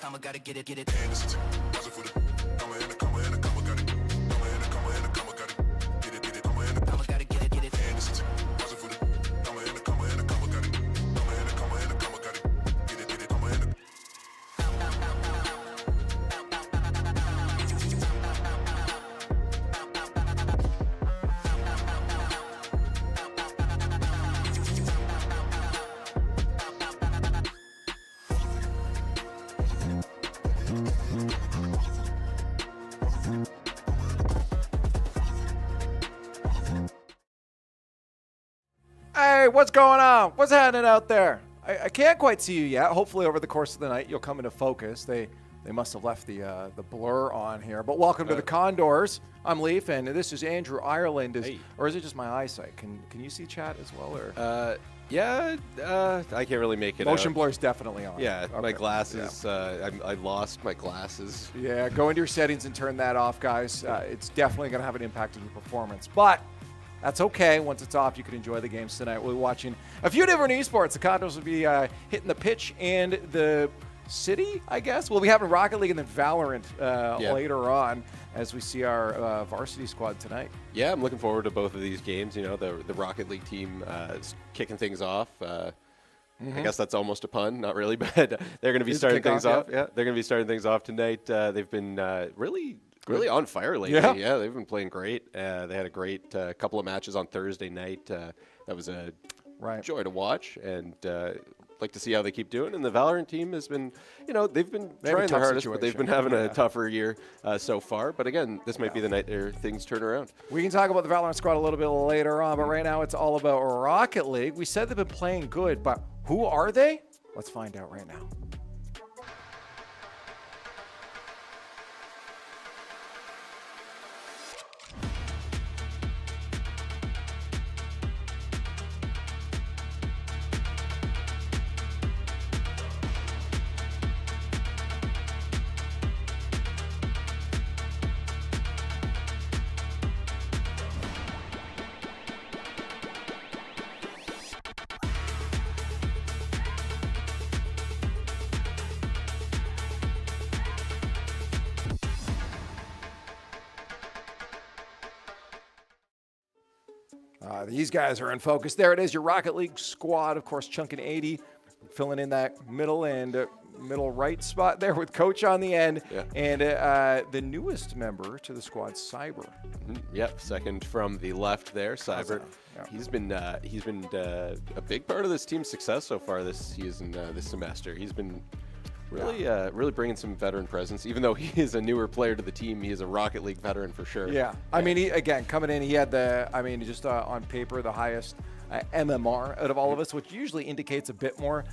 comma, gotta get it. Hey, what's going on? What's happening out there? I can't quite see you yet. Hopefully over the course of the night you'll come into focus. They must have left the blur on here. But welcome to the Condors. I'm Leaf, and this is Andrew Ireland. Or is it just my eyesight? Can you see chat as well? Or yeah, I can't really make it motion out. blur is definitely on. Yeah, okay. My glasses. Yeah. I lost my glasses. Yeah, go into your settings and turn that off, guys. It's definitely going to have an impact on your performance. But that's okay. Once it's off, you can enjoy the games tonight. We'll be watching a few different esports. The Condors will be hitting the pitch and the city, I guess. We'll be having Rocket League and then Valorant later on as we see our varsity squad tonight. Yeah, I'm looking forward to both of these games. You know, the Rocket League team is kicking things off. I guess that's almost a pun, not really, but they're going to be starting things off. Yeah, they're going to be starting things off tonight. They've been really on fire lately. Yeah, they've been playing great. They had a great couple of matches on Thursday night. That was a joy to watch, and like to see how they keep doing. And the Valorant team has been, they've been trying their hardest, but they've been having a tougher year so far. But again, this might be the night there things turn around. We can talk about the Valorant squad a little bit later on, but right now it's all about Rocket League. We said they've been playing good, but who are they? Let's find out right now. These guys are in focus. There it is, your Rocket League squad, of course, chunking 80, filling in that middle and middle right spot there with Coach on the end. Yeah. And the newest member to the squad, Cyber. Yep, second from the left there, Cyber. Yeah. He's been a big part of this team's success so far this season, this semester. He's been really bringing some veteran presence. Even though he is a newer player to the team, he is a Rocket League veteran for sure. Yeah. I mean, again, coming in, he had just on paper, the highest MMR out of all of us, which usually indicates a bit more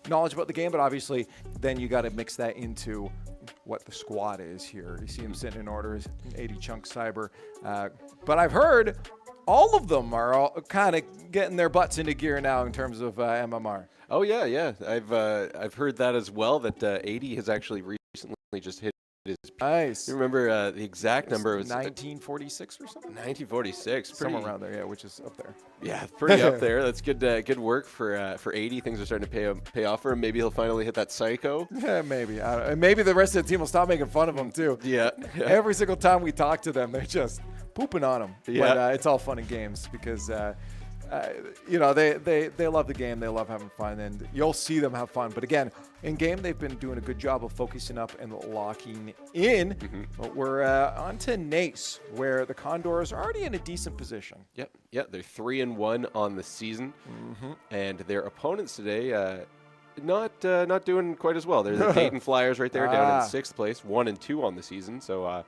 knowledge about the game, but obviously then you got to mix that into what the squad is here. You see him sitting in orders, 80 chunk Cyber. But I've heard all of them are all kind of getting their butts into gear now in terms of MMR. Oh yeah. I've heard that as well. That 80 has actually recently just hit his. Nice. You remember the exact number? It was 1946 or something. 1946, somewhere around there. Yeah, which is up there. Yeah, pretty up there. That's good. Good work for 80. Things are starting to pay off for him. Maybe he'll finally hit that psycho. Yeah, maybe. Maybe the rest of the team will stop making fun of him too. Yeah. Every single time we talk to them, they're just pooping on him. Yeah. But it's all fun and games because they love the game. They love having fun, and you'll see them have fun. But again, in game, they've been doing a good job of focusing up and locking in. But we're on to NACE, where the Condors are already in a decent position. Yep. They're 3-1 on the season, and their opponents today. Not doing quite as well. They're the Dayton Flyers right there, down in 6th place, 1-2 on the season. So,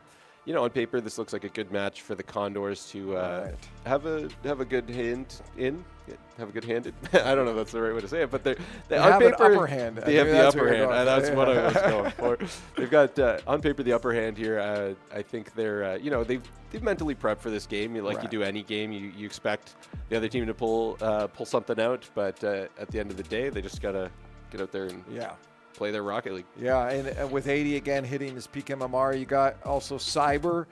on paper, this looks like a good match for the Condors to have a good hand in. Have a good hand in. I don't know if that's the right way to say it, but they have an upper hand. They have the upper hand. That's what I was going for. They've got on paper the upper hand here. I think they're they've mentally prepped for this game. You do any game, you expect the other team to pull something out, but at the end of the day, they just gotta get out there and play their Rocket League. Yeah, and with 80 again hitting his peak MMR, you got also Cyber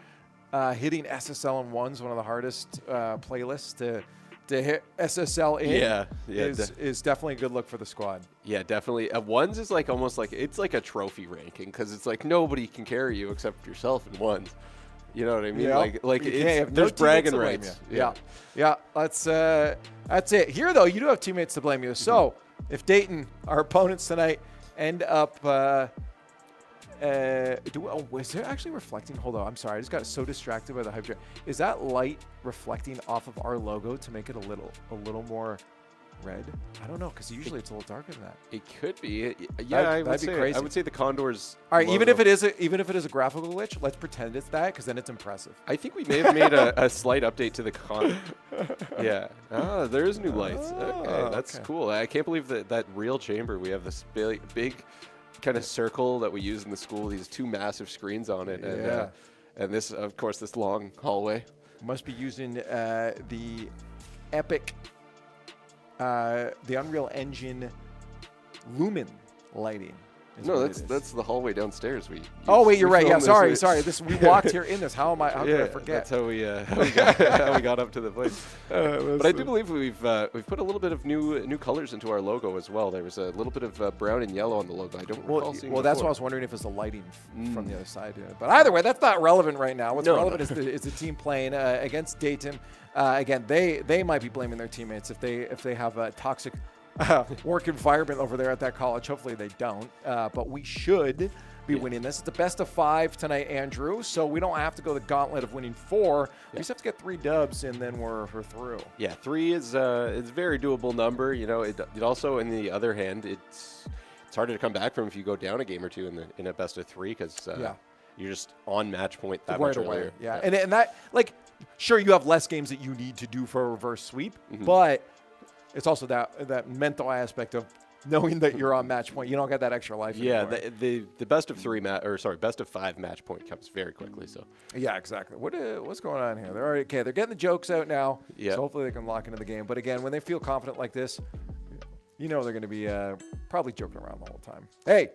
hitting SSL in ones, one of the hardest playlists to to hit SSL in is definitely a good look for the squad. Yeah, definitely. Ones is like almost like it's like a trophy ranking because it's like nobody can carry you except yourself in ones. You know what I mean? Yeah. Like there's there's bragging rights. Yeah. That's it. Here though, you do have teammates to blame you. So if Dayton, our opponents tonight, end up. Is it actually reflecting? Hold on, I'm sorry. I just got so distracted by the hype train. Is that light reflecting off of our logo to make it a little more red? I don't know, because usually it's a little darker than that. It could be. Yeah, that'd be crazy. I would say the Condors. All right, logo. even if it is a graphical glitch, let's pretend it's that, because then it's impressive. I think we may have made a slight update to the Yeah. Ah, there's new lights. Okay, that's cool. I can't believe that real chamber. We have this big kind of circle that we use in the school. These two massive screens on it, and this, of course, this long hallway. Must be using the epic, the Unreal Engine Lumen lighting. No, that's the hallway downstairs. Oh wait, you're right. Yeah, sorry. We walked here in this. How did I forget? That's how we got up to the place. But I do believe we've put a little bit of new colors into our logo as well. There was a little bit of brown and yellow on the logo. I don't recall seeing. Well, that's why I was wondering if it's the lighting from the other side. But either way, that's not relevant right now. What's relevant is the team playing against Dayton. Again, they might be blaming their teammates if they have a toxic work environment over there at that college. Hopefully they don't, but we should be winning this. It's a best of 5 tonight, Andrew, so we don't have to go the gauntlet of winning 4. We just have to get 3 dubs, and then we're through. Yeah, 3 is a very doable number. You know, it also, on the other hand, it's harder to come back from if you go down a game or two in a best of 3 because you're just on match point that much earlier. Yeah, and that, like, sure, you have less games that you need to do for a reverse sweep, but it's also that mental aspect of knowing that you're on match point. You don't get that extra life anymore. The best of 5 match point comes very quickly. So yeah, exactly. What's going on here? They're getting the jokes out now. Yeah. So hopefully they can lock into the game. But again, when they feel confident like this, you know they're going to be probably joking around the whole time. Hey,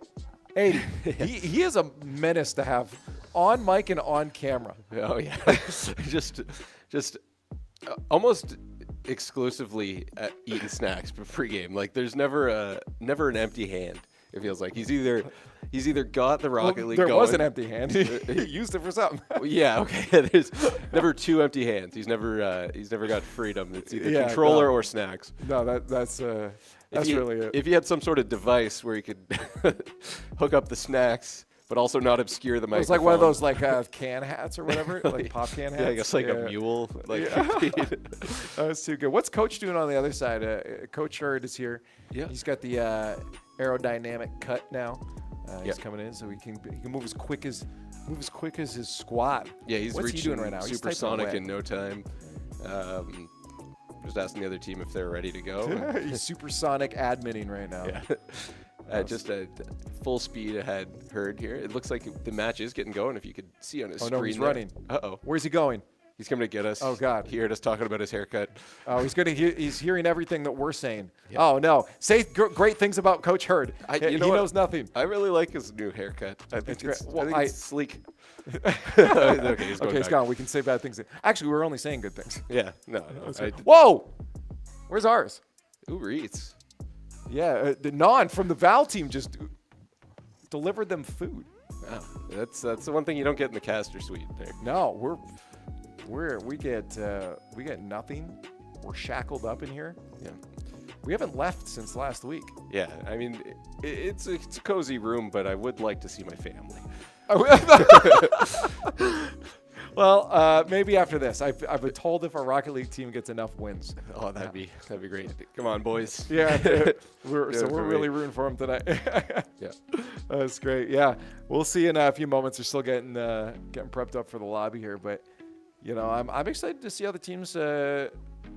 80. he is a menace to have on mic and on camera. Oh yeah, just almost exclusively eating snacks pregame. Like there's never an empty hand. It feels like he's either got the Rocket League. There going. was an empty hand. He used it for something. Yeah. Okay. There's never 2 empty hands. He's never got freedom. It's either controller or snacks. No, that's really it. If you had some sort of device where you could hook up the snacks, but also not obscure the microphone. It's like one of those like can hats or whatever, like pop can hats. Yeah, I guess like a mule. Like That's too good. What's Coach doing on the other side? Coach Hurd is here. Yeah, he's got the aerodynamic cut now. He's coming in, so he can move as quick as his squad. Yeah, what's he doing right now? Supersonic in no time. Just asking the other team if they're ready to go. He's supersonic admitting right now. Yeah. Just a full speed ahead Hurd here. It looks like the match is getting going. If you could see on his screen. Oh no, he's running. Uh-oh. Where's he going? He's coming to get us. Oh God. He heard us talking about his haircut. Oh, he's hearing everything that we're saying. Yep. Oh no, say great things about Coach Hurd. He knows nothing. I really like his new haircut. I think it's sleek. Okay, he's gone. We can say bad things. Actually, we're only saying good things. Yeah, no. Whoa! Where's ours? Uber Eats. Yeah, the Non from the Val team just delivered them food. Wow, that's the one thing you don't get in the caster suite there. No, we get nothing. We're shackled up in here. Yeah. We haven't left since last week. Yeah, I mean, it's a cozy room, but I would like to see my family. Well, maybe after this. I've been told if our Rocket League team gets enough wins. Oh, that'd be great. Come on, boys. Yeah, we're really rooting for them tonight. Yeah, that's great. Yeah, we'll see in a few moments. We're still getting prepped up for the lobby here, but you know, I'm excited to see how the team's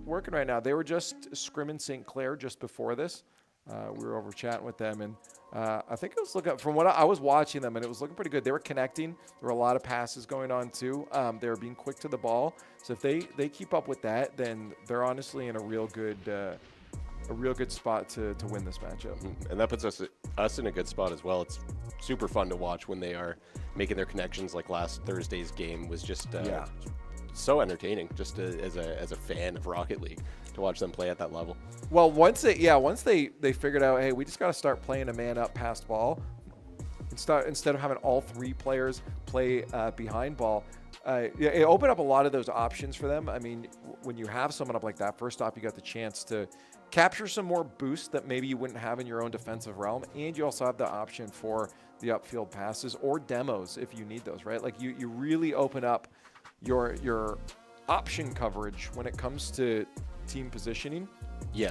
working right now. They were just scrimming St. Clair just before this. We were over chatting with them, and I think it was looking, from what I was watching them, and it was looking pretty good. They were connecting. There were a lot of passes going on too. They were being quick to the ball. So if they keep up with that, then they're honestly in a real good spot to win this matchup. And that puts us in a good spot as well. It's super fun to watch when they are making their connections. Like last Thursday's game was just so entertaining just as a fan of Rocket League to watch them play at that level. Well, once they figured out, hey, we just got to start playing a man up past ball instead of having all 3 players play behind ball. It opened up a lot of those options for them. I mean, when you have someone up like that, first off, you got the chance to capture some more boost that maybe you wouldn't have in your own defensive realm, and you also have the option for the upfield passes or demos if you need those, right? Like you really open up your option coverage when it comes to team positioning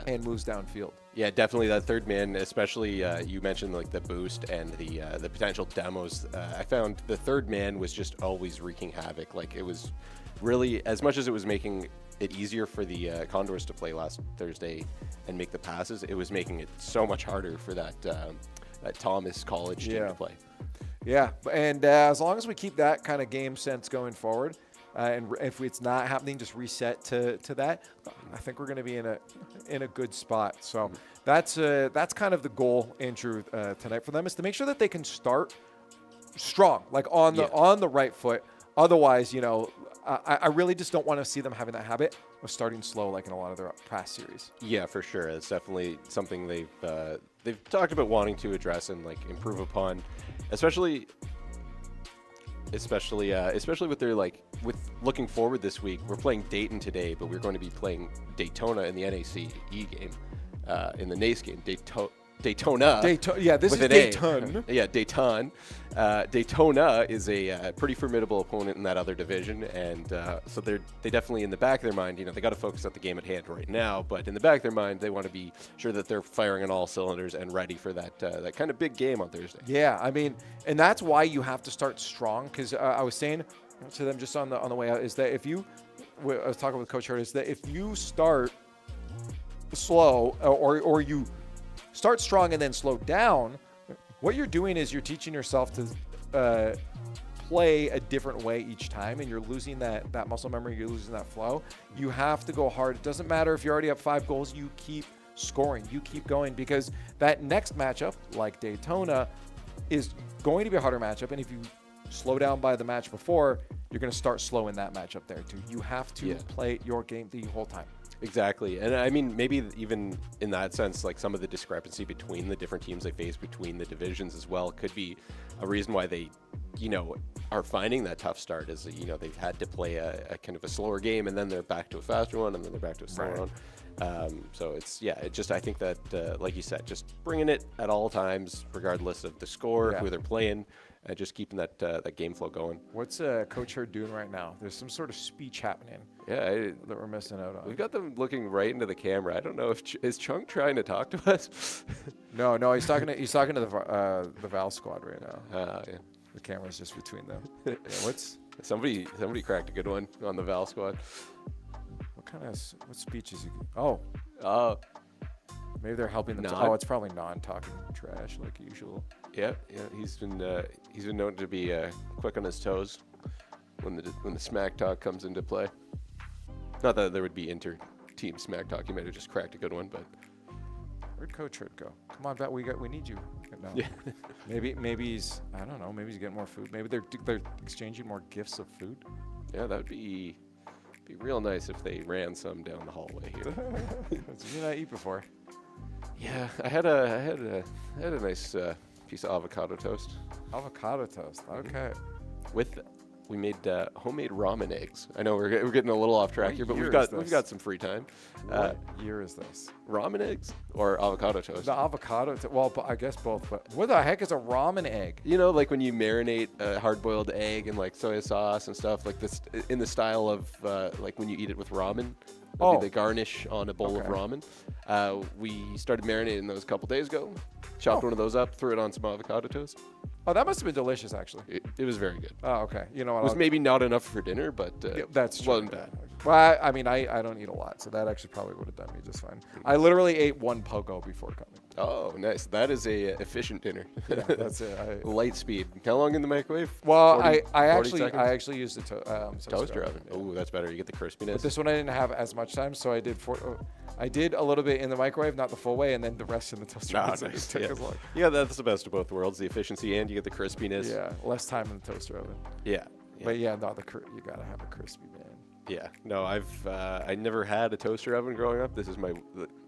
and moves downfield. Yeah, definitely that third man, especially you mentioned like the boost and the potential demos. I found the third man was just always wreaking havoc. Like it was really, as much as it was making it easier for the Condors to play last Thursday and make the passes, it was making it so much harder for that Thomas College team to play. Yeah, and as long as we keep that kind of game sense going forward, and if it's not happening, just reset to that. I think we're going to be in a good spot. So that's kind of the goal, Andrew, tonight for them, is to make sure that they can start strong, like on the right foot. Otherwise, I really just don't want to see them having that habit of starting slow, like in a lot of their past series. Yeah, for sure. It's definitely something they've talked about wanting to address and like improve upon, especially with their with looking forward this week. We're playing Dayton today, but we're going to be playing Daytona in the NACE game, in the NACE game. Daytona. Yeah, this is Dayton. Yeah, Dayton. Daytona is a pretty formidable opponent in that other division, and so they definitely, in the back of their mind, they got to focus on the game at hand right now. But in the back of their mind, they want to be sure that they're firing on all cylinders and ready for that kind of big game on Thursday. Yeah, I mean, and that's why you have to start strong. Because I was saying to them just on the way out is that I was talking with Coach Hurt, is that if you start slow or you start strong and then slow down, what you're doing is you're teaching yourself to play a different way each time, and you're losing that muscle memory, you're losing that flow. You have to go hard. It doesn't matter if you already have 5 goals, you keep scoring, you keep going, because that next matchup, like Daytona, is going to be a harder matchup, and if you slow down by the match before, you're going to start slow in that matchup there too. You have to play your game the whole time. Exactly. And I mean, maybe even in that sense, like some of the discrepancy between the different teams they face between the divisions as well could be a reason why they, are finding that tough start, is they've had to play a kind of a slower game, and then they're back to a faster one, and then they're back to a slower one. So I think that, like you said, just bringing it at all times, regardless of the score, who they're playing, just keeping that game flow going. What's Coach Herd doing right now? There's some sort of speech happening. Yeah, that we're missing out on. We've got them looking right into the camera. I don't know if is Chung trying to talk to us. No, he's talking to the Val squad right now. Yeah. The camera's just between them. What's somebody cracked a good one on the Val squad. What speech is he? Oh. Maybe they're helping them. Oh, it's probably non-talking trash like usual. Yeah. He's been known to be quick on his toes when the smack talk comes into play. Not that there would be inter-team smack talk. He might have just cracked a good one, but where'd Coach Hurt go? Come on, we need you. No. Yeah. Maybe he's, I don't know. Maybe he's getting more food. Maybe they're exchanging more gifts of food. Yeah, that would be real nice if they ran some down the hallway here. That's what I eat before. Yeah, I had a nice piece of avocado toast. Avocado toast. Okay. We made homemade ramen eggs. I know we're getting a little off track here, but we've got some free time. What year is this? Ramen eggs or avocado toast? The avocado. Well, I guess both. But what the heck is a ramen egg? Like when you marinate a hard-boiled egg in like soy sauce and stuff like this, in the style of like when you eat it with ramen. That'd be the garnish on a bowl of ramen. We started marinating those a couple days ago. Chopped one of those up, threw it on some avocado toast. Oh, that must have been delicious, actually. It was very good. Oh, okay. You know what? It was maybe not enough for dinner, but that's true. Wasn't bad. Well, I mean, I don't eat a lot, so that actually probably would have done me just fine. I literally ate 1 pogo before coming. Oh, nice. That is a efficient dinner. Yeah, that's it. Light speed. How long in the microwave? Well, 40 I actually used the toaster oven. Oh, that's better. You get the crispiness. But this one I didn't have as much time, so I did a little bit in the microwave, not the full way, and then the rest in the toaster oven. Nice. Yeah, that's the best of both worlds, the efficiency and you get the crispiness. Yeah, less time in the toaster oven. Yeah. But you gotta have a crispy, man. Yeah, no, I never had a toaster oven growing up. This is my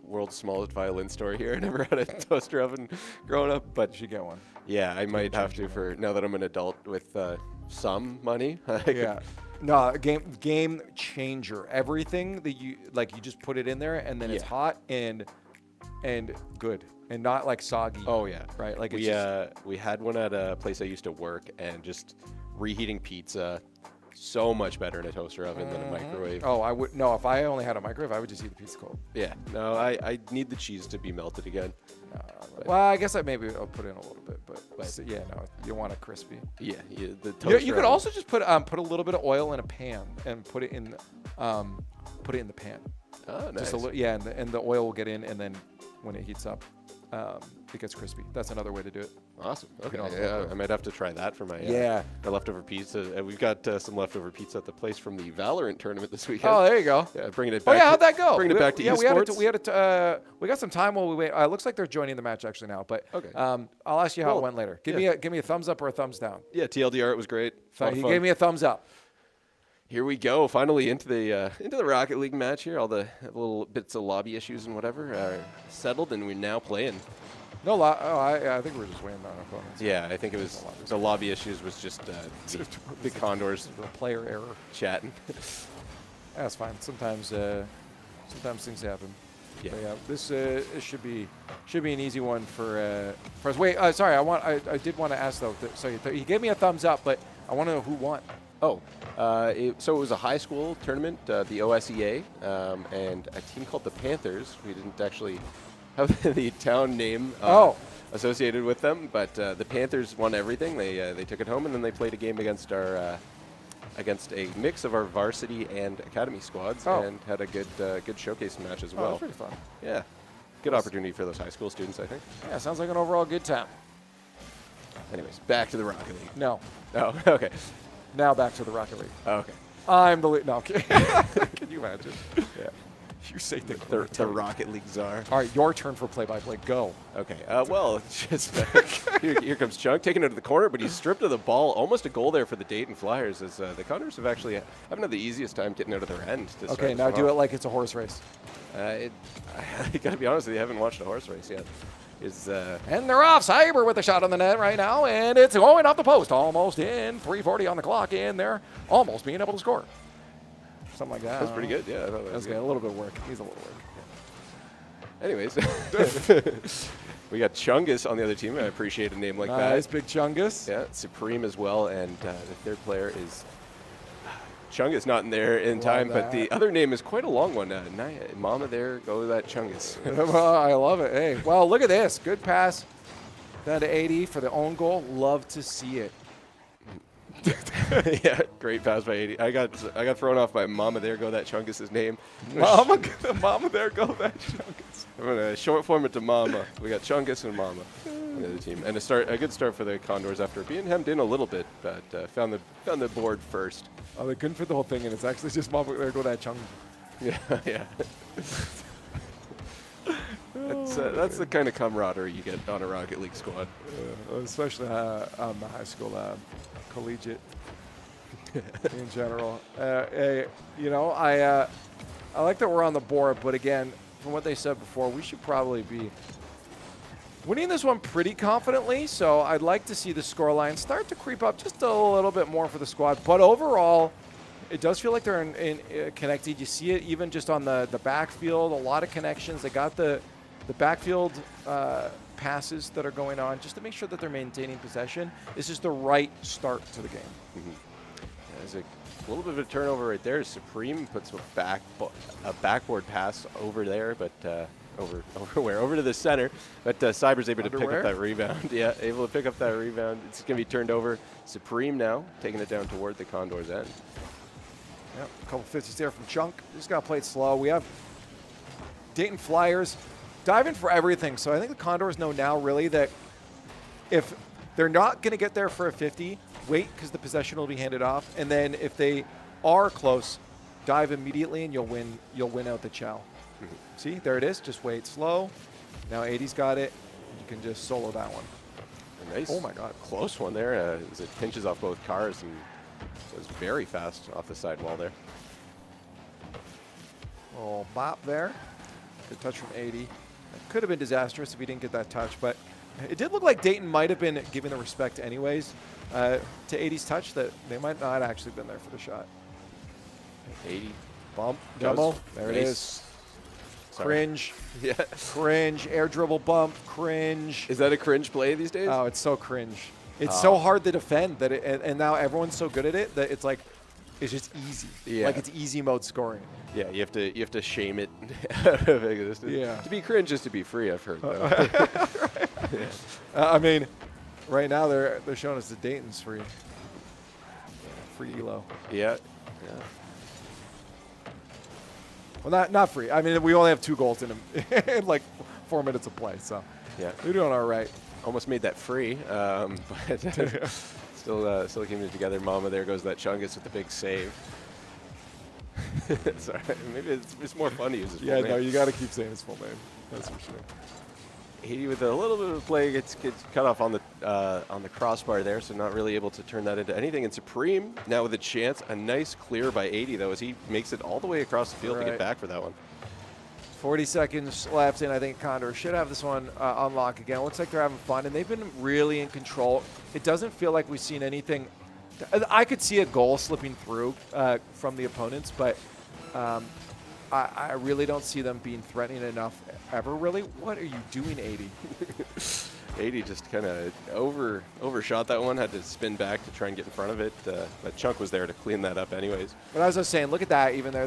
world's smallest violin story here. I never had a toaster oven growing up, but You should get one. yeah, I might have to for now that I'm an adult with some money. Yeah. No, game changer. Everything that you like, you just put it in there, and then it's Yeah. hot and good, and not like soggy. Oh yeah, Right, like we it's we had one at a place I used to work, and just reheating pizza, so much better in a toaster oven than a microwave. Oh, I would no. If I only had a microwave, I would just eat the pizza cold. Yeah, no, I need the cheese to be melted again. Well, I guess maybe I'll put in a little bit, but yeah, no, you want it crispy. Yeah, the You toaster could oven. also just put a little bit of oil in a pan and put it in the pan. Oh, nice. Just a little, yeah, and the oil will get in, and then when it heats up, it gets crispy. That's another way to do it. Awesome. Okay, know, yeah, I might have to try that for my my leftover pizza. We've got some leftover pizza at the place from the Valorant tournament this weekend. Oh, there you go. Yeah, bringing it Oh back. yeah, how'd that go? Bringing it back to esports. We got some time while we wait. Looks like they're joining the match actually now, but Okay. I'll ask you how Well, it went later. Give me a thumbs up or a thumbs down. Yeah, TLDR, it was great. So Lot of he fun. gave me a thumbs up. Here we go, finally into the Rocket League match here. All the little bits of lobby issues and whatever are settled, and we're now playing. No, I think we're just waiting on our opponents. Yeah, I think it was the lobby issues was just the Condors The player error. chatting. That's fine. Sometimes things happen. Yeah. But yeah, this it should be an easy one for us. Wait, sorry. I did want to ask though. So he gave me a thumbs up, but I want to know who won. Oh, so it was a high school tournament, the OSEA, and a team called the Panthers. We didn't actually have the town name associated with them, but the Panthers won everything. They took it home, and then they played a game against against a mix of our varsity and academy squads, and had a good showcase match as well. That's pretty fun. Yeah, good opportunity for those high school students, I think. Yeah, sounds like an overall good time. Anyways, back to the Rocket League. No, Oh, okay. now back to the Rocket League. Oh, okay. I'm the lead. No, okay. Can you imagine? Yeah. You say The Rocket League czar. All right, your turn for play-by-play. Go. Okay. Well, just here comes Chunk taking it to the corner, but he's stripped of the ball. Almost a goal there for the Dayton Flyers, as the Condors have actually haven't had the easiest time getting out of their end. To Okay, now do it like it's a horse race. I gotta be honest with you, I haven't watched a horse race yet. And they're off. Cyber with a shot on the net right now, and it's going off the post. Almost in. 3:40 on the clock, and they're almost being able to score. Something like that. That's pretty good. Yeah, I thought that That's was good. good. A little bit of work. Needs a little work. Anyways, we got Chungus on the other team. I appreciate a name like Nice, that. big Chungus. Yeah, Supreme as well, and the third player is Chungus, not in there in time, but the other name is quite a long one. Mama, there go that Chungus. Well, I love it. Hey, well, look at this. Good pass down to 80 for the own goal. Love to see it. Yeah, great pass by 80. I got thrown off by Mama, there go that Chungus' name. Mama, there go that Chungus. I'm gonna short form it to Mama. We got Chungus and Mama on the other team, and a good start for the Condors after being hemmed in a little bit, but found the board first. Oh, they couldn't fit the whole thing in. It's actually just Mama, there go that Chung. Yeah, yeah. That's the kind of camaraderie you get on a Rocket League squad. Especially on the high school collegiate in general. I like that we're on the board, but again, from what they said before, we should probably be winning this one pretty confidently. So I'd like to see the scoreline start to creep up just a little bit more for the squad. But overall, it does feel like they're connected. You see it even just on the backfield, a lot of connections. They got the backfield passes that are going on just to make sure that they're maintaining possession. This is the right start to the game. Mm-hmm. There's a little bit of a turnover right there. Supreme puts a backboard pass over there, but over where? Over to the center. But Cyber's able to pick up that rebound. Yeah, able to pick up that rebound. It's going to be turned over. Supreme now taking it down toward the Condors' end. Yep, a couple 50s there from Chunk. Just got to play it slow. We have Dayton Flyers diving for everything. So I think the Condors know now really that if they're not going to get there for a 50, wait because the possession will be handed off. And then if they are close, dive immediately and you'll win out the chow. Mm-hmm. See, there it is. Just wait slow. Now 80's got it. You can just solo that one. A nice, oh my God, close one there. As it pinches off both cars and goes very fast off the sidewall there. little bop there. Good touch from 80. That could have been disastrous if he didn't get that touch, but it did look like Dayton might have been giving the respect anyways to 80's touch, that they might not actually been there for the shot. 80. Bump, double. There it is. Cringe. Yeah. Cringe. Air dribble bump. Cringe. Is that a cringe play these days? Oh, it's so cringe. It's so hard to defend that, and now everyone's so good at it that it's like, it's just easy. Yeah. Like it's easy mode scoring. Yeah, you have to shame it out of existence. Yeah. To be cringe is to be free, I've heard. Though. Yeah. I mean, right now they're showing us the Dayton's free. Free elo. Yeah. Well, not free. I mean, we only have 2 goals in them in like 4 minutes of play, so yeah, we're doing all right. Almost made that free, but still keeping it together. Mama, there goes that Chungus with the big save. Sorry, maybe it's more fun to use his full name. Yeah, no, you got to keep saying his full name. That's for sure. 80 with a little bit of play gets cut off on the crossbar there, so not really able to turn that into anything. And Supreme now with a chance, a nice clear by 80 though, as he makes it all the way across the field to get back for that one. 40 seconds left, and I think Condors should have this one on lock again. It looks like they're having fun, and they've been really in control. It doesn't feel like we've seen anything. I could see a goal slipping through from the opponents, but I really don't see them being threatening enough ever, really. What are you doing, 80? 80 just kind of overshot that one, had to spin back to try and get in front of it. That Chunk was there to clean that up anyways. But as I was saying, look at that even there.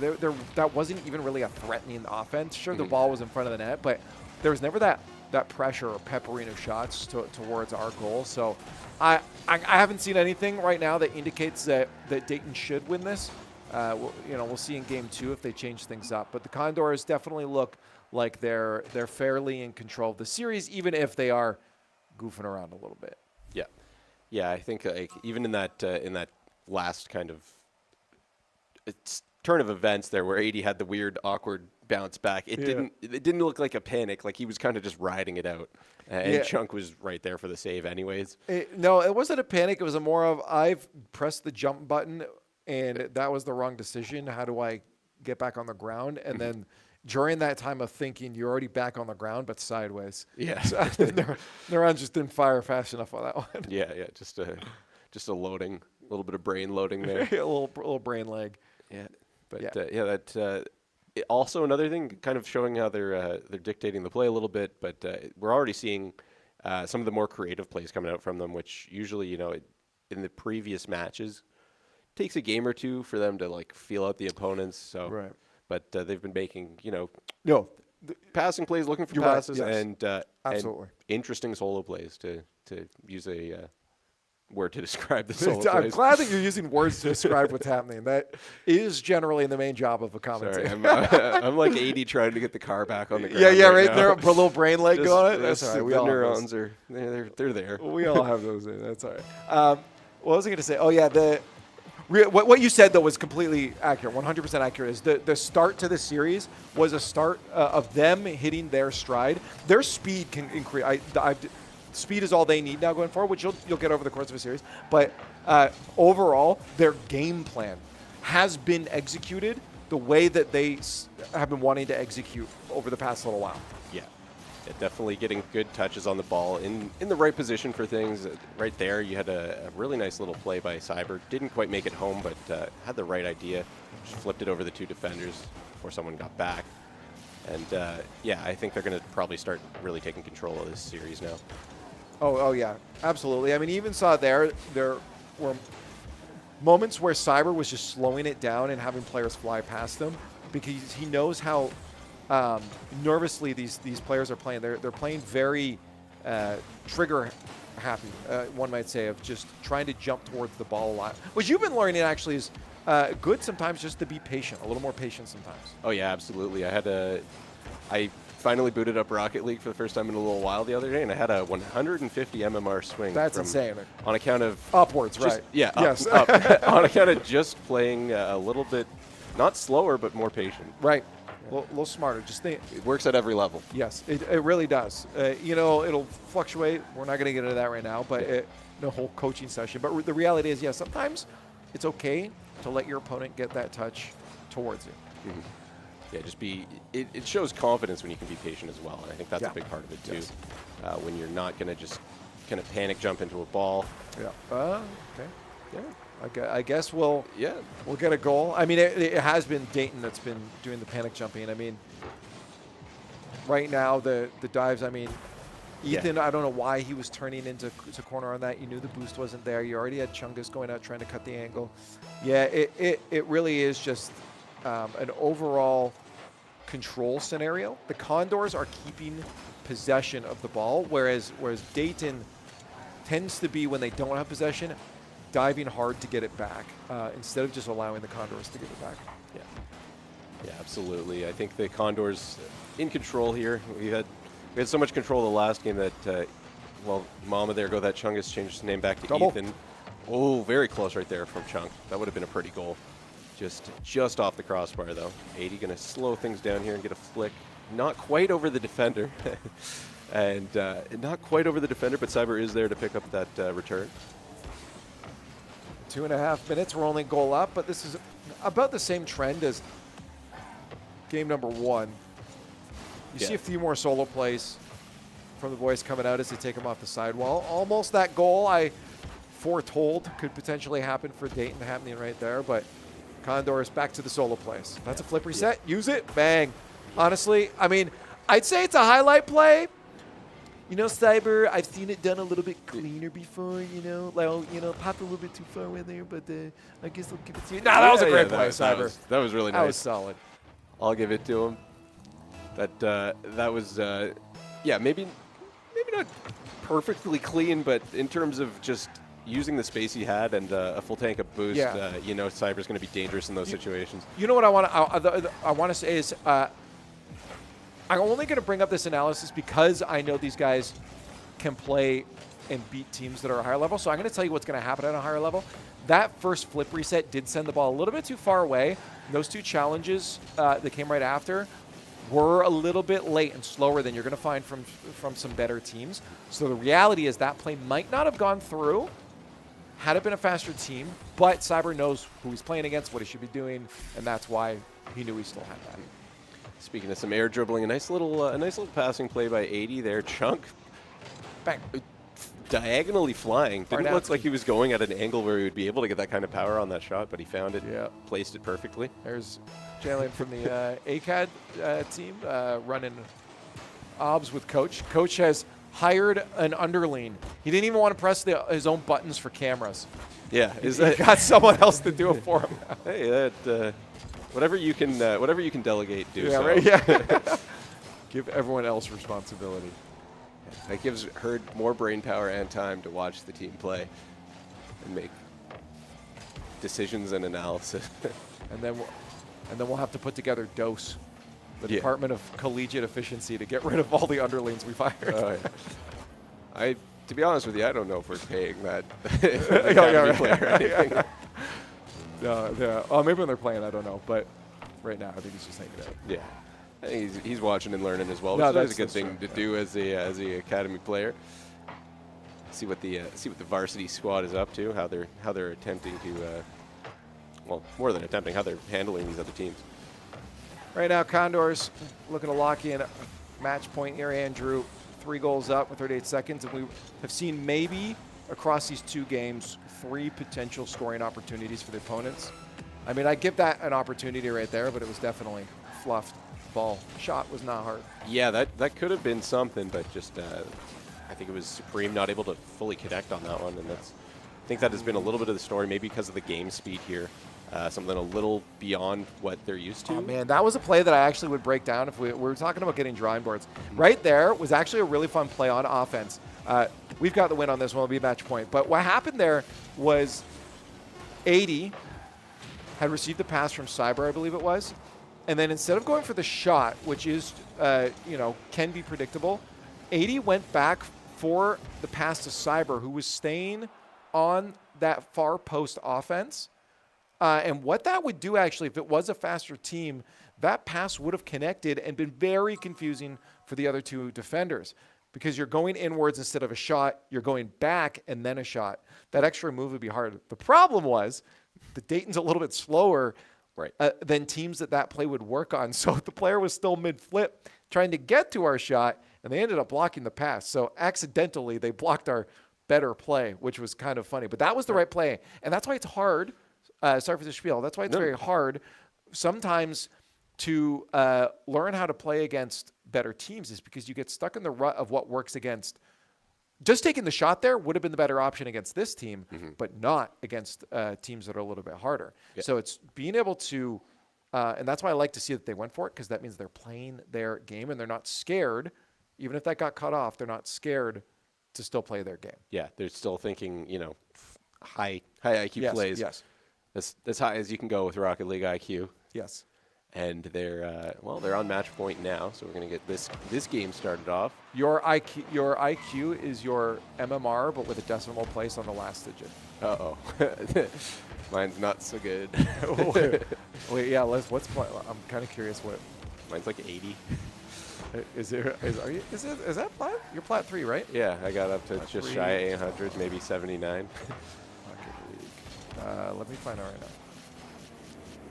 That wasn't even really a threatening offense. Sure, the ball was in front of the net, but there was never that pressure or peppering of shots towards our goal. So I haven't seen anything right now that indicates that Dayton should win this. We'll see in game 2 if they change things up. But the Condors definitely look like they're fairly in control of the series, even if they are goofing around a little bit. Yeah. I think even in that last kind of turn of events there, where 80 had the weird awkward bounce back, it didn't look like a panic. Like he was kind of just riding it out, and Chunk was right there for the save anyways. No, it wasn't a panic. It was a more of, I've pressed the jump button and that was the wrong decision. How do I get back on the ground? And then during that time of thinking, you're already back on the ground, but sideways. Yeah. So neurons just didn't fire fast enough on that one. Yeah. Just a loading, a little bit of brain loading there. A little brain lag. Yeah. But also another thing, kind of showing how they're dictating the play a little bit. But we're already seeing some of the more creative plays coming out from them, which usually, in the previous matches, takes a game or two for them to like feel out the opponents. So, right. But they've been making, passing plays, looking for passes, right, yes. and absolutely interesting solo plays, to use a word to describe the solo plays. I'm glad that you're using words to describe what's happening. That is generally the main job of a commentator. Sorry, I'm like 80 trying to get the car back on the ground. Yeah, right now. there. Put a little brain leg on it. That's all right. We all neurons are they're there. We all have those in. That's all right. What was I going to say? Oh yeah, what you said though was completely accurate. 100% accurate. Is the start to the series was a start of them hitting their stride. Their speed can increase. Speed is all they need now going forward, which you'll get over the course of a series. But overall, their game plan has been executed the way that they have been wanting to execute over the past little while. Yeah, definitely getting good touches on the ball in the right position for things. Right there, you had a really nice little play by Cyber. Didn't quite make it home, but had the right idea. Just flipped it over the 2 defenders before someone got back. And I think they're going to probably start really taking control of this series now. Oh yeah, absolutely. I mean, even saw there were moments where Cyber was just slowing it down and having players fly past them because he knows how nervously these players are playing. They're playing very trigger happy, one might say, of just trying to jump towards the ball a lot. What you've been learning actually is good sometimes just to be patient, a little more patient sometimes. Oh yeah, absolutely. I finally booted up Rocket League for the first time in a little while the other day, and I had a 150 MMR swing. That's insane. On account of upwards, just, right? Yeah, yes. up. On account of just playing a little bit, not slower, but more patient. Right. A little smarter. Just think. It works at every level. Yes, it really does. It'll fluctuate. We're not going to get into that right now, but no whole coaching session. But the reality is, sometimes it's okay to let your opponent get that touch towards you. Mm-hmm. Yeah, just it shows confidence when you can be patient as well. And I think that's a big part of it too. Yes. When you're not going to just kind of panic jump into a ball. Yeah. Okay. Yeah. I guess we'll Yeah. get a goal. I mean, it has been Dayton that's been doing the panic jumping. I mean, right now the dives. I mean, Ethan. I don't know why he was turning into corner on that. You knew the boost wasn't there. You already had Chungus going out trying to cut the angle. Yeah. It really is just an overall control scenario. The Condors are keeping possession of the ball, whereas Dayton tends to be, when they don't have possession, diving hard to get it back instead of just allowing the Condors to get it back. Yeah, absolutely. I think the Condors in control here. We had so much control the last game that, Mama, there go that Chungus changed his name back to Double. Ethan. Oh, very close right there from Chunk. That would have been a pretty goal. Just off the crossbar, though. 80 going to slow things down here and get a flick. Not quite over the defender. And not quite over the defender, but Cyber is there to pick up that return. 2.5 minutes. We're only goal up, but this is about the same trend as game number 1. You see a few more solo plays from the boys coming out as they take them off the sidewall. Almost that goal I foretold could potentially happen for Dayton, happening right there, but Condors back to the solo plays. That's a flip reset. Use it. Bang. Honestly, I mean, I'd say it's a highlight play. You know, Cyber, I've seen it done a little bit cleaner before, popped a little bit too far away there, but I guess I'll give it to you. That was a great play, Cyber. That was really nice. That was solid. I'll give it to him. That was, maybe not perfectly clean, but in terms of just using the space he had and a full tank of boost, Cyber's going to be dangerous in those situations. You know what I want to say is I'm only going to bring up this analysis because I know these guys can play and beat teams that are a higher level. So I'm going to tell you what's going to happen at a higher level. That first flip reset did send the ball a little bit too far away. Those two challenges that came right after were a little bit late and slower than you're going to find from some better teams. So the reality is that play might not have gone through had it been a faster team, but Cyber knows who he's playing against, what he should be doing, and that's why he knew he still had that. Speaking of some air dribbling, a nice little passing play by 80 there. Chunk, Bang. Diagonally flying. Didn't look like he was going at an angle where he would be able to get that kind of power on that shot, but he found it. Yeah. Placed it perfectly. There's Jalen from the ACAD team running obs with Coach. Coach has hired an underling. He didn't even want to press his own buttons for cameras. Yeah, he got someone else to do it for him. Hey, whatever you can delegate, do. Yeah, so. right. Yeah. Give everyone else responsibility. That gives Herd more brain power and time to watch the team play and make decisions and analysis. and then we'll have to put together DOSE, the Department of Collegiate Efficiency, to get rid of all the underlings we've hired. Oh, yeah. To be honest with you, I don't know if we're paying that. Maybe when they're playing, I don't know. But right now, I think he's just hanging out. Yeah. I think he's watching and learning as well, No, which is a good thing to do as a academy player. See what the varsity squad is up to, how they're attempting to, more than attempting, how they're handling these other teams. Right now, Condors looking to lock in match point here. Andrew, 3 goals up with 38 seconds, and we have seen maybe across these 2 games 3 potential scoring opportunities for the opponents. I mean, I give that an opportunity right there, but it was definitely fluffed. Ball shot was not hard. Yeah, that could have been something, but just I think it was Supreme not able to fully connect on that one, and I think that has been a little bit of the story, maybe because of the game speed here, something a little beyond what they're used to. Oh man, that was a play that I actually would break down if we were talking about getting drawing boards. Right there was actually a really fun play on offense. We've got the win on this one. It'll be a match point. But what happened there was 80 had received the pass from Cyber, I believe it was. And then instead of going for the shot, which is, can be predictable, 80 went back for the pass to Cyber, who was staying on that far post offense. And what that would do, actually, if it was a faster team, that pass would have connected and been very confusing for the other 2 defenders. Because you're going inwards instead of a shot, you're going back and then a shot. That extra move would be hard. The problem was the Dayton's a little bit slower. Right. than teams that play would work on. So the player was still mid-flip trying to get to our shot, and they ended up blocking the pass. So accidentally, they blocked our better play, which was kind of funny. But that was the right play. And that's why it's hard. Sorry for the spiel. That's why it's very hard sometimes to learn how to play against better teams, is because you get stuck in the rut of what works against. Just taking the shot there would have been the better option against this team, but not against teams that are a little bit harder. Yeah. So it's being able to, and that's why I like to see that they went for it, because that means they're playing their game and they're not scared. Even if that got cut off, they're not scared to still play their game. Yeah, they're still thinking, high IQ plays. Yes. As high as you can go with Rocket League IQ. Yes. And they're on match point now, so we're going to get this game started off. Your IQ is your MMR, but with a decimal place on the last digit. Uh-oh. Mine's not so good. Wait, yeah, I'm kind of curious what. Mine's like 80. Is that plat? You're plat 3, right? Yeah, I got up to just shy of 800, maybe 79. Let me find out right now.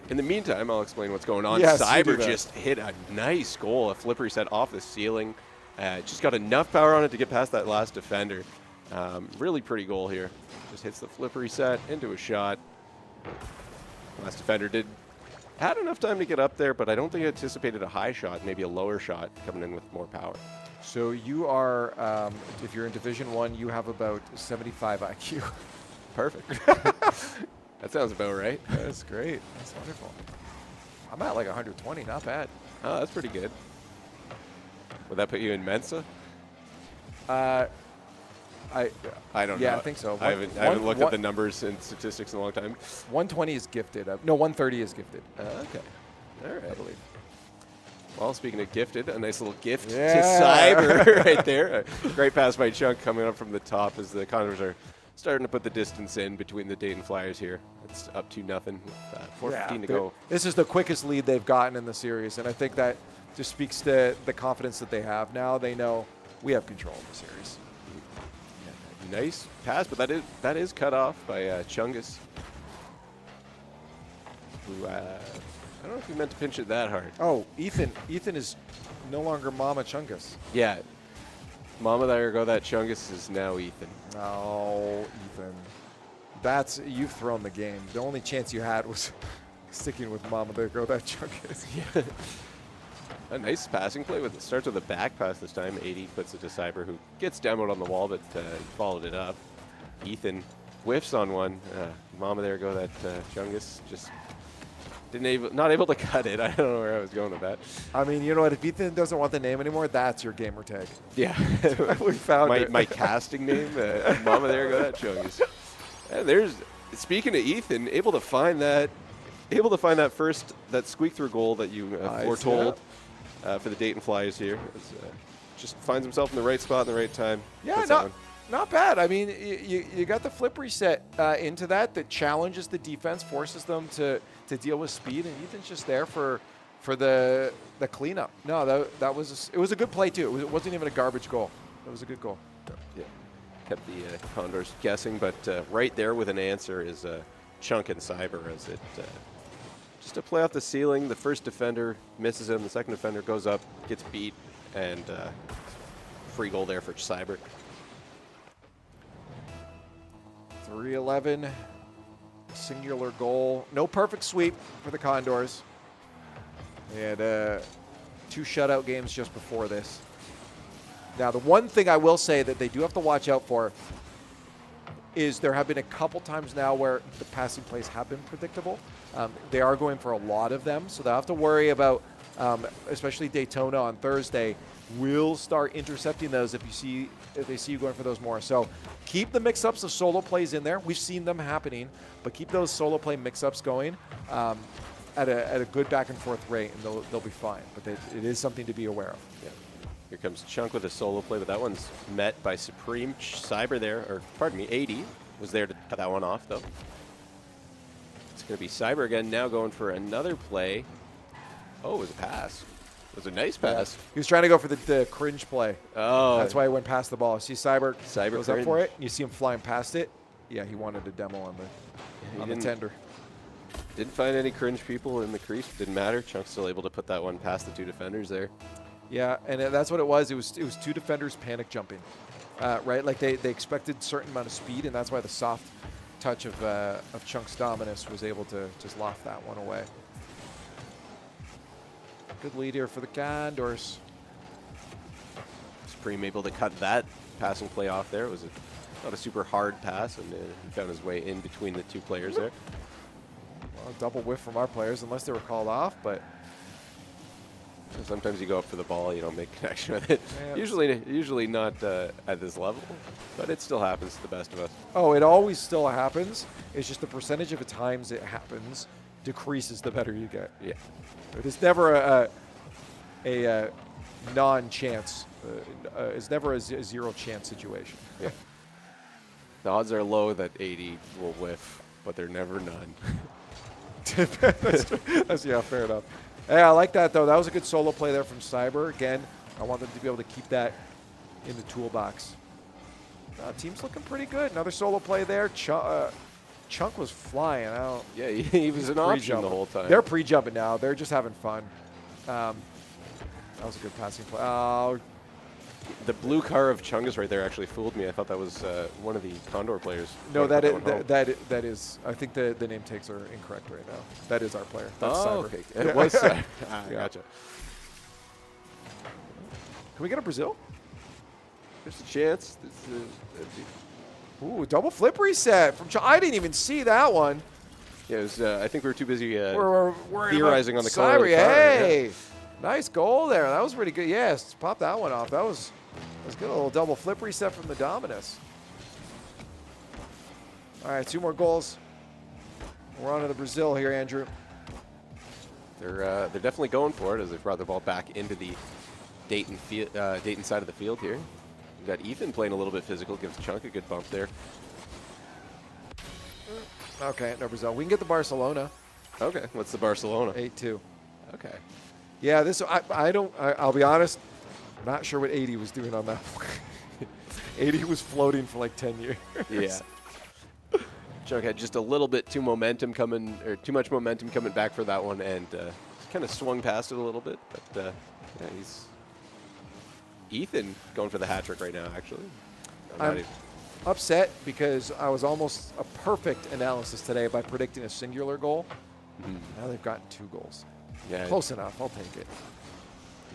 In the meantime, I'll explain what's going on. Yes, Cyber just hit a nice goal, a flip reset off the ceiling. Just got enough power on it to get past that last defender. Really pretty goal here. Just hits the flip reset into a shot. Last defender had enough time to get up there, but I don't think I anticipated a high shot, maybe a lower shot coming in with more power. So you are, if you're in Division 1, you have about 75 IQ. Perfect. That sounds about right. That's great. That's wonderful. I'm at like 120. Not bad. Oh, that's pretty good. Would that put you in Mensa? I don't know. Yeah, I think so. I haven't looked at the numbers and statistics in a long time. 120 is gifted. No, 130 is gifted. Okay. All right. I believe. Well, speaking of gifted, a nice little gift to Yeah. Cyber right there. A great pass by Chunk coming up from the top as the Condors are starting to put the distance in between the Dayton Flyers here. It's up to nothing with 4:15 to go. This is the quickest lead they've gotten in the series, and I think that just speaks to the confidence that they have now. They know we have control of the series. Yeah, nice pass, but that is cut off by Chungus, who I don't know if he meant to pinch it that hard. Oh, Ethan is no longer Mama Chungus. Yeah. Mama, there go that Chungus is now Ethan. Oh, Ethan. You've thrown the game. The only chance you had was sticking with Mama, there go that Chungus. Yeah. A nice passing play. Starts with a back pass this time. 80 puts it to Cyber, who gets demoed on the wall, but followed it up. Ethan whiffs on one. Mama, there go that Chungus. Just not able to cut it. I don't know where I was going with that. I mean, you know what? If Ethan doesn't want the name anymore, that's your gamer tag. Yeah. We found it. My casting name, Mama, there go that Chungus. And speaking of Ethan, able to find that squeak through goal that you foretold for the Dayton Flyers here. Just finds himself in the right spot in the right time. Yeah, not bad. I mean, you got the flip reset into that challenges the defense, forces them to deal with speed, and Ethan's just there for the cleanup. No, it was a good play too. It wasn't even a garbage goal. It was a good goal. Yeah, kept the Condors guessing, but right there with an answer is Chunk and Cyber as it just a play off the ceiling. The first defender misses him. The second defender goes up, gets beat, and free goal there for Cyber. 3-11, singular goal. No perfect sweep for the Condors. They had 2 shutout games just before this. Now, the one thing I will say that they do have to watch out for is there have been a couple times now where the passing plays have been predictable. They are going for a lot of them, so they'll have to worry about, especially Daytona on Thursday, will start intercepting those if they see you going for those more. So keep the mix-ups of solo plays in there. We've seen them happening, but keep those solo play mix-ups going at a good back-and-forth rate, and they'll be fine. But it is something to be aware of. Yeah. Here comes Chunk with a solo play, but that one's met by Supreme. Cyber there, or pardon me, 80 was there to cut that one off, though. It's going to be Cyber again now going for another play. Oh, it was a pass. It was a nice pass. Yeah. He was trying to go for the cringe play. Oh. That's why he went past the ball. See Cyber goes up for it. You see him flying past it. Yeah, he wanted a demo on the tender. Didn't find any cringe people in the crease. Didn't matter. Chunk's still able to put that one past the 2 defenders there. Yeah, and that's what it was. It was 2 defenders panic jumping, right? Like they expected a certain amount of speed, and that's why the soft touch of Chunk's Dominus was able to just loft that one away. Good lead here for the Condors. Supreme able to cut that passing play off there. It was not a super hard pass, and he found his way in between the 2 players there. Well, double whiff from our players, unless they were called off, but sometimes you go up for the ball, you don't make connection with it. Yeah, usually not at this level, but it still happens to the best of us. Oh, it always still happens. It's just the percentage of the times it happens decreases the better you get. Yeah. It's never a non-chance. It's never a 0 chance situation. Yeah. The odds are low that 80 will whiff, but they're never none. That's yeah, fair enough. Hey, I like that, though. That was a good solo play there from Cyber. Again, I want them to be able to keep that in the toolbox. Team's looking pretty good. Another solo play there. Chunk was flying out. Yeah, he was an option the whole time. They're pre-jumping now. They're just having fun. That was a good passing play. Oh. The blue car of Chungus right there actually fooled me. I thought that was one of the Condor players. No, that is. I think the name tags are incorrect right now. That is our player. That's Cyber. Okay. It was Cyber. Gotcha. Can we get a Brazil? There's a chance. Ooh, double flip reset from I didn't even see that one. Yeah, it was, I think we were too busy we're theorizing on the color. Cyber. Hey, nice goal there. That was pretty good. Yes, pop that one off. That was good. A little double flip reset from the Dominus. All right, 2 more goals. We're on to the Brazil here, Andrew. They're definitely going for it as they brought the ball back into the Dayton side of the field here. We've got Ethan playing a little bit physical, gives Chunk a good bump there. Okay, no Brazil. We can get the Barcelona. Okay, what's the Barcelona? 8-2. Okay. Yeah, this I'll be honest, not sure what 80 was doing on that one. 80 was floating for like 10 years. Yeah. Chunk had just a little bit too much momentum coming back for that one, and kind of swung past it a little bit. But yeah, he's Ethan going for the hat trick right now. Actually, I'm upset because I was almost a perfect analysis today by predicting a singular goal. Now they've gotten 2 goals. Yeah, close enough. I'll take it.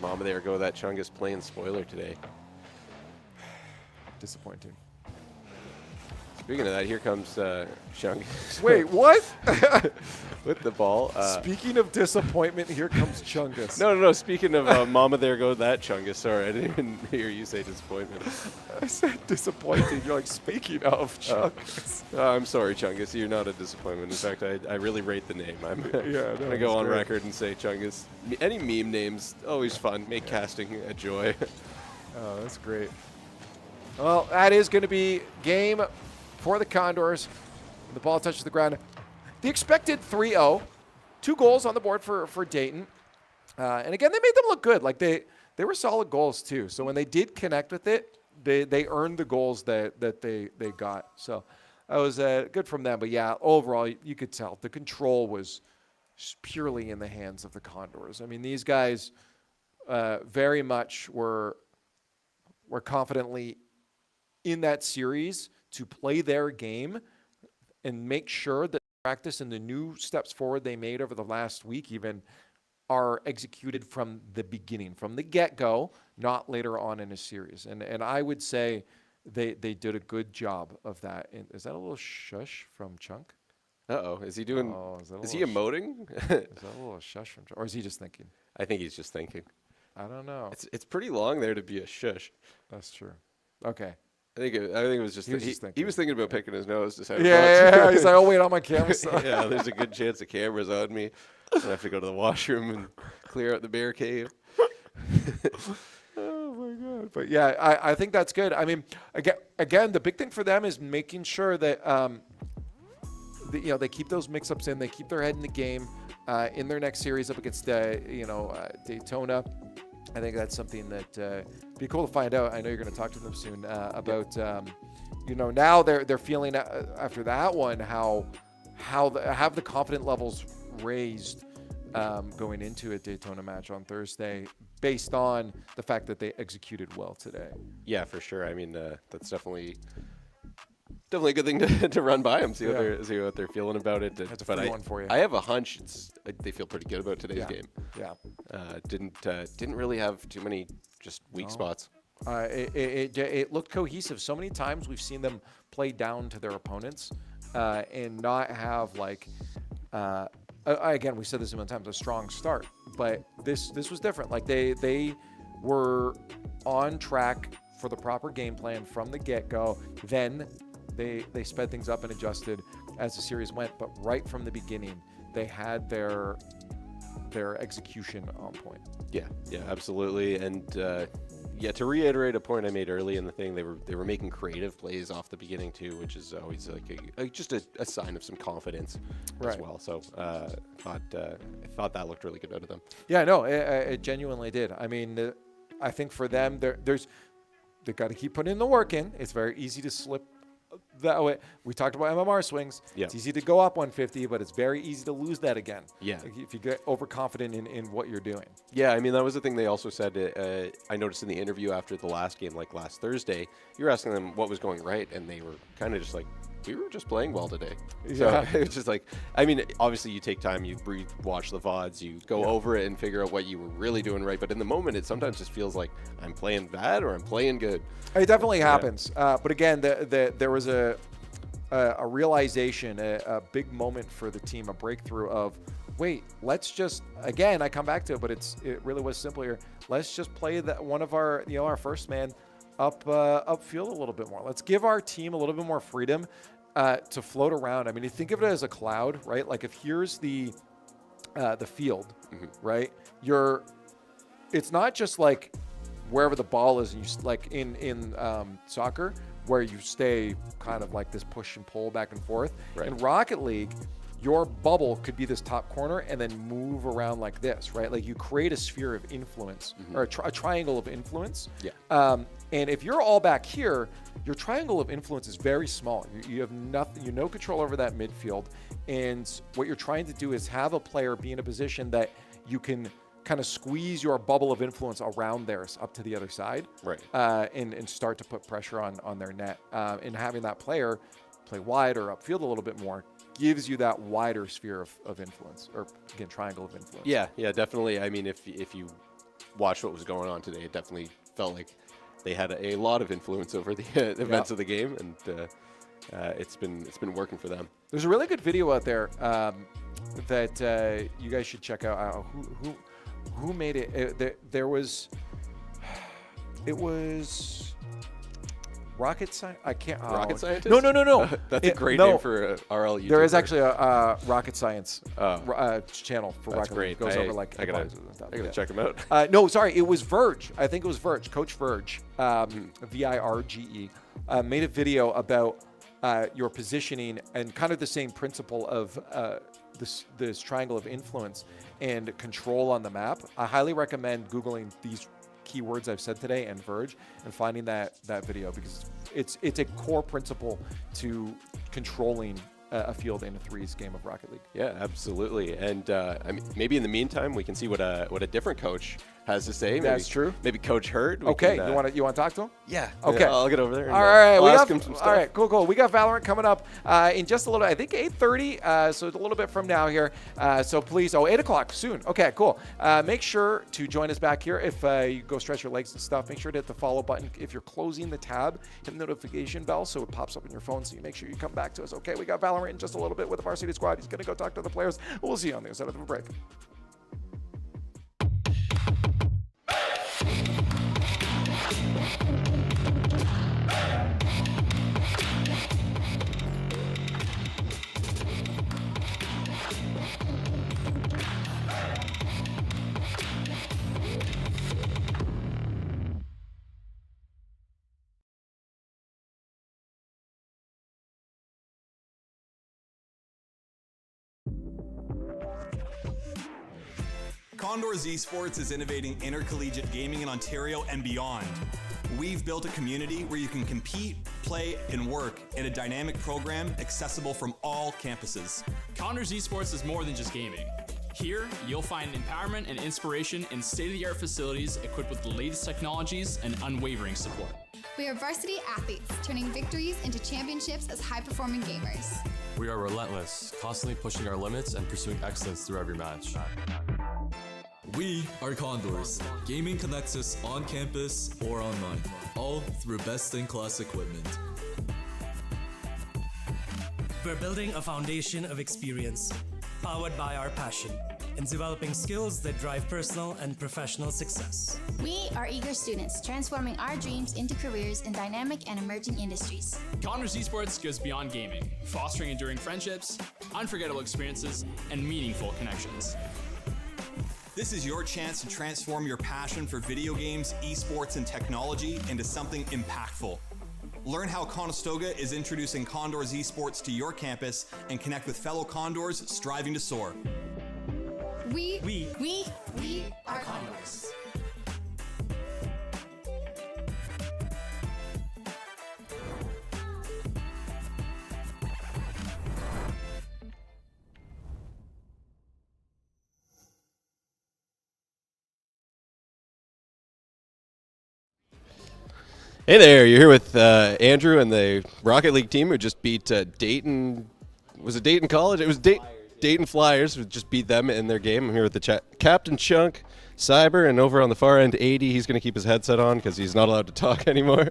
Mama, there go that Chungus playing spoiler today. Disappointing. Speaking of that, here comes Chungus. Wait, what? With the ball. Speaking of disappointment, here comes Chungus. No. Speaking of Mama, there go that Chungus. Sorry, I didn't even hear you say disappointment. I said disappointing. You're like, speaking of Chungus. I'm sorry, Chungus. You're not a disappointment. In fact, I really rate the name. I'm going to go on record and say Chungus. Any meme names, always fun. Make casting a joy. Oh, that's great. Well, that is going to be game for the Condors. The ball touches the ground. The expected 3-0. 2 goals on the board for Dayton. And again, they made them look good. Like they were solid goals too. So when they did connect with it, they earned the goals that they got. So that was good from them. But yeah, overall, you could tell the control was purely in the hands of the Condors. I mean, these guys very much were confidently in that series to play their game and make sure that practice and the new steps forward they made over the last week even are executed from the beginning, from the get-go, not later on in a series. And I would say they did a good job of that. And is that a little shush from Chunk? Uh-oh. Is he doing is he emoting? Is that a little shush from Chunk? Or is he just thinking? I think he's just thinking. I don't know. It's pretty long there to be a shush. That's true. Okay. I think it was just he was thinking about picking his nose. He's like, oh wait, on my camera. Yeah, there's a good chance the camera's on me. I have to go to the washroom and clear out the bear cave. Oh my god! But yeah, I think that's good. I mean, again, the big thing for them is making sure that they keep those mix-ups in. They keep their head in the game in their next series up against Daytona. I think that's something that be cool to find out. I know you're going to talk to them soon about, now they're feeling after that one how have the confidence levels raised going into a Daytona match on Thursday based on the fact that they executed well today. Yeah, for sure. I mean, that's definitely a good thing to run by them, see what they're feeling about it. That's a free one for you. I have a hunch they feel pretty good about today's game. Yeah. Didn't really have too many just weak spots. It looked cohesive. So many times we've seen them play down to their opponents and not have like. Again, we said this a million times, a strong start, but this was different. Like they were on track for the proper game plan from the get-go. Then they sped things up and adjusted as the series went. But right from the beginning, they had their execution on point. Yeah, absolutely. And to reiterate a point I made early in the thing, they were making creative plays off the beginning too, which is always like just a sign of some confidence as well. So I thought that looked really good out of them. Yeah, no, it genuinely did. I mean, I think for them, they've got to keep putting the work in. It's very easy to slip that way. We talked about MMR swings. Yeah. It's easy to go up 150, but it's very easy to lose that again. Yeah. Like if you get overconfident in what you're doing. Yeah, I mean, that was the thing they also said. I noticed in the interview after the last game, like last Thursday, you were asking them what was going right, and they were kind of just like, we were just playing well today. So it was just like, I mean, obviously you take time, you breathe, watch the VODs, you go over it and figure out what you were really doing right. But in the moment, it sometimes just feels like I'm playing bad or I'm playing good. It definitely happens. But again, there was a realization, a big moment for the team, a breakthrough of, wait, let's just, again, I come back to it, but it really was simple here. Let's just play one of our, our first man upfield a little bit more. Let's give our team a little bit more freedom to float around. I mean, you think of it as a cloud, right? Like if here's the field, right? It's not just like wherever the ball is, and you like in soccer where you stay kind of like this push and pull back and forth. Right. In Rocket League, your bubble could be this top corner and then move around like this, right? Like you create a sphere of influence or a triangle of influence. Yeah. And if you're all back here, your triangle of influence is very small. You have nothing, no control over that midfield. And what you're trying to do is have a player be in a position that you can kind of squeeze your bubble of influence around theirs up to the other side. Right. And start to put pressure on their net. And having that player play wide or upfield a little bit more gives you that wider sphere of influence, or again, triangle of influence. Yeah, definitely. I mean, if you watch what was going on today, it definitely felt like they had a lot of influence over the events of the game, and it's been working for them. There's a really good video out there that you guys should check out. Who made it? It was Rocket Science. I can't. Rocket Scientist? No. That's a great name for a RL YouTuber. There is actually a Rocket Science channel for That's Rocket great. League. It goes over like I gotta check him out. No, sorry, it was Verge. I think it was Verge. Coach Verge, Virge, made a video about your positioning and kind of the same principle of this triangle of influence and control on the map. I highly recommend Googling these keywords I've said today and Verge and finding that video, because it's a core principle to controlling a field in a threes game of Rocket League. Yeah, absolutely. And I mean, maybe in the meantime we can see what a different coach has to say. That's true. Maybe Coach Hurd. Okay, you want to talk to him? Yeah. Okay. I'll get over there. And, all right. I'll ask him some stuff. All right. Cool. We got Valorant coming up in just a little. I think 8:30. So it's a little bit from now here. So please, 8 o'clock soon. Okay. Cool. Make sure to join us back here. If you go stretch your legs and stuff, make sure to hit the follow button. If you're closing the tab, hit the notification bell so it pops up on your phone. So you make sure you come back to us. Okay. We got Valorant in just a little bit with the Varsity squad. He's gonna go talk to the players. We'll see you on the other side of the break. Condors Esports is innovating intercollegiate gaming in Ontario and beyond. We've built a community where you can compete, play, and work in a dynamic program accessible from all campuses. Condors Esports is more than just gaming. Here, you'll find empowerment and inspiration in state-of-the-art facilities equipped with the latest technologies and unwavering support. We are varsity athletes, turning victories into championships as high-performing gamers. We are relentless, constantly pushing our limits and pursuing excellence through every match. We are Condors. Gaming connects us on campus or online, all through best-in-class equipment. We're building a foundation of experience, powered by our passion, and developing skills that drive personal and professional success. We are eager students, transforming our dreams into careers in dynamic and emerging industries. Condors Esports goes beyond gaming, fostering enduring friendships, unforgettable experiences, and meaningful connections. This is your chance to transform your passion for video games, esports, and technology into something impactful. Learn how Conestoga is introducing Condors Esports to your campus and connect with fellow Condors striving to soar. We are Condors. Hey there, you're here with Andrew and the Rocket League team who just beat Dayton. Was it Dayton College? It was Dayton Flyers who just beat them in their game. I'm here with the Captain Chunk, Cyber, and over on the far end, 80. He's going to keep his headset on because he's not allowed to talk anymore.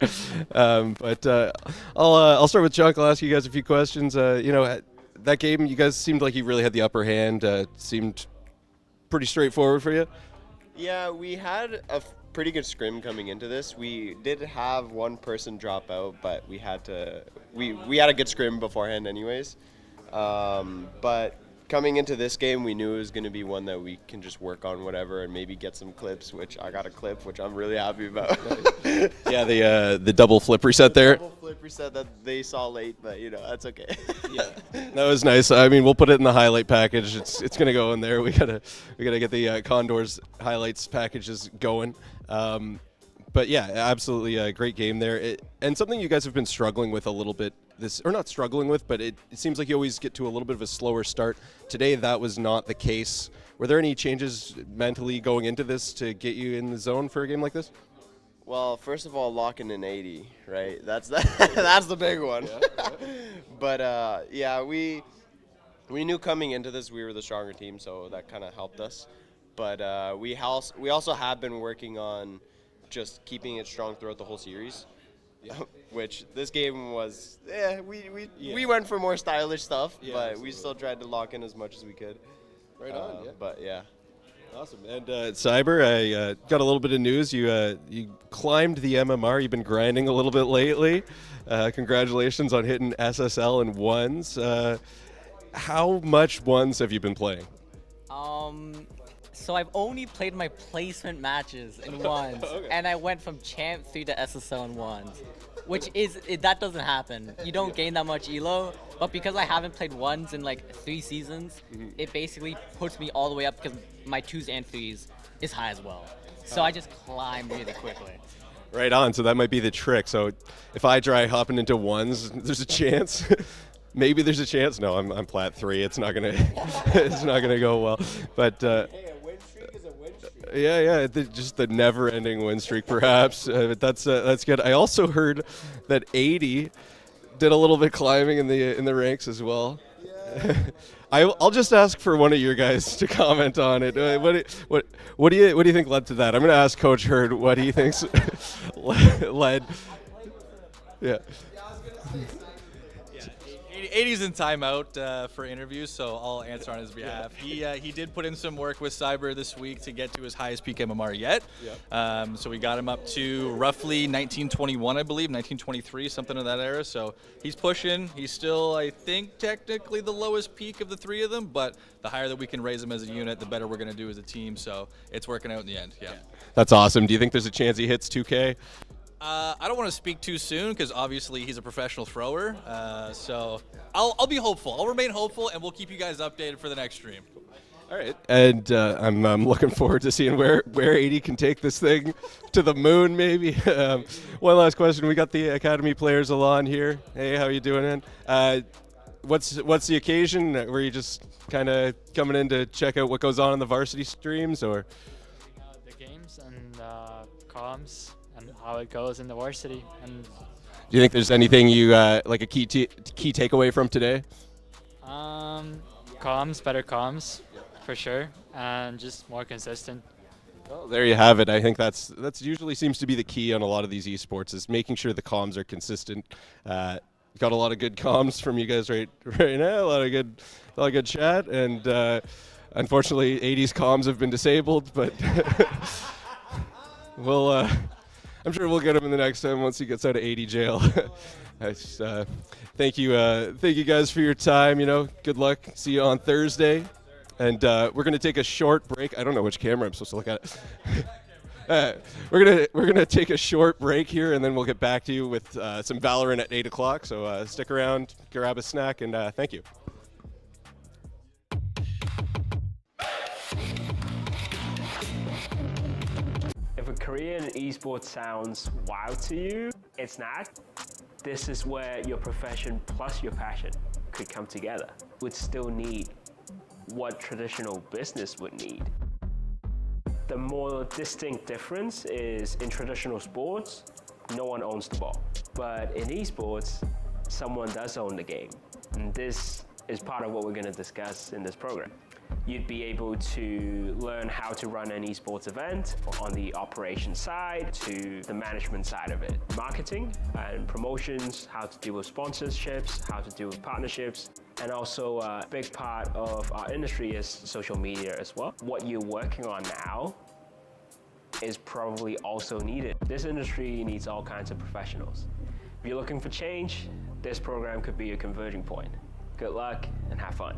I'll start with Chunk. I'll ask you guys a few questions. That game, you guys seemed like you really had the upper hand. Seemed pretty straightforward for you. Yeah, we had a pretty good scrim coming into this. We did have one person drop out, but we had a good scrim beforehand anyways. But coming into this game, we knew it was going to be one that we can just work on whatever and maybe get some clips, which I got a clip, which I'm really happy about. Yeah, the double flip reset there. Double flip reset that they saw late, but that's okay. Yeah, that was nice. I mean, we'll put it in the highlight package. It's gonna go in there. We gotta get the Condors highlights packages going. But yeah, absolutely a great game there. And something you guys have been struggling with a little bit. Not struggling with, but it seems like you always get to a little bit of a slower start. Today, that was not the case. Were there any changes mentally going into this to get you in the zone for a game like this? Well, first of all, locking in 80, right? That's the big one. Yeah. But we knew coming into this we were the stronger team, so that kind of helped us. But we also have been working on just keeping it strong throughout the whole series. Yeah. Which this game was, we went for more stylish stuff, but absolutely. We still tried to lock in as much as we could. Right on, yeah. But yeah. Awesome. And Cyber, I got a little bit of news. You climbed the MMR. You've been grinding a little bit lately. Congratulations on hitting SSL and ones. How much ones have you been playing? So I've only played my placement matches in ones, okay. And I went from Champ 3 to SSL in ones, which that doesn't happen. You don't gain that much elo, but because I haven't played ones in like 3 seasons, it basically puts me all the way up because my 2s and 3s is high as well. So I just climb really quickly. Right on. So that might be the trick. So if I try hopping into ones, there's a chance. Maybe there's a chance. No, I'm plat 3. It's not gonna go well. But yeah, just the never-ending win streak, perhaps. But that's good. I also heard that 80 did a little bit climbing in the ranks as well. Yeah. I'll just ask for one of your guys to comment on it. What do you think led to that? I'm going to ask Coach Hurd what he thinks led. Yeah. 80's in timeout for interviews, so I'll answer on his behalf. He did put in some work with Cyber this week to get to his highest peak MMR yet. Yep. So we got him up to roughly 1921, I believe, 1923, something of that era. So he's pushing. He's still, I think, technically the lowest peak of the 3 of them, but the higher that we can raise him as a unit, the better we're going to do as a team. So it's working out in the end. Yeah. That's awesome. Do you think there's a chance he hits 2K? I don't want to speak too soon because obviously he's a professional thrower. So I'll be hopeful. I'll remain hopeful, and we'll keep you guys updated for the next stream. All right, and I'm looking forward to seeing where 80 can take this thing to the moon, maybe. One last question: we got the Academy players along here. Hey, how you doing, man? What's the occasion? Were you just kind of coming in to check out what goes on in the Varsity streams, or? The games and comms and how it goes in the Varsity. And do you think there's anything you like a key takeaway from today? Comms, better comms, for sure, and just more consistent. Well, there you have it. I think that's usually seems to be the key on a lot of these esports, is making sure the comms are consistent. Got a lot of good comms from you guys right now. A lot of good chat, and unfortunately, 80's comms have been disabled, but we'll. I'm sure we'll get him in the next time once he gets out of 80 jail. Thank you guys for your time. Good luck. See you on Thursday, and we're gonna take a short break. I don't know which camera I'm supposed to look at. We're gonna take a short break here, and then we'll get back to you with some Valorant at 8 o'clock. So stick around, grab a snack, and thank you. If a career in esports sounds wow to you, it's not. This is where your profession plus your passion could come together. Would still need what traditional business would need. The more distinct difference is in traditional sports, no one owns the ball. But in esports, someone does own the game. And this is part of what we're going to discuss in this program. You'd be able to learn how to run an esports event on the operations side to the management side of it. Marketing and promotions, how to deal with sponsorships, how to deal with partnerships, and also a big part of our industry is social media as well. What you're working on now is probably also needed. This industry needs all kinds of professionals. If you're looking for change, this program could be a converging point. Good luck and have fun.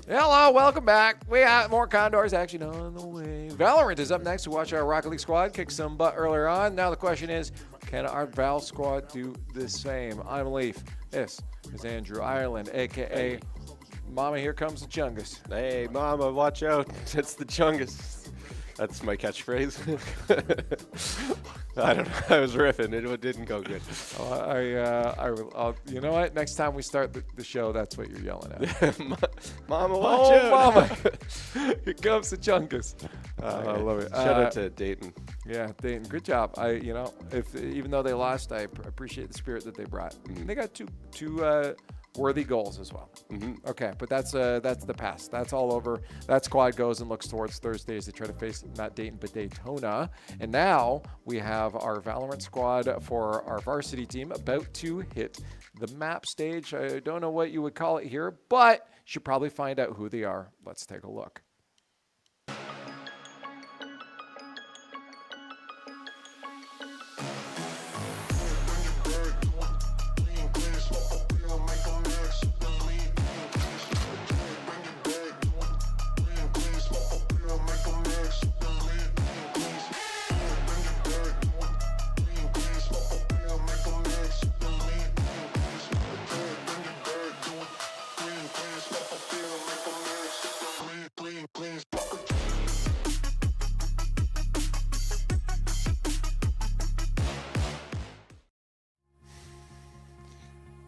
Hello, welcome back. We have more Condors action on the way. Valorant is up next to watch our Rocket League squad kick some butt earlier on. Now the question is, can our Val squad do the same? I'm Leaf. This is Andrew Ireland, a.k.a. Mama, here comes the Chungus. Hey, Mama, watch out. It's the Chungus. That's my catchphrase. I don't know. I was riffing. It didn't go good. You know what? Next time we start the show, that's what you're yelling at. Mama, watch out. Mama. Here comes the Chungus. I love it. Shout out to Dayton. Yeah, Dayton. Good job. Even though they lost, I appreciate the spirit that they brought. They got two worthy goals as well. Okay, but that's the past. That's all over. That squad goes and looks towards Thursday as they try to face not Dayton but Daytona. And now we have our Valorant squad for our varsity team about to hit the map stage. I don't know what you would call it here, but you should probably find out who they are. Let's take a look.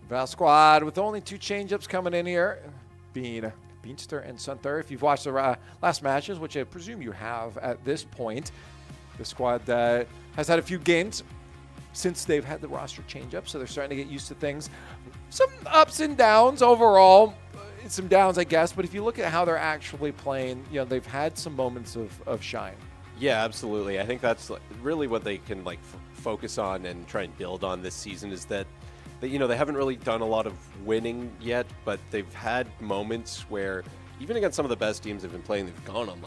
Val squad with only 2 change-ups coming in here, being Beanster and Sunther. If you've watched the last matches, which I presume you have at this point, the squad has had a few games since they've had the roster change-up, so they're starting to get used to things. Some ups and downs overall, some downs, I guess, but if you look at how they're actually playing, they've had some moments of shine. Yeah, absolutely. I think that's really what they can focus on and try and build on this season is that they haven't really done a lot of winning yet, but they've had moments where even against some of the best teams they've been playing, they've gone on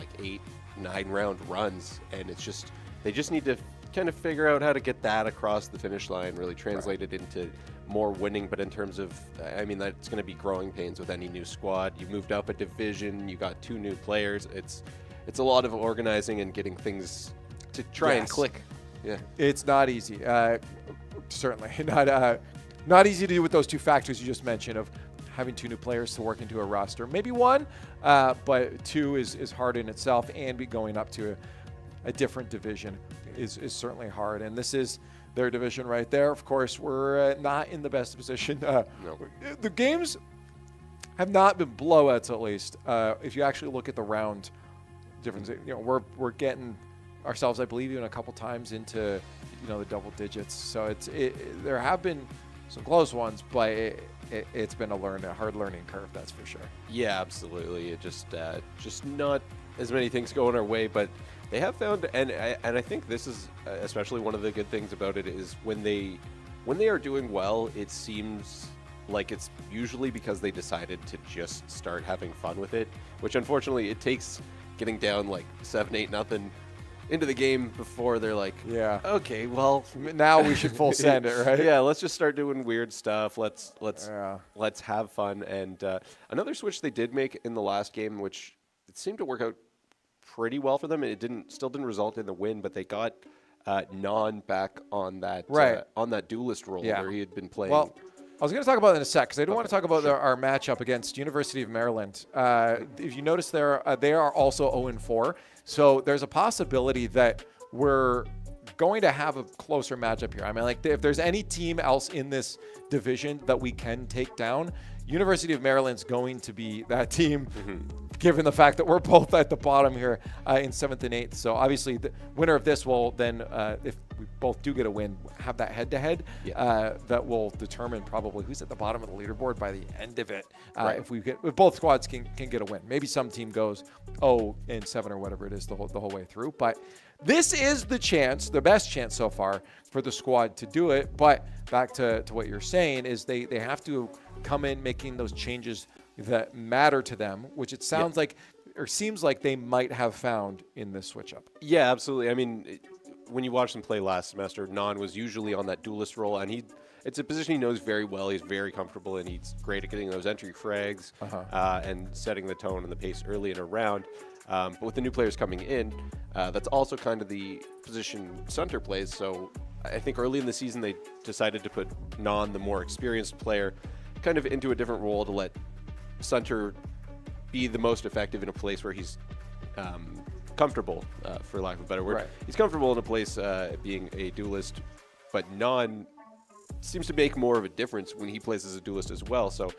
8-9 round runs, and they just need to kind of figure out how to get that across the finish line, really translate it into more winning. But in terms of, that's going to be growing pains with any new squad. You moved up a division, you got 2 new players. It's a lot of organizing and getting things to try and click. Yeah, it's not easy. Certainly not easy to do with those 2 factors you just mentioned of having 2 new players to work into a roster. Maybe 1, but 2 is hard in itself, and be going up to a different division is certainly hard. And this is their division right there. Of course, we're not in the best position. No. The games have not been blowouts, at least. If you actually look at the round difference, we're getting ourselves, I believe, even a couple times into the double digits. So there have been some close ones, but it's been a hard learning curve, that's for sure. Yeah, absolutely. It just not as many things going our way, but they have found, and I think this is especially one of the good things about it is when they are doing well, it seems like it's usually because they decided to just start having fun with it, which unfortunately it takes getting down 7-8-0 into the game before they're like, yeah, okay, well, now we should full send it, right? Yeah, let's just start doing weird stuff. Let's have fun. And another switch they did make in the last game, which it seemed to work out pretty well for them. It still didn't result in the win, but they got Non back on that duelist role where he had been playing. Well, I was going to talk about it in a sec because I do want to talk about our matchup against University of Maryland. If you notice, they are also 0-4. So there's a possibility that we're going to have a closer matchup here. I mean, if there's any team else in this division that we can take down, University of Maryland's going to be that team given the fact that we're both at the bottom here in 7th and 8th. So obviously the winner of this will then, if we both do get a win, have that head-to-head that will determine probably who's at the bottom of the leaderboard by the end of it. If both squads can get a win. Maybe some team goes 0-7 or whatever it is the whole way through. But this is the best chance so far for the squad to do it. But back to what you're saying is they have to come in making those changes that matter to them, which it sounds like or seems like they might have found in this switch up. Yeah, absolutely. I mean, when you watched him play last semester, Non was usually on that duelist role, and it's a position he knows very well. He's very comfortable, and he's great at getting those entry frags and setting the tone and the pace early in a round. But with the new players coming in, that's also kind of the position Sunter plays. So I think early in the season they decided to put Non, the more experienced player, kind of into a different role to let Sunter be the most effective in a place where he's comfortable, for lack of a better word. Right. He's comfortable in a place being a duelist, but Non seems to make more of a difference when he plays as a duelist as well. So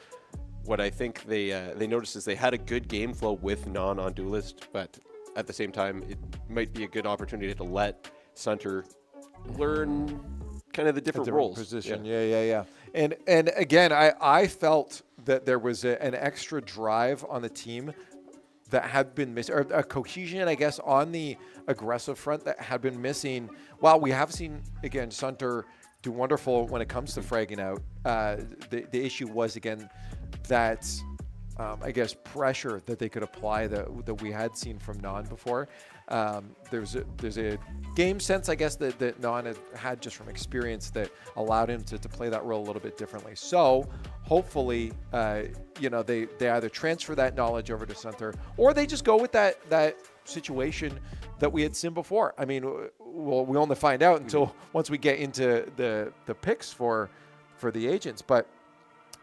what I think they noticed is they had a good game flow with Non on duelist, but at the same time, it might be a good opportunity to let Sunter learn kind of the different roles. Position. Yeah. And again, I felt that there was an extra drive on the team that had been missing, or a cohesion, I guess, on the aggressive front that had been missing. While we have seen, again, Sunter do wonderful when it comes to fragging out, the issue was, again, that, I guess, pressure that they could apply that we had seen from Non before. There's a game sense, I guess, that Non had just from experience that allowed him to play that role a little bit differently. So hopefully, they either transfer that knowledge over to Sunter, or they just go with that situation that we had seen before. I mean, we only find out until once we get into the picks for the agents. But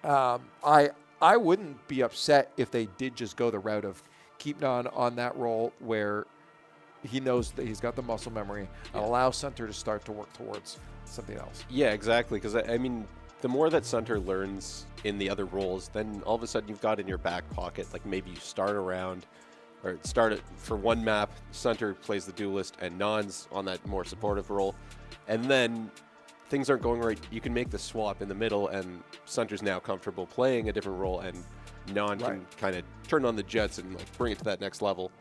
I wouldn't be upset if they did just go the route of keep Non on that role where he knows that he's got the muscle memory and allow Sunter to start to work towards something else. Yeah, exactly. Because, I mean, the more that Sunter learns in the other roles, then all of a sudden you've got in your back pocket, like maybe you start around or start it for one map, Sunter plays the duelist and Non's on that more supportive role. And then things aren't going right. You can make the swap in the middle and Sunter's now comfortable playing a different role and Non can kind of turn on the jets and like bring it to that next level.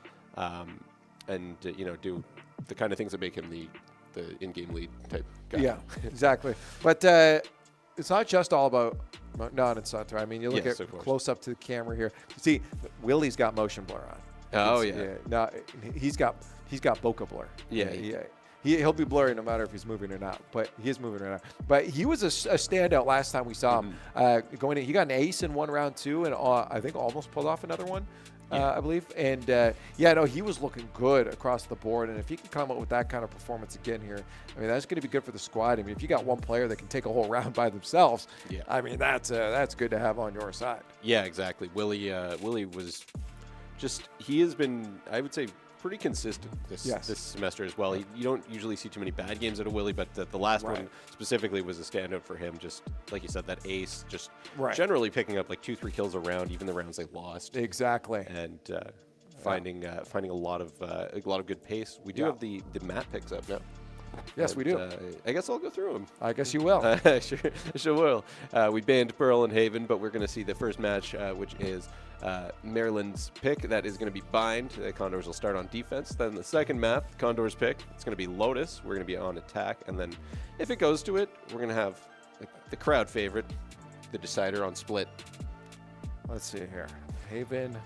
And do the kind of things that make him the in-game lead type guy. Yeah, exactly. But it's not just all about Non and Sunter. I mean, you look at close up to the camera here. You see, Willie's got motion blur on. Oh yeah. No, he's got bokeh blur. Yeah. He'll be blurry no matter if he's moving or not. But he is moving or not. But he was a standout last time we saw him going in. He got an ace in one round too, and I think almost pulled off another one. I believe. And, he was looking good across the board. And if he can come up with that kind of performance again here, I mean, that's going to be good for the squad. I mean, if you got one player that can take a whole round by themselves, I mean, that's good to have on your side. Yeah, exactly. Willie was just, he has been, I would say, pretty consistent this semester as well. You don't usually see too many bad games out of Willie, but the last one specifically was a standout for him. Just like you said, that ace, just generally picking up like 2-3 kills a round, even the rounds they lost. Exactly. And finding a lot of good pace. We do have the map picks up now. Yes, we do. I guess I'll go through them. I guess you will. Sure will. We banned Pearl and Haven, but we're going to see the first match, which is Maryland's pick. That is going to be Bind. The Condors will start on defense. Then the second map, Condors pick, it's going to be Lotus. We're going to be on attack. And then if it goes to it, we're going to have the crowd favorite, the decider on split. Let's see here. Haven.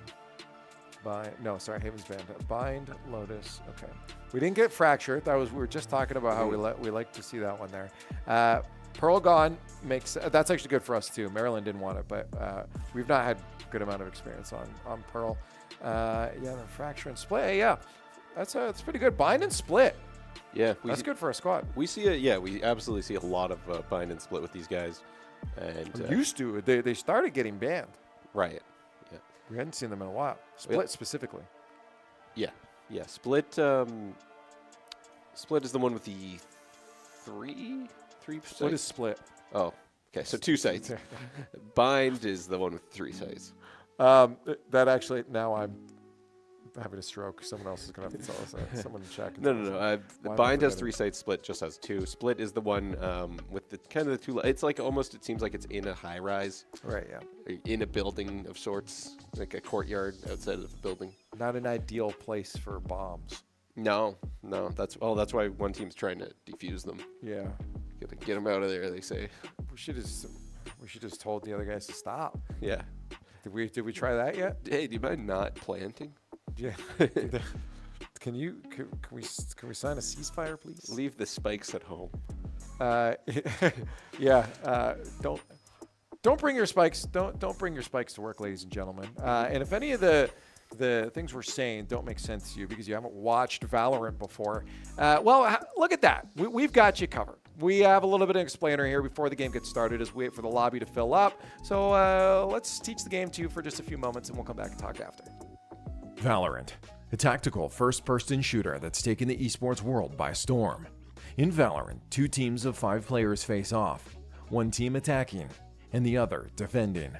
Haven's banned. Bind, Lotus. Okay. We didn't get Fracture. We were just talking about how we like to see that one there. Pearl gone makes that's actually good for us too. Maryland didn't want it, but we've not had a good amount of experience on Pearl. The Fracture and Split. Yeah, that's pretty good. Bind and Split. Yeah, that's good for a squad. We absolutely see a lot of Bind and Split with these guys. And used to. They started getting banned. Right. Yeah. We hadn't seen them in a while. Split specifically. Yeah. Split. Split is the one with the three sites? Split is Split. Oh, okay. So 2 sites. Bind is the one with 3 sites. That actually, now I'm having a stroke. Someone else is going to have to tell us that. Someone check. No. Bind has 3 sites. Split just has 2. Split is the one with the kind of the 2. It's like almost. It seems like it's in a high rise. Right. Yeah. In a building of sorts, like a courtyard outside of the building. Not an ideal place for bombs. No. That's why one team's trying to defuse them. Yeah. Get them out of there. They say. We should just told the other guys to stop. Yeah. Did we try that yet? Hey, do you mind not planting? Yeah. Can we sign a ceasefire, please? Leave the spikes at home. Yeah. Don't bring your spikes. Don't bring your spikes to work, ladies and gentlemen. And if any of the things we're saying don't make sense to you because you haven't watched Valorant before, well, look at that. We've got you covered. We have a little bit of an explainer here before the game gets started as we wait for the lobby to fill up. So let's teach the game to you for just a few moments and we'll come back and talk after. Valorant, a tactical first-person shooter that's taken the esports world by storm. In Valorant, 2 teams of 5 players face off, one team attacking and the other defending.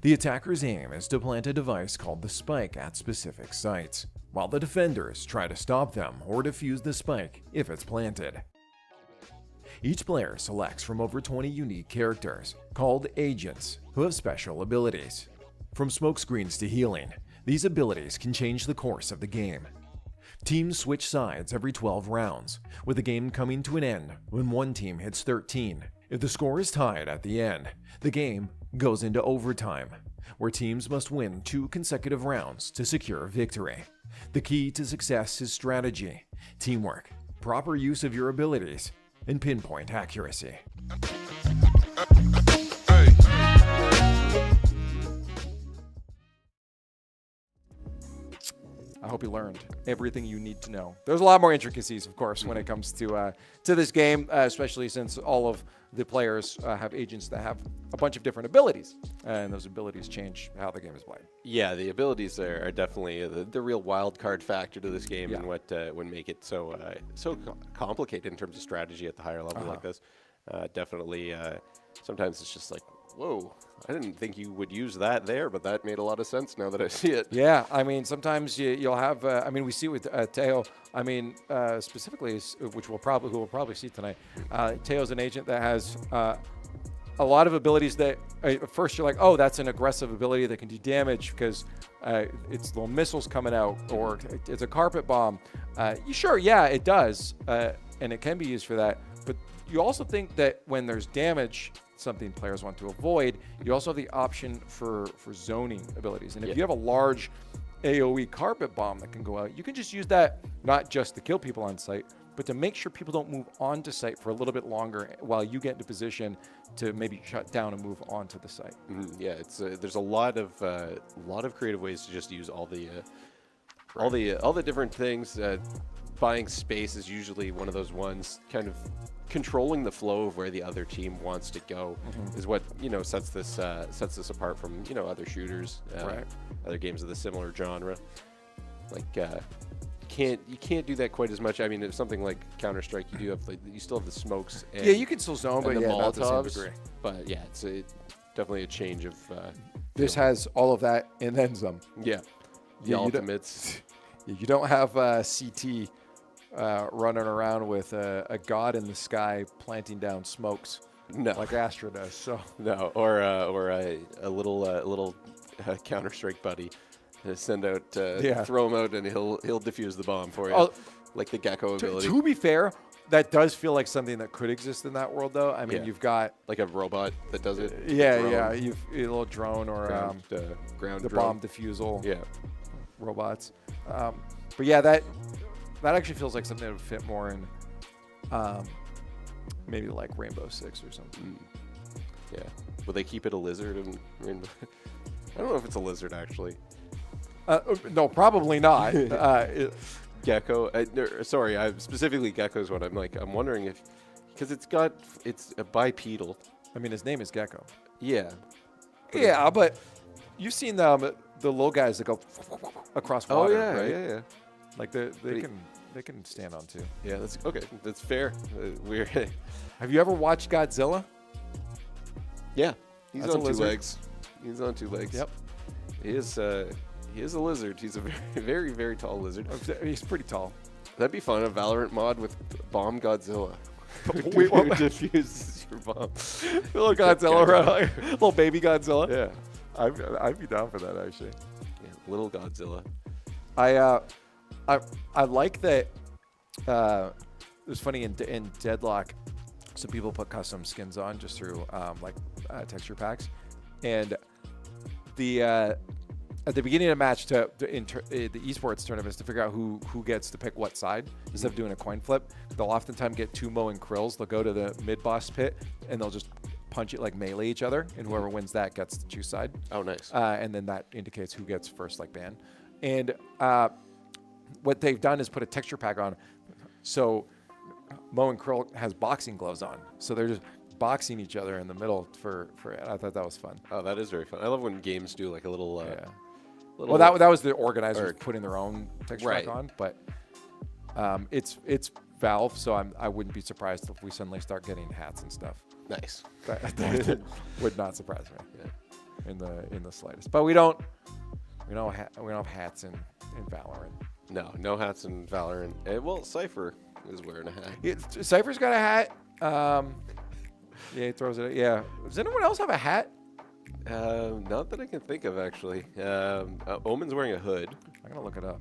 The attacker's aim is to plant a device called the spike at specific sites, while the defenders try to stop them or defuse the spike if it's planted. Each player selects from over 20 unique characters, called agents, who have special abilities. From smokescreens to healing, these abilities can change the course of the game. Teams switch sides every 12 rounds, with the game coming to an end when one team hits 13. If the score is tied at the end, the game goes into overtime, where teams must win 2 consecutive rounds to secure victory. The key to success is strategy, teamwork, proper use of your abilities, and pinpoint accuracy. I hope you learned everything you need to know. There's a lot more intricacies, of course, when it comes to this game, especially since all of the players have agents that have a bunch of different abilities, and those abilities change how the game is played. Yeah, the abilities are definitely the real wild card factor to this game, and what would make it so complicated in terms of strategy at the higher level like this. Definitely, sometimes it's just like, whoa, I didn't think you would use that there, but that made a lot of sense now that I see it. Yeah, I mean, sometimes you'll have, I mean, we see with Teo, I mean, specifically, which we'll probably see tonight, Teo's an agent that has a lot of abilities that, at first you're like, oh, that's an aggressive ability that can do damage because it's little missiles coming out, or it's a carpet bomb. Sure, yeah, it does, and it can be used for that, but you also think that when there's damage, something players want to avoid, you also have the option for zoning abilities. And if you have a large AoE carpet bomb that can go out, you can just use that not just to kill people on site, but to make sure people don't move onto site for a little bit longer while you get into position to maybe shut down and move onto the site. Yeah, it's there's a lot of creative ways to just use all the different things. Buying space is usually one of those ones. Kind of controlling the flow of where the other team wants to go is what sets this apart from other shooters, other games of the similar genre. Like you can't do that quite as much. I mean, if something like Counter-Strike, you do have you still have the smokes. And, you can still zone, but the Molotovs, not to the same degree. But yeah, it's definitely a change of. This has all of that and then some. Yeah, the ultimates. You don't have CT running around with a god in the sky planting down smokes, like Astra does. So no, or a little Counter-Strike buddy. Send out, throw him out, and he'll defuse the bomb for you, like the Gecko ability. To be fair, that does feel like something that could exist in that world, though. I mean, you've got like a robot that does it. You've a little drone or ground the drone. bomb defusal. Yeah, robots. But yeah, that actually feels like something that would fit more in maybe like Rainbow Six or something. Yeah. Will they keep it a lizard in Rainbow? I don't know if it's a lizard actually. No, probably not. Gecko. Specifically Gecko is what I'm wondering if, because it's a bipedal. I mean, his name is Gecko. Yeah. Yeah, but you've seen the little guys that go across water, right? Yeah. Like they can stand on two. Yeah, that's okay. That's fair. Weird. Have you ever watched Godzilla? Yeah, he's That's on a two lizard. legs. He's on two legs. Yep. He is. He is a lizard. He's a very, very, very tall lizard. He's pretty tall. That'd be fun. A Valorant mod with Bomb Godzilla. Wait, Who diffuses your bomb? Little Godzilla, right? Little baby Godzilla. Yeah. I'd be down for that actually. Yeah, little Godzilla. I like that. It was funny in Deadlock. Some people put custom skins on just through texture packs, and at the beginning of the match the esports tournaments to figure out who gets to pick what side instead of doing a coin flip. They'll oftentimes get Tumo and Krills. They'll go to the mid boss pit and they'll just punch it like melee each other, and whoever wins that gets to choose side. Oh, nice. And then that indicates who gets first like ban. And what they've done is put a texture pack on. So Mo and Krill has boxing gloves on. So they're just boxing each other in the middle for I thought that was fun. Oh, that is very fun. I love when games do like a little well, that was the organizers putting their own texture pack on, but it's Valve, so I wouldn't be surprised if we suddenly start getting hats and stuff. Nice. That would not surprise me in the slightest. But we don't have hats in Valorant. No hats in Valorant. Well, Cypher is wearing a hat. Cypher's got a hat. Yeah, he throws it. Yeah. Does anyone else have a hat? Not that I can think of, actually. Omen's wearing a hood. I'm going to look it up.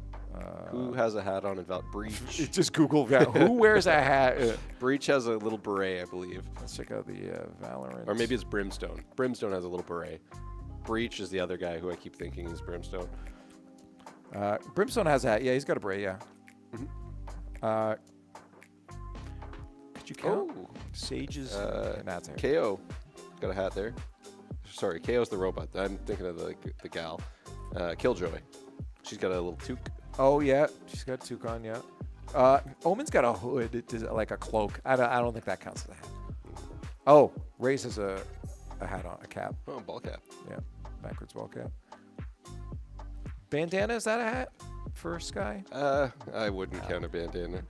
Who has a hat on in Breach? Just Google that. Who wears a hat? Breach has a little beret, I believe. Let's check out the Valorant. Or maybe it's Brimstone. Brimstone has a little beret. Breach is the other guy who I keep thinking is Brimstone. Brimstone has a hat. Yeah, he's got a beret, yeah. Mm-hmm. Could you count? Sage's that's it. KO got a hat there. Sorry, KO's the robot. I'm thinking of the gal. Killjoy. She's got a little toque. Oh, yeah. She's got a toque on, yeah. Omen's got a hood. It is like a cloak. I don't think that counts as a hat. Oh, Raze has a hat on, a cap. Oh, ball cap. Yeah, backwards ball cap. Bandana, is that a hat for Sky? I wouldn't count a bandana.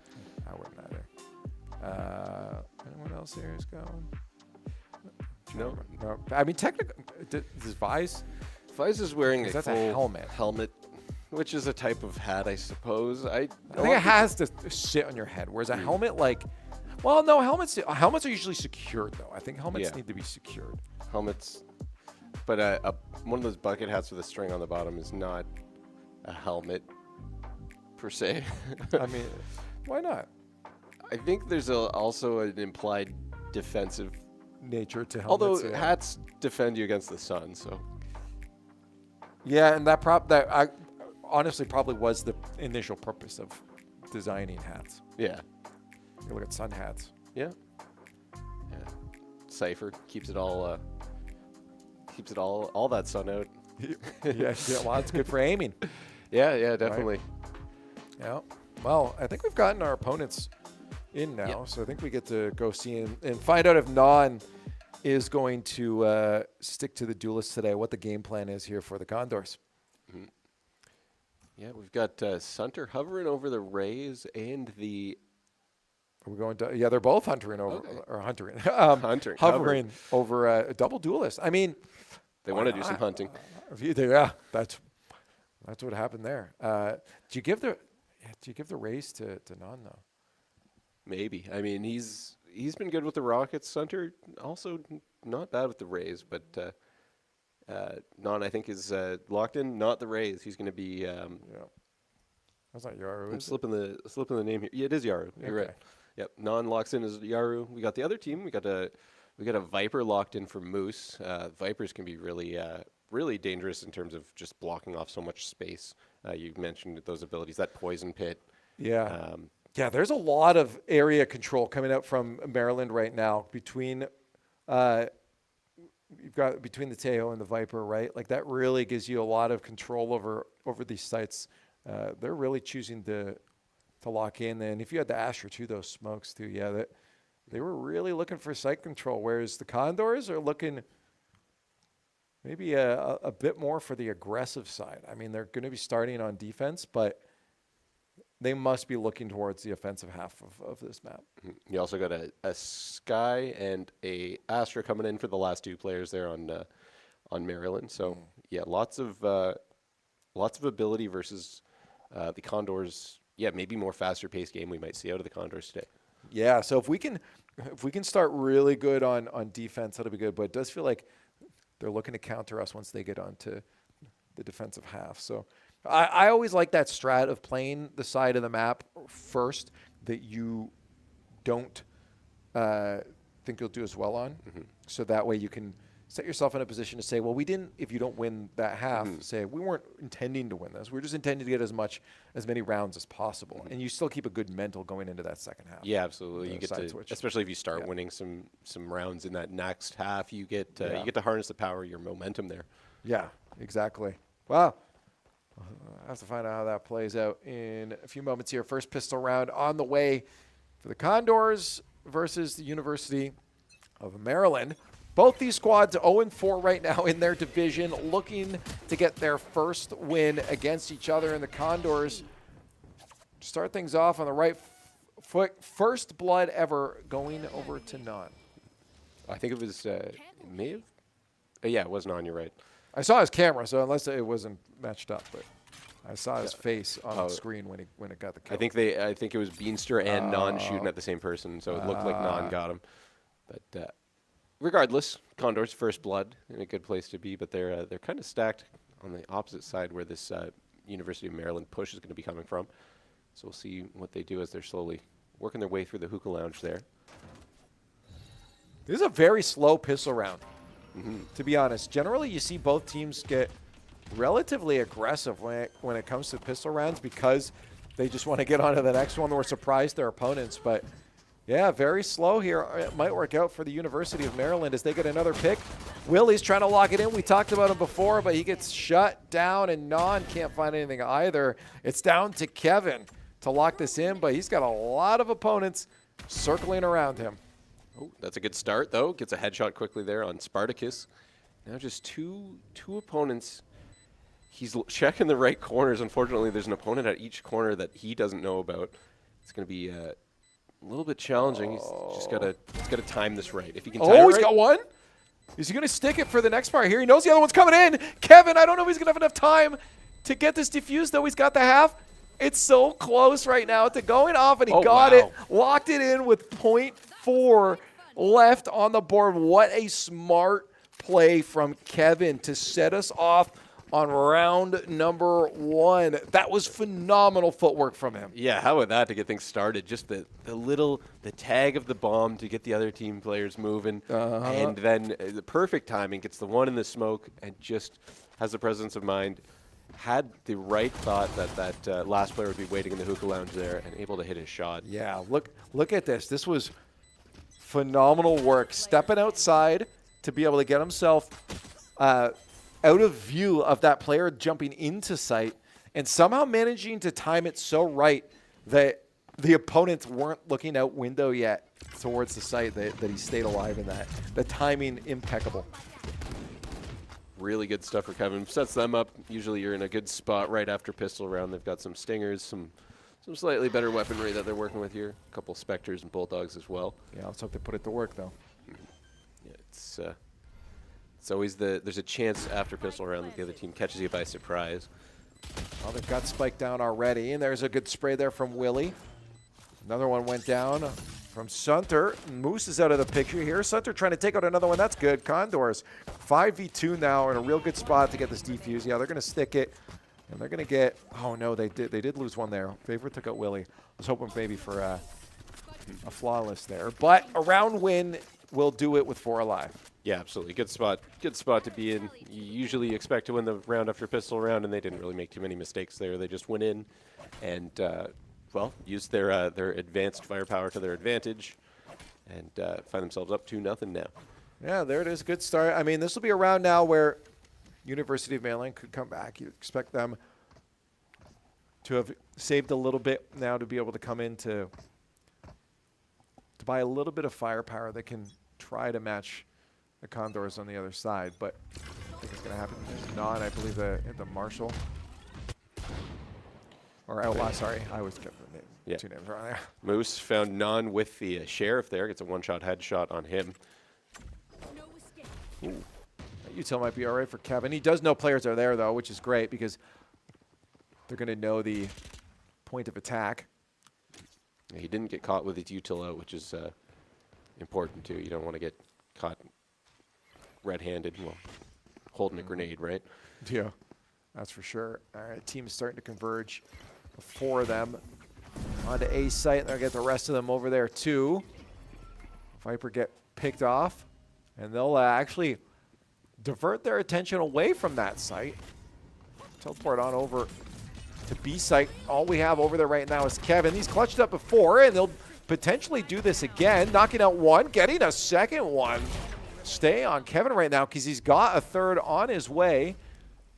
I wouldn't either. Anyone else here is going? No. I mean, technically, does Vise? Vise is wearing a that's full a helmet. Helmet, which is a type of hat, I suppose. I think it has to sit on your head, whereas a helmet, well, no, helmets are usually secured, though. I think helmets need to be secured. Helmets, but one of those bucket hats with a string on the bottom is not a helmet, per se. I mean, why not? I think there's also an implied defensive nature to helmets. Although hats defend you against the sun, so. Yeah, and that honestly probably was the initial purpose of designing hats. Yeah. You look at sun hats. Yeah. Yeah. Cypher keeps it all that sun out. Yeah, well, it's good for aiming. Yeah, definitely. Right. Yeah. Well, I think we've gotten our opponents in now, so I think we get to go see and find out if Non is going to stick to the duelists today, what the game plan is here for the Condors. Mm-hmm. Yeah, we've got Sunter hovering over the Rays and the... Are we going to... Yeah, they're both hovering over... Okay. Or hunting. Hovering over a double duelist. I mean... They want to do some hunting. Yeah, that's what happened there. Do you give the race to Non, though? Maybe. I mean, he's been good with the Rockets. Sunter also not bad with the Rays, but Non, I think, is locked in. Not the Rays. He's going to be. That's not Yaru. I'm slipping the name here. Yeah, it is Yaru. You're right. Yep. Non locks in as Yaru. We got the other team. We got a Viper locked in for Moose. Vipers can be really dangerous in terms of just blocking off so much space. You mentioned those abilities, that poison pit. Yeah. Yeah, there's a lot of area control coming out from Maryland right now between the Teo and the Viper, right? Like that really gives you a lot of control over these sites. They're really choosing to lock in. And if you had the Astra too, those smokes too, yeah, they were really looking for site control, whereas the Condors are looking maybe a bit more for the aggressive side. I mean, they're going to be starting on defense, but they must be looking towards the offensive half of this map. You also got a Sky and a Astra coming in for the last two players there on Maryland. So yeah, lots of lots of ability versus the Condors. Yeah, maybe more faster paced game we might see out of the Condors today. Yeah, so if we can start really good on defense, that'll be good. But it does feel like they're looking to counter us once they get onto the defensive half. So I always like that strat of playing the side of the map first that you don't think you'll do as well on. So that way you can set yourself in a position to say, well, we didn't, if you don't win that half, say, we weren't intending to win this. We're just intending to get as many rounds as possible. And you still keep a good mental going into that second half. Yeah, absolutely. You get to, especially if you start winning some rounds in that next half, you get to harness the power of your momentum there. Yeah, exactly. Wow. I have to find out how that plays out in a few moments here. First pistol round on the way for the Condors versus the University of Maryland. Both these squads 0-4 right now in their division, looking to get their first win against each other. And the Condors start things off on the right foot. First blood ever going over to Non. I think it was, may have? Yeah, it was Non, you're right. I saw his camera, so unless it wasn't matched up, but I saw his face on the screen when it got the kill. I think it was Beanster and Non shooting at the same person, so it looked like Non got him. But regardless, Condors first blood in a good place to be, but they're kind of stacked on the opposite side where this University of Maryland push is going to be coming from. So we'll see what they do as they're slowly working their way through the hookah lounge there. This is a very slow pistol round, to be honest. Generally, you see both teams get relatively aggressive when it comes to pistol rounds because they just want to get on to the next one or surprise their opponents. But yeah, very slow here. It might work out for the University of Maryland as they get another pick. Willie's trying to lock it in. We talked about him before, but he gets shut down, and Non can't find anything either. It's down to Kevin to lock this in, but he's got a lot of opponents circling around him. Oh, that's a good start, though. Gets a headshot quickly there on Spartacus. Now just two opponents. He's checking the right corners. Unfortunately, there's an opponent at each corner that he doesn't know about. It's going to be a little bit challenging. He's just got to time this right. If he can time it he's got one. Is he going to stick it for the next part here? He knows the other one's coming in. Kevin, I don't know if he's going to have enough time to get this defused, though. He's got the half. It's so close right now to going off, and he got it. Locked it in with 0.4 left on the board. What a smart play from Kevin to set us off on round number 1. That was phenomenal footwork from him. Yeah, how about that to get things started? Just the tag of the bomb to get the other team players moving. And then the perfect timing, gets the one in the smoke and just has the presence of mind. Had the right thought that last player would be waiting in the hookah lounge there and able to hit his shot. Yeah, look at this. This was phenomenal work. Stepping outside to be able to get himself out of view of that player jumping into sight and somehow managing to time it so right that the opponents weren't looking out window yet towards the site that he stayed alive in that. The timing impeccable. Really good stuff for Kevin. Sets them up. Usually you're in a good spot right after pistol round. They've got some stingers, some slightly better weaponry that they're working with here. A couple Spectres and Bulldogs as well. Yeah, let's hope they put it to work, though. Yeah, it's always there's a chance after pistol round that the other team catches you by surprise. Well, they've got Spike down already, and there's a good spray there from Willie. Another one went down from Sunter. Moose is out of the picture here. Sunter trying to take out another one. That's good. Condors 5v2 now in a real good spot to get this defuse. Yeah, they're going to stick it, and they're going to get. Oh no, they did lose one there. Favorite took out Willie. I was hoping maybe for a flawless there, but a round win will do it with 4 alive. Yeah, absolutely. Good spot. Good spot to be in. You usually expect to win the round after pistol round, and they didn't really make too many mistakes there. They just went in and, used their advanced firepower to their advantage and find themselves up 2-0 now. Yeah, there it is. Good start. I mean, this will be a round now where University of Maryland could come back. You expect them to have saved a little bit now to be able to come in to buy a little bit of firepower that can try to match the Condors on the other side, but I think it's going to happen. There's not, I believe, the Marshall. Or Outlaw, sorry. I always get the name, 2 names wrong there. Moose found none with the Sheriff there. Gets a one-shot headshot on him. Ooh. That util might be all right for Kevin. He does know players are there, though, which is great because they're going to know the point of attack. Yeah, he didn't get caught with his util out, which is important too. You don't want to get caught red-handed, well, holding a grenade, right? Yeah, that's for sure. All right, team is starting to converge. 4 of them onto A site. They'll get the rest of them over there too. Viper get picked off, and they'll actually divert their attention away from that site. Teleport on over to B site. All we have over there right now is Kevin. He's clutched up before, and they'll potentially do this again, knocking out one, getting a second one. Stay on Kevin right now because he's got a third on his way,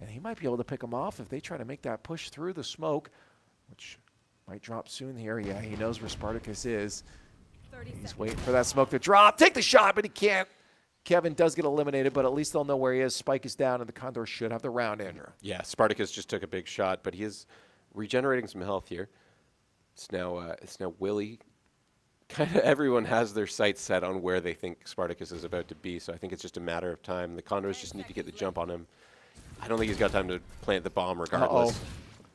and he might be able to pick him off if they try to make that push through the smoke, which might drop soon here. Yeah, he knows where Spartacus is. He's waiting for that smoke to drop. Take the shot, but he can't. Kevin does get eliminated, but at least they'll know where he is. Spike is down, and the Condors should have the round, Andrew. Yeah, Spartacus just took a big shot, but he is regenerating some health here. It's now Willie. Kind of everyone has their sights set on where they think Spartacus is about to be, so I think it's just a matter of time. The Condors just need to get the jump on him. I don't think he's got time to plant the bomb regardless. Uh-oh.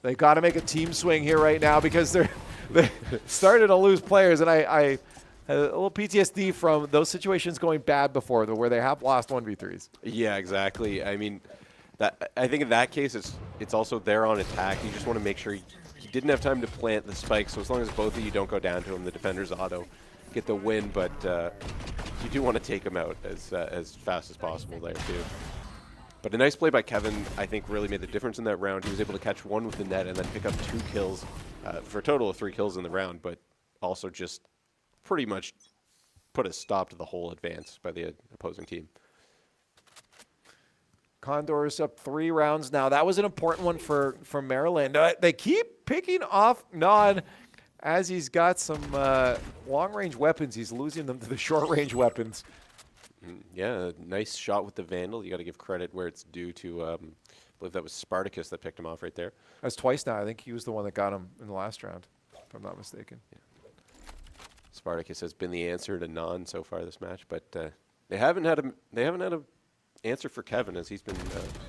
They got to make a team swing here right now because they started to lose players, and I had a little PTSD from those situations going bad before, where they have lost 1v3s. Yeah, exactly. I mean, I think in that case, it's also there on attack. You just want to make sure he didn't have time to plant the spike, so as long as both of you don't go down to him, the defender's auto get the win, but you do want to take him out as fast as possible there, too. But a nice play by Kevin, I think, really made the difference in that round. He was able to catch one with the net and then pick up 2 kills for a total of 3 kills in the round, but also just pretty much put a stop to the whole advance by the opposing team. Condors up 3 rounds now. That was an important one for Maryland. They keep picking off Nod as he's got some long-range weapons. He's losing them to the short-range weapons. Yeah, nice shot with the Vandal. You got to give credit where it's due to, I believe that was Spartacus that picked him off right there. That's twice now. I think he was the one that got him in the last round, if I'm not mistaken. Yeah. Spartacus has been the answer to Non so far this match, but they haven't had a answer for Kevin, as he's been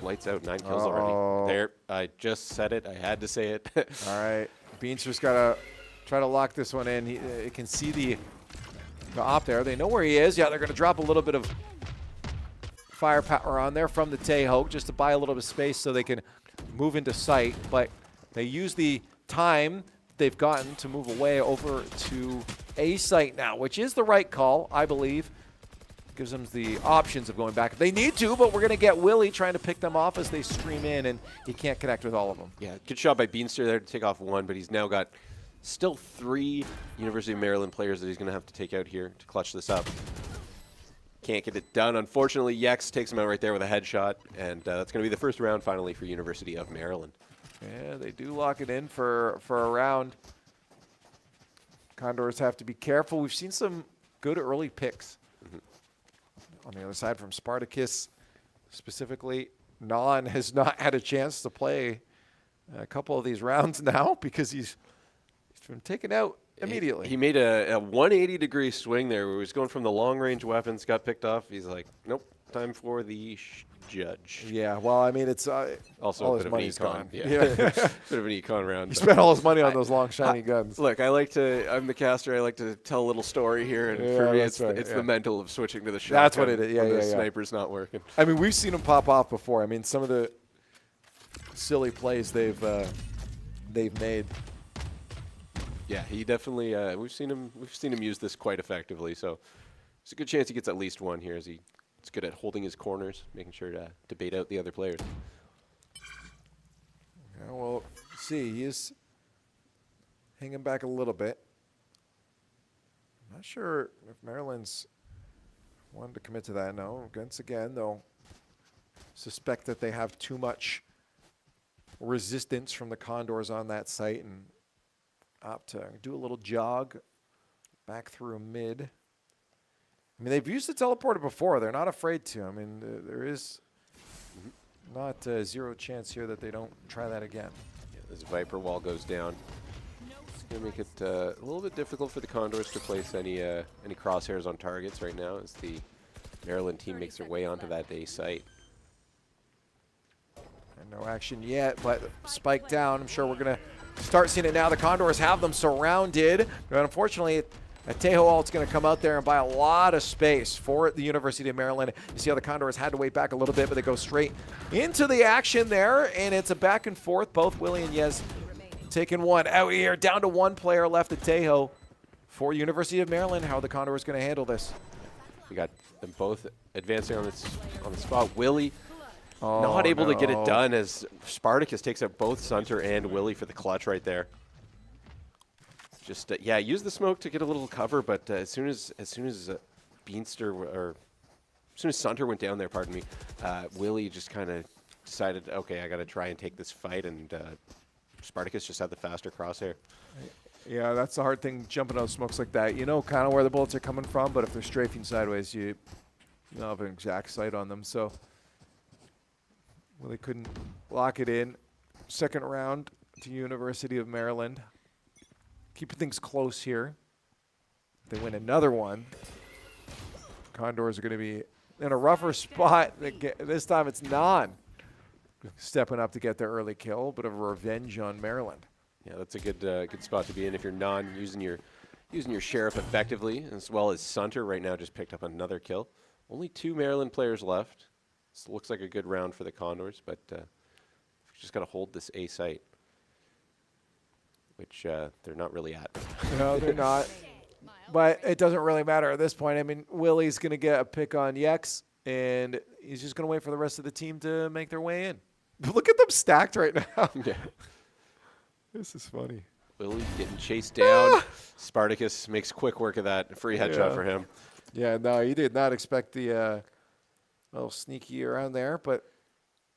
lights out, 9 kills already. There, I just said it. I had to say it. All right, Beanster's got to try to lock this one in. He can see the op there. They know where he is. Yeah, they're going to drop a little bit of firepower on there from the Taeho just to buy a little bit of space so they can move into sight. But they use the time they've gotten to move away over to A site now, which is the right call, I believe. Gives them the options of going back if they need to, but we're going to get Willie trying to pick them off as they stream in, and he can't connect with all of them. Yeah, good shot by Beanster there to take off 1, but he's now got still 3 University of Maryland players that he's going to have to take out here to clutch this up. Can't get it done. Unfortunately, Yex takes him out right there with a headshot, and that's going to be the first round finally for University of Maryland. Yeah, they do lock it in for a round. Condors have to be careful. We've seen some good early picks. On the other side from Spartacus, specifically, Non has not had a chance to play a couple of these rounds now because he's been taken out immediately. He made a 180-degree swing there where he was going from the long-range weapons, got picked off. He's like, nope, time for the judge. Yeah, well, I mean, it's also all a bit his of an money's econ. gone. Yeah. Bit of an econ round. He spent all his money on those long, shiny guns. Look, I'm the caster. I like to tell a little story here, and for me, it's the mental of switching to the shotgun. That's what it is. Yeah, when yeah, the sniper's not working. I mean, we've seen him pop off before. I mean, some of the silly plays they've made. Yeah, he definitely. We've seen him use this quite effectively. So there's a good chance he gets at least one here, as he's good at holding his corners, making sure to bait out the other players. Yeah, well, see, he is hanging back a little bit. I'm not sure if Maryland's wanted to commit to that. No, once again, they'll suspect that they have too much resistance from the Condors on that site and opt to do a little jog back through mid. I mean, they've used the teleporter before. They're not afraid to. I mean, there is not zero chance here that they don't try that again. Yeah, this Viper wall goes down. It's going to make it a little bit difficult for the Condors to place any crosshairs on targets right now as the Maryland team makes their way onto that A site. No action yet, but spike down. I'm sure we're going to start seeing it now. The Condors have them surrounded. But unfortunately, Tejo Alt's going to come out there and buy a lot of space for the University of Maryland. You see how the Condors had to wait back a little bit, but they go straight into the action there, and it's a back and forth. Both Willie and Yez taking one out here. Down to one player left at Tejo for University of Maryland. How are the Condors going to handle this? We got them both advancing on the spot. Willie not able to get it done as Spartacus takes out both Sunter and Willie for the clutch right there. Just yeah, use the smoke to get a little cover, but as soon as Beanster or as soon as Sunter went down there, pardon me, Willie just kind of decided, okay, I got to try and take this fight, and Spartacus just had the faster crosshair. Yeah, that's the hard thing, jumping out of smokes like that. You know kind of where the bullets are coming from, but if they're strafing sideways, you don't have an exact sight on them. So Willie couldn't lock it in. Second round to University of Maryland. Keeping things close here. If they win another one, Condors are going to be in a rougher spot. This time it's Non stepping up to get their early kill. Bit of a revenge on Maryland. Yeah, that's a good spot to be in if you're Non using your sheriff effectively, as well as Sunter right now just picked up another kill. Only 2 Maryland players left. This looks like a good round for the Condors, but just got to hold this A site, which they're not really at. No, they're not. But it doesn't really matter at this point. I mean, Willie's going to get a pick on Yex, and he's just going to wait for the rest of the team to make their way in. Look at them stacked right now. Yeah. This is funny. Willie getting chased down. Spartacus makes quick work of that. Free headshot for him. Yeah, no, he did not expect the little sneaky around there. But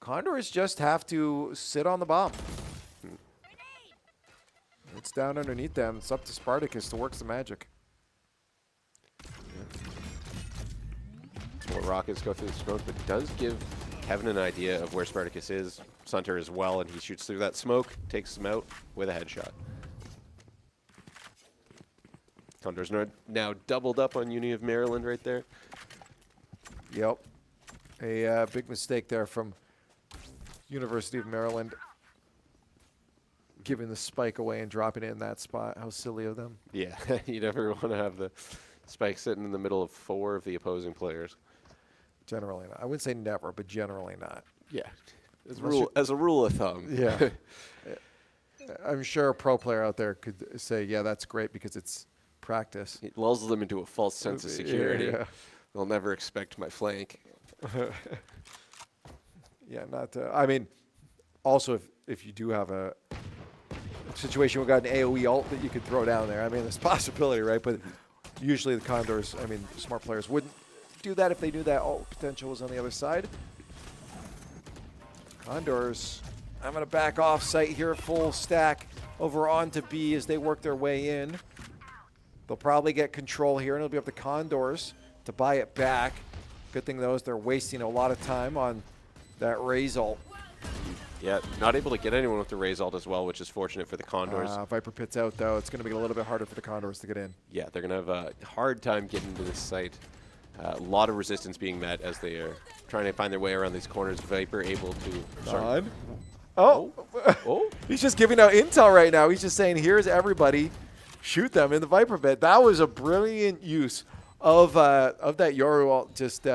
Condors just have to sit on the bomb. It's down underneath them. It's up to Spartacus to work some magic. More rockets go through the smoke, but it does give Kevin an idea of where Spartacus is. Sunter as well, and he shoots through that smoke, takes him out with a headshot. Condors now doubled up on Uni of Maryland right there. Yep. A big mistake there from University of Maryland, giving the spike away and dropping it in that spot. How silly of them. Yeah, you never want to have the spike sitting in the middle of 4 of the opposing players. Generally not. I wouldn't say never, but generally not. Yeah, as a rule of thumb. Yeah. I'm sure a pro player out there could say, yeah, that's great because it's practice. It lulls them into a false sense of security. Yeah. They'll never expect my flank. Yeah, not I mean, also if you do have a situation where you got an AoE ult that you could throw down there, I mean, there's a possibility, right? But usually the Condors, I mean, smart players wouldn't do that if they knew that ult potential was on the other side. Condors, I'm going to back off site here, full stack over onto B as they work their way in. They'll probably get control here, and it'll be up to Condors to buy it back. Good thing, though, is they're wasting a lot of time on that raise ult. Yeah, not able to get anyone with the raise ult as well, which is fortunate for the Condors. Viper Pit's out, though. It's going to be a little bit harder for the Condors to get in. Yeah, they're going to have a hard time getting to this site. A lot of resistance being met as they are trying to find their way around these corners. Viper able to... Oh. He's just giving out intel right now. He's just saying, here's everybody. Shoot them in the Viper Pit. That was a brilliant use of that Yoru ult. Just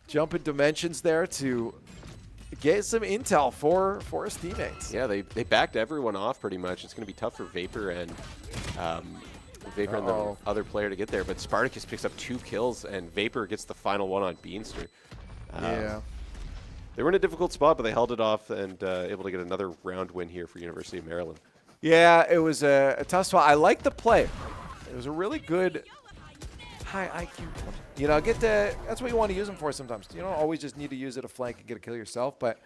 jumping dimensions there to get some intel for his teammates. Yeah, they backed everyone off pretty much. It's going to be tough for Vapor and the other player to get there. But Spartacus picks up 2 kills, and Vapor gets the final one on Beanster. Yeah. They were in a difficult spot, but they held it off and able to get another round win here for University of Maryland. Yeah, it was a tough spot. I like the play. It was a really good high IQ. You know, that's what you want to use them for sometimes. You don't always just need to use it to flank and get a kill yourself, but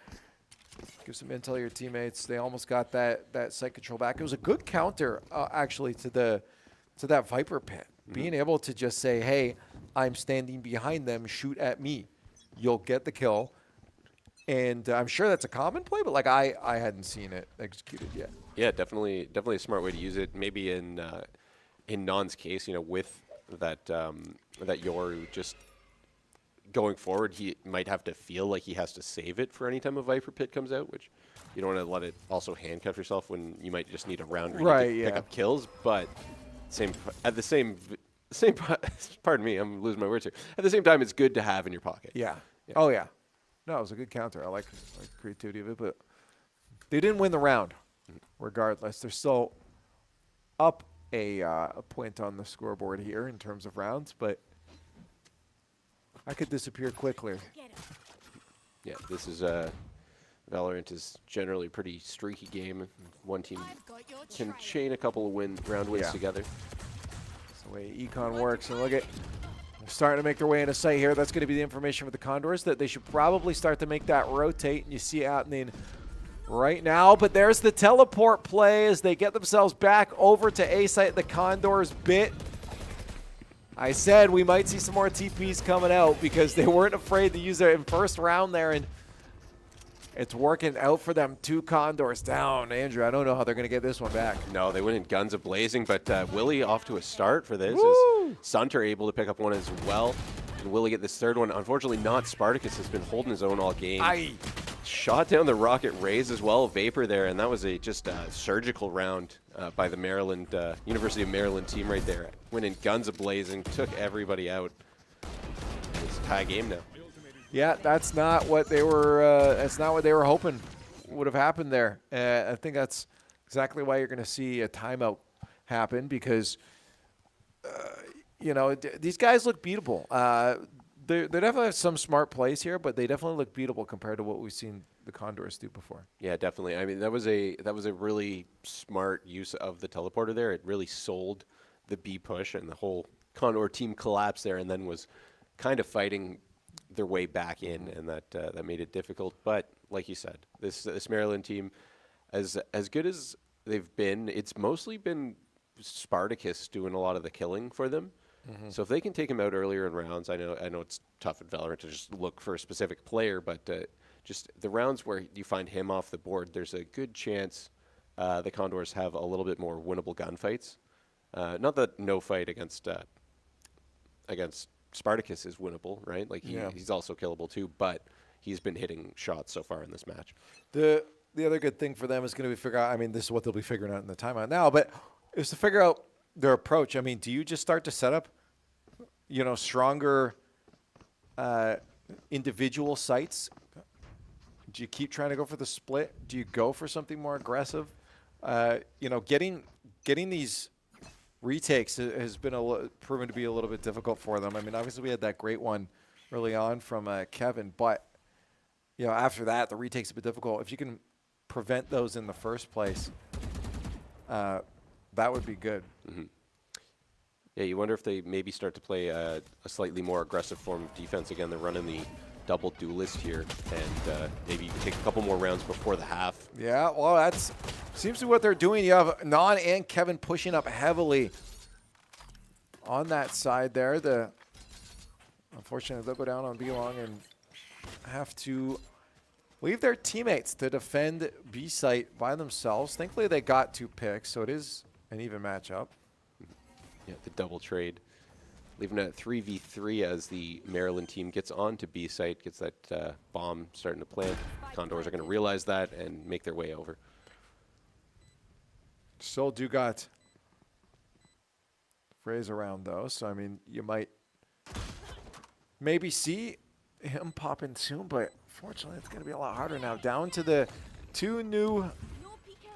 give some intel to your teammates. They almost got that site control back. It was a good counter, actually, to that Viper Pit. Being able to just say, hey, I'm standing behind them, shoot at me. You'll get the kill. And I'm sure that's a common play, but like I hadn't seen it executed yet. Yeah, definitely a smart way to use it. Maybe in Non's case, you know, with that Yoru just going forward, he might have to feel like he has to save it for any time a Viper Pit comes out, which you don't want to let it also handcuff yourself when you might just need a round where you can pick up kills. But at the same pardon me, I'm losing my words here. At the same time, it's good to have in your pocket. Yeah. Oh yeah. No, it was a good counter. I like the creativity of it, but they didn't win the round. Regardless, they're still up a point on the scoreboard here in terms of rounds, but I could disappear quickly. Yeah, this is Valorant is generally a pretty streaky game. One team can chain a couple of round wins together. That's the way Econ works. And look at, they're starting to make their way into sight here. That's going to be the information for the Condors, that they should probably start to make that rotate. And you see it happening right now. But there's the teleport play as they get themselves back over to A site. The Condors bit. I said we might see some more TPs coming out because they weren't afraid to use it in first round there, and it's working out for them. 2 Condors down. Andrew, I don't know how they're going to get this one back. No, they went in guns a-blazing, but Willie off to a start for this. Is Sunter able to pick up one as well? And Willie get this third one. Unfortunately, not Spartacus has been holding his own all game. Shot down the rocket raise as well, Vapor there, and that was just a surgical round by the Maryland University of Maryland team right there. Went in guns a-blazing, took everybody out. It's a tie game now. Yeah, that's not what they were. That's not what they were hoping would have happened there. I think that's exactly why you're going to see a timeout happen, because these guys look beatable. They definitely have some smart plays here, but they definitely look beatable compared to what we've seen the Condors do before. Yeah, definitely. I mean, that was a really smart use of the teleporter there. It really sold the B push, and the whole Condor team collapsed there, and then was kind of fighting their way back in, and that made it difficult. But like you said, this Maryland team, as good as they've been, it's mostly been Spartacus doing a lot of the killing for them. So if they can take him out earlier in rounds, I know it's tough at Valorant to just look for a specific player, but just the rounds where you find him off the board, there's a good chance the Condors have a little bit more winnable gunfights. Not that no fight against Spartacus is winnable, right? Like he's also killable too, but he's been hitting shots so far in this match. The other good thing for them is going to be figure out. I mean, this is what they'll be figuring out in the timeout now, but is to figure out their approach. I mean, do you just start to set up, stronger individual sites? Do you keep trying to go for the split? Do you go for something more aggressive? Getting these retakes has been proven to be a little bit difficult for them. I mean, obviously we had that great one early on from Kevin, but after that the retakes have been difficult. If you can prevent those in the first place, that would be good. Yeah, you wonder if they maybe start to play a slightly more aggressive form of defense again. They're running the double duelist here, and maybe you can take a couple more rounds before the half. Yeah, well, that's seems to be what they're doing. You have Non and Kevin pushing up heavily on that side there. Unfortunately, they'll go down on B-Long and have to leave their teammates to defend B site by themselves. Thankfully, they got 2 picks, so it is an even matchup. Yeah, the double trade. Leaving it at 3v3 as the Maryland team gets on to B site, gets that bomb starting to plant. Condors are going to realize that and make their way over. Still do got Fraze around, though, so, I mean, you might maybe see him pop in soon, but fortunately it's going to be a lot harder now. Down to the 2 new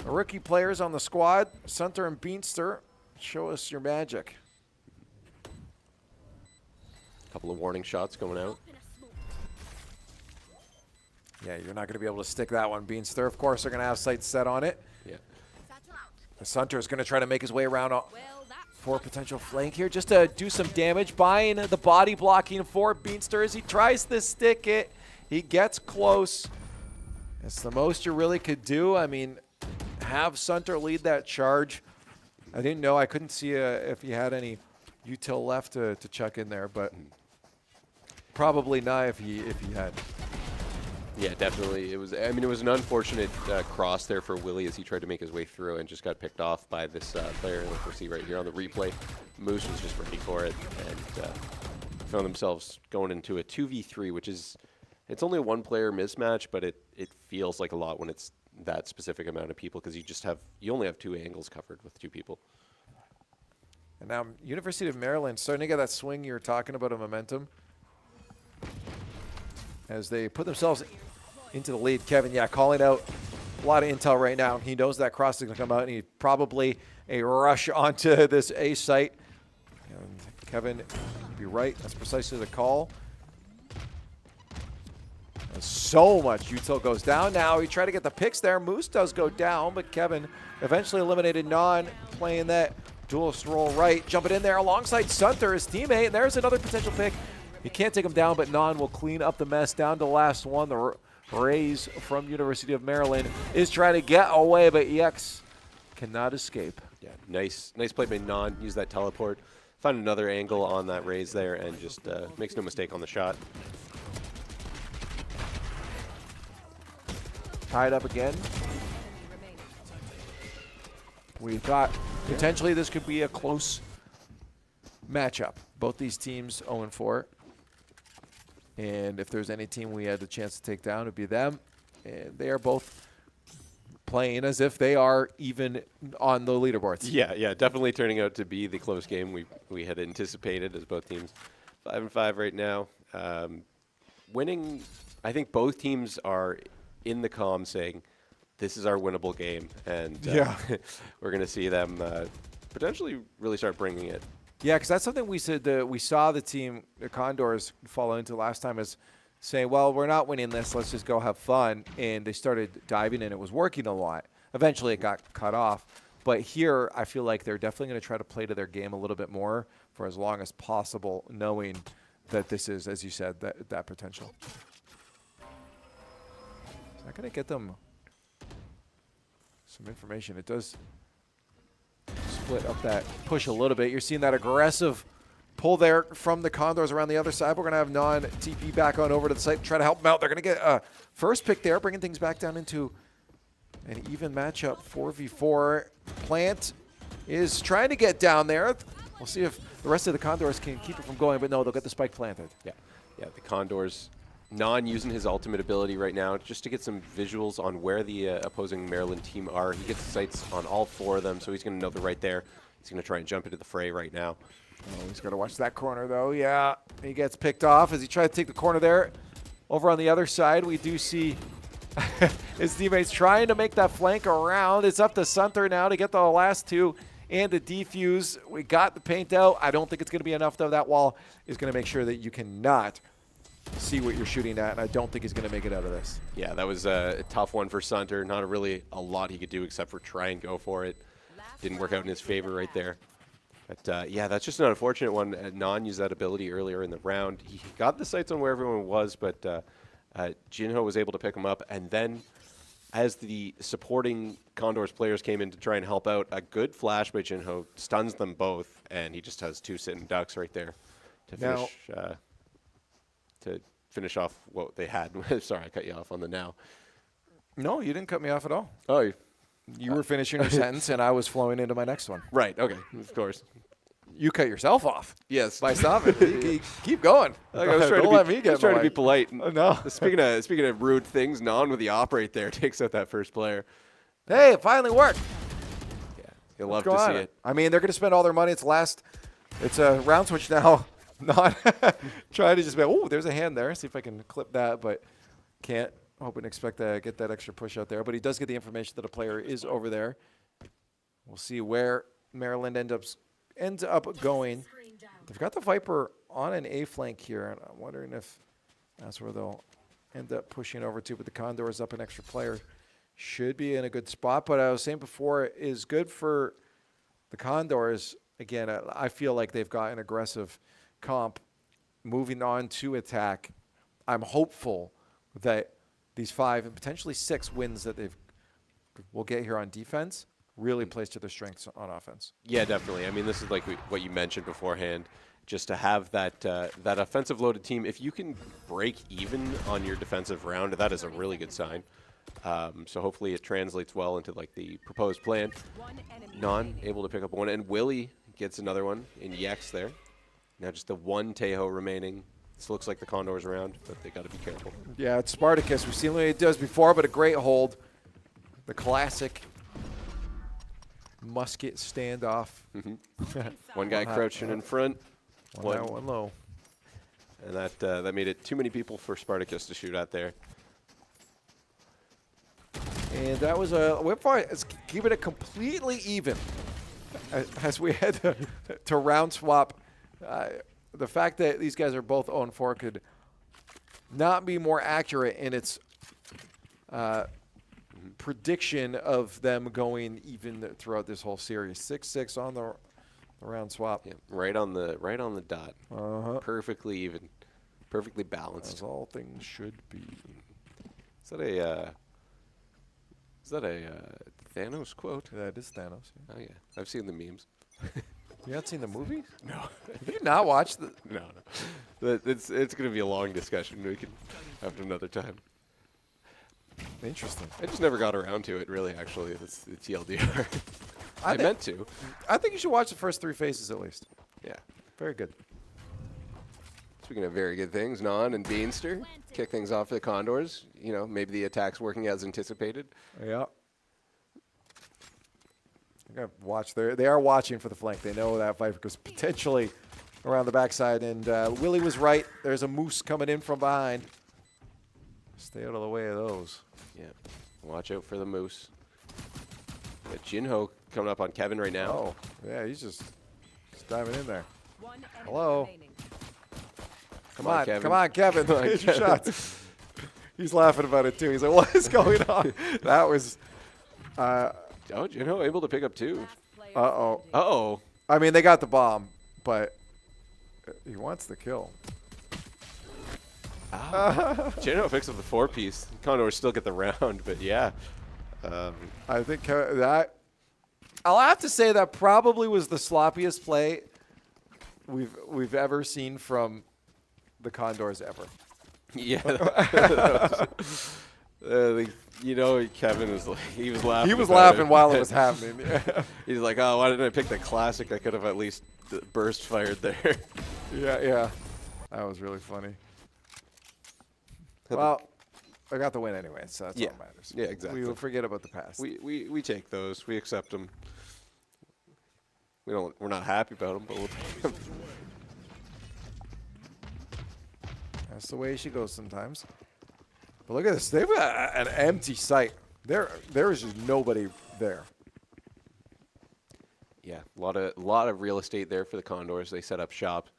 rookie players on the squad, Sunter and Beanster. Show us your magic. Couple of warning shots going out. Yeah, you're not going to be able to stick that one, Beanster. Of course, they're going to have sights set on it. Yeah. Sunter is going to try to make his way around for a potential flank here, just to do some damage. Buying the body blocking for Beanster as he tries to stick it. He gets close. It's the most you really could do. I mean, have Sunter lead that charge. I didn't know. I couldn't see if he had any util left to check in there, but probably not if he had. Yeah, definitely. It was an unfortunate cross there for Willie as he tried to make his way through and just got picked off by this player. Like we see right here on the replay, Moose was just ready for it, and found themselves going into a 2v3, which is, it's only a one-player mismatch, but it feels like a lot when it's that specific amount of people, because you only have 2 angles covered with 2 people. And now University of Maryland starting to get that swing you're talking about, a momentum, as they put themselves into the lead. Kevin, calling out a lot of intel right now. He knows that cross is going to come out, and he probably a rush onto this A site. And Kevin, you'd be right. That's precisely the call. And so much util goes down now. He tried to get the picks there. Moose does go down, but Kevin eventually eliminated Non, playing that duelist role right. Jumping in there alongside Sunter, his teammate. And there's another potential pick. He can't take him down, but Non will clean up the mess. Down to the last one. The Rays from University of Maryland is trying to get away, but EX cannot escape. Yeah, nice play by Non. Use that teleport. Find another angle on that Rays there, and just makes no mistake on the shot. Tied up again. We thought potentially this could be a close matchup. Both these teams 0-4. And if there's any team we had the chance to take down, it would be them. And they are both playing as if they are even on the leaderboards. Yeah, definitely turning out to be the close game we had anticipated, as both teams 5-5 right now. Winning, I think both teams are in the comm saying, this is our winnable game, and we're going to see them potentially really start bringing it. Yeah, because that's something we said that we saw the team, the Condors, fall into last time, is saying, well, we're not winning this, let's just go have fun. And they started diving in. It was working a lot. Eventually it got cut off. But here I feel like they're definitely going to try to play to their game a little bit more for as long as possible, knowing that this is, as you said, that potential. Is that going to get them some information? It does split up that push a little bit. You're seeing that aggressive pull there from the Condors around the other side. We're going to have Non-TP back on over to the site and try to help them out. They're going to get a first pick there, bringing things back down into an even matchup, 4v4. Plant is trying to get down there. We'll see if the rest of the Condors can keep it from going, but no, they'll get the spike planted. Yeah, the Condors, Non using his ultimate ability right now just to get some visuals on where the opposing Maryland team are. He gets the sights on all 4 of them, so he's going to know they're right there. He's going to try and jump into the fray right now. Oh, he's got to watch that corner, though. Yeah, he gets picked off as he tries to take the corner there. Over on the other side, we do see his teammates trying to make that flank around. It's up to Sunter now to get the last 2 and the defuse. We got the paint out. I don't think it's going to be enough, though. That wall is going to make sure that you cannot see what you're shooting at, and I don't think he's going to make it out of this. Yeah, that was a tough one for Sunter. Not really a lot he could do except for try and go for it. Didn't work out in his favor right there. But yeah, that's just an unfortunate one. Non used that ability earlier in the round. He got the sights on where everyone was, but Jinho was able to pick him up. And then as the supporting Condors players came in to try and help out, a good flash by Jinho stuns them both, and he just has 2 sitting ducks right there to finish off what they had. Sorry, I cut you off on the now. No, you didn't cut me off at all. Oh, you were finishing your sentence, and I was flowing into my next one. Right, okay, of course. You cut yourself off. Yes. By stopping. Keep going. I was trying to be polite. No. Speaking of rude things, Non with the operate there takes out that first player. Hey, it finally worked. Yeah, you'll love to see it. I mean, they're going to spend all their money. It's a round switch now. Not trying to just be, oh, there's a hand there. See if I can clip that, but can't. Hope and expect to get that extra push out there. But he does get the information that a player is over there. We'll see where Maryland ends up going. They've got the Viper on an A flank here, and I'm wondering if that's where they'll end up pushing over to. But the Condors up an extra player. Should be in a good spot. But I was saying before, is good for the Condors. Again, I feel like they've got an aggressive comp moving on to attack. I'm hopeful that these 5 and potentially 6 wins that we'll get here on defense really plays to their strengths on offense. Yeah, definitely. I mean, this is like what you mentioned beforehand, just to have that that offensive loaded team. If you can break even on your defensive round, that is a really good sign. So hopefully it translates well into like the proposed plan. Non able to pick up one, and Willie gets another one in EX there. Now just the one Tejo remaining. This looks like the Condors round, but they got to be careful. Yeah, it's Spartacus. We've seen what it does before, but a great hold. The classic musket standoff. One guy crouching in front. One high, one low. And that made it too many people for Spartacus to shoot at there. And that was a whip fight. It's keeping it completely even as we head to round swap. The fact that these guys are both 0-4 could not be more accurate in its prediction of them going even throughout this whole series. 6-6 on the round swap. Yeah, right on the dot. Perfectly even, perfectly balanced. As all things should be. Is that a Thanos quote? That is Thanos. Yeah. Oh yeah, I've seen the memes. You haven't seen the movie? No. Have you not watched the? No. It's going to be a long discussion. We can have it another time. Interesting. I just never got around to it, really, actually. It's TLDR. I meant to. I think you should watch the first 3 phases at least. Yeah. Very good. Speaking of very good things, Non and Beanster kick things off for the Condors. You know, maybe the attack's working as anticipated. Yeah. They are watching for the flank. They know that Viper goes potentially around the backside, and Willie was right. There's a moose coming in from behind. Stay out of the way of those. Yeah, watch out for the moose. Got Jinho coming up on Kevin right now. Oh, yeah, he's just diving in there. Hello. Come on, Kevin. Hit your shots. He's laughing about it too. He's like, "What is going on?" That was. Oh, Jinho able to pick up 2. Uh-oh. Uh-oh. I mean, they got the bomb, but he wants the kill. Jinho picks up the 4-piece. Condors still get the round, but yeah. I think that I'll have to say that probably was the sloppiest play we've ever seen from the Condors ever. Yeah. You know, Kevin was like, he was laughing. He was laughing while it was happening. Yeah. He's like, oh, why didn't I pick the classic? I could have at least burst fired there. Yeah. That was really funny. Well, I got the win anyway, so that's all that matters. Yeah, exactly. We will forget about the past. We take those. We accept them. We're not happy about them, but we'll take them. That's the way she goes sometimes. But look at this. They've got an empty site. There is just nobody there. Yeah, a lot of real estate there for the Condors. They set up shop.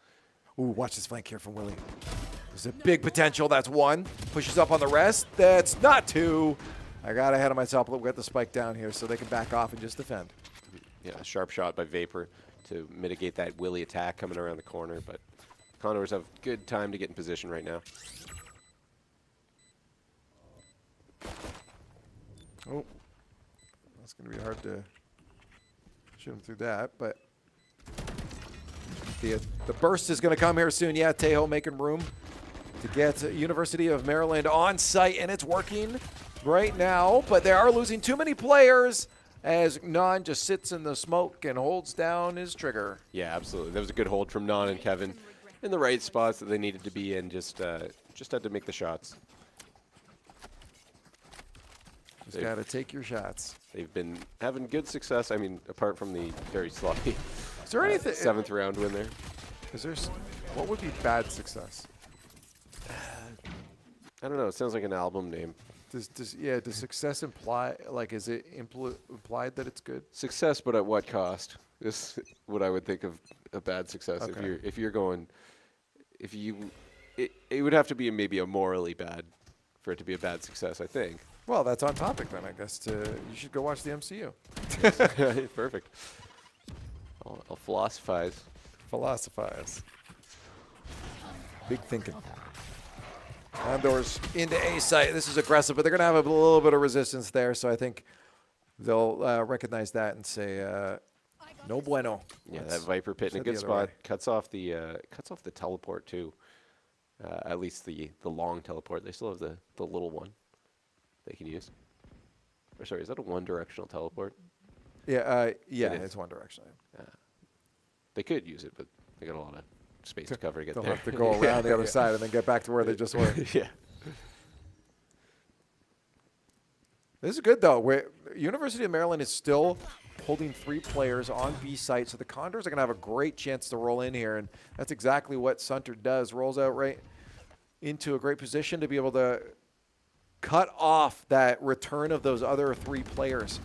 Ooh, watch this flank here from Willie. There's a big potential. That's 1. Pushes up on the rest. That's not 2. I got ahead of myself. We'll get the spike down here so they can back off and just defend. Yeah, a sharp shot by Vapor to mitigate that Willie attack coming around the corner. But Condors have good time to get in position right now. Oh, that's going to be hard to shoot him through that, but the burst is going to come here soon. Yeah, Tejo making room to get University of Maryland on site, and it's working right now, but they are losing too many players as Non just sits in the smoke and holds down his trigger. Yeah, absolutely. That was a good hold from Non and Kevin in the right spots that they needed to be in. Just had to make the shots. Just got to take your shots. They've been having good success. I mean, apart from the very sloppy is there anything 7th round win there. Is there? What would be bad success? I don't know. It sounds like an album name. Does success imply, like, is it implied that it's good? Success, but at what cost? Is what I would think of a bad success. Okay. If you're going, it would have to be maybe a morally bad for it to be a bad success, I think. Well, that's on topic then, I guess. You should go watch the MCU. Perfect. I'll philosophize. Philosophize. Big thinking. Condors into A site. This is aggressive, but they're going to have a little bit of resistance there, so I think they'll recognize that and say, no bueno. Yeah, that Viper pit in a good spot. Cuts off the teleport too. At least the long teleport. They still have the little one they can use. Or sorry, is that a one-directional teleport? Yeah, it's one directional. They could use it, but they got a lot of space to cover to get They'll there. have to go around the other side and then get back to where they just were. Yeah. This is good, though. University of Maryland is still holding 3 players on B site, so the Condors are going to have a great chance to roll in here, and that's exactly what Sunter does. Rolls out right into a great position to be able to cut off that return of those other 3 players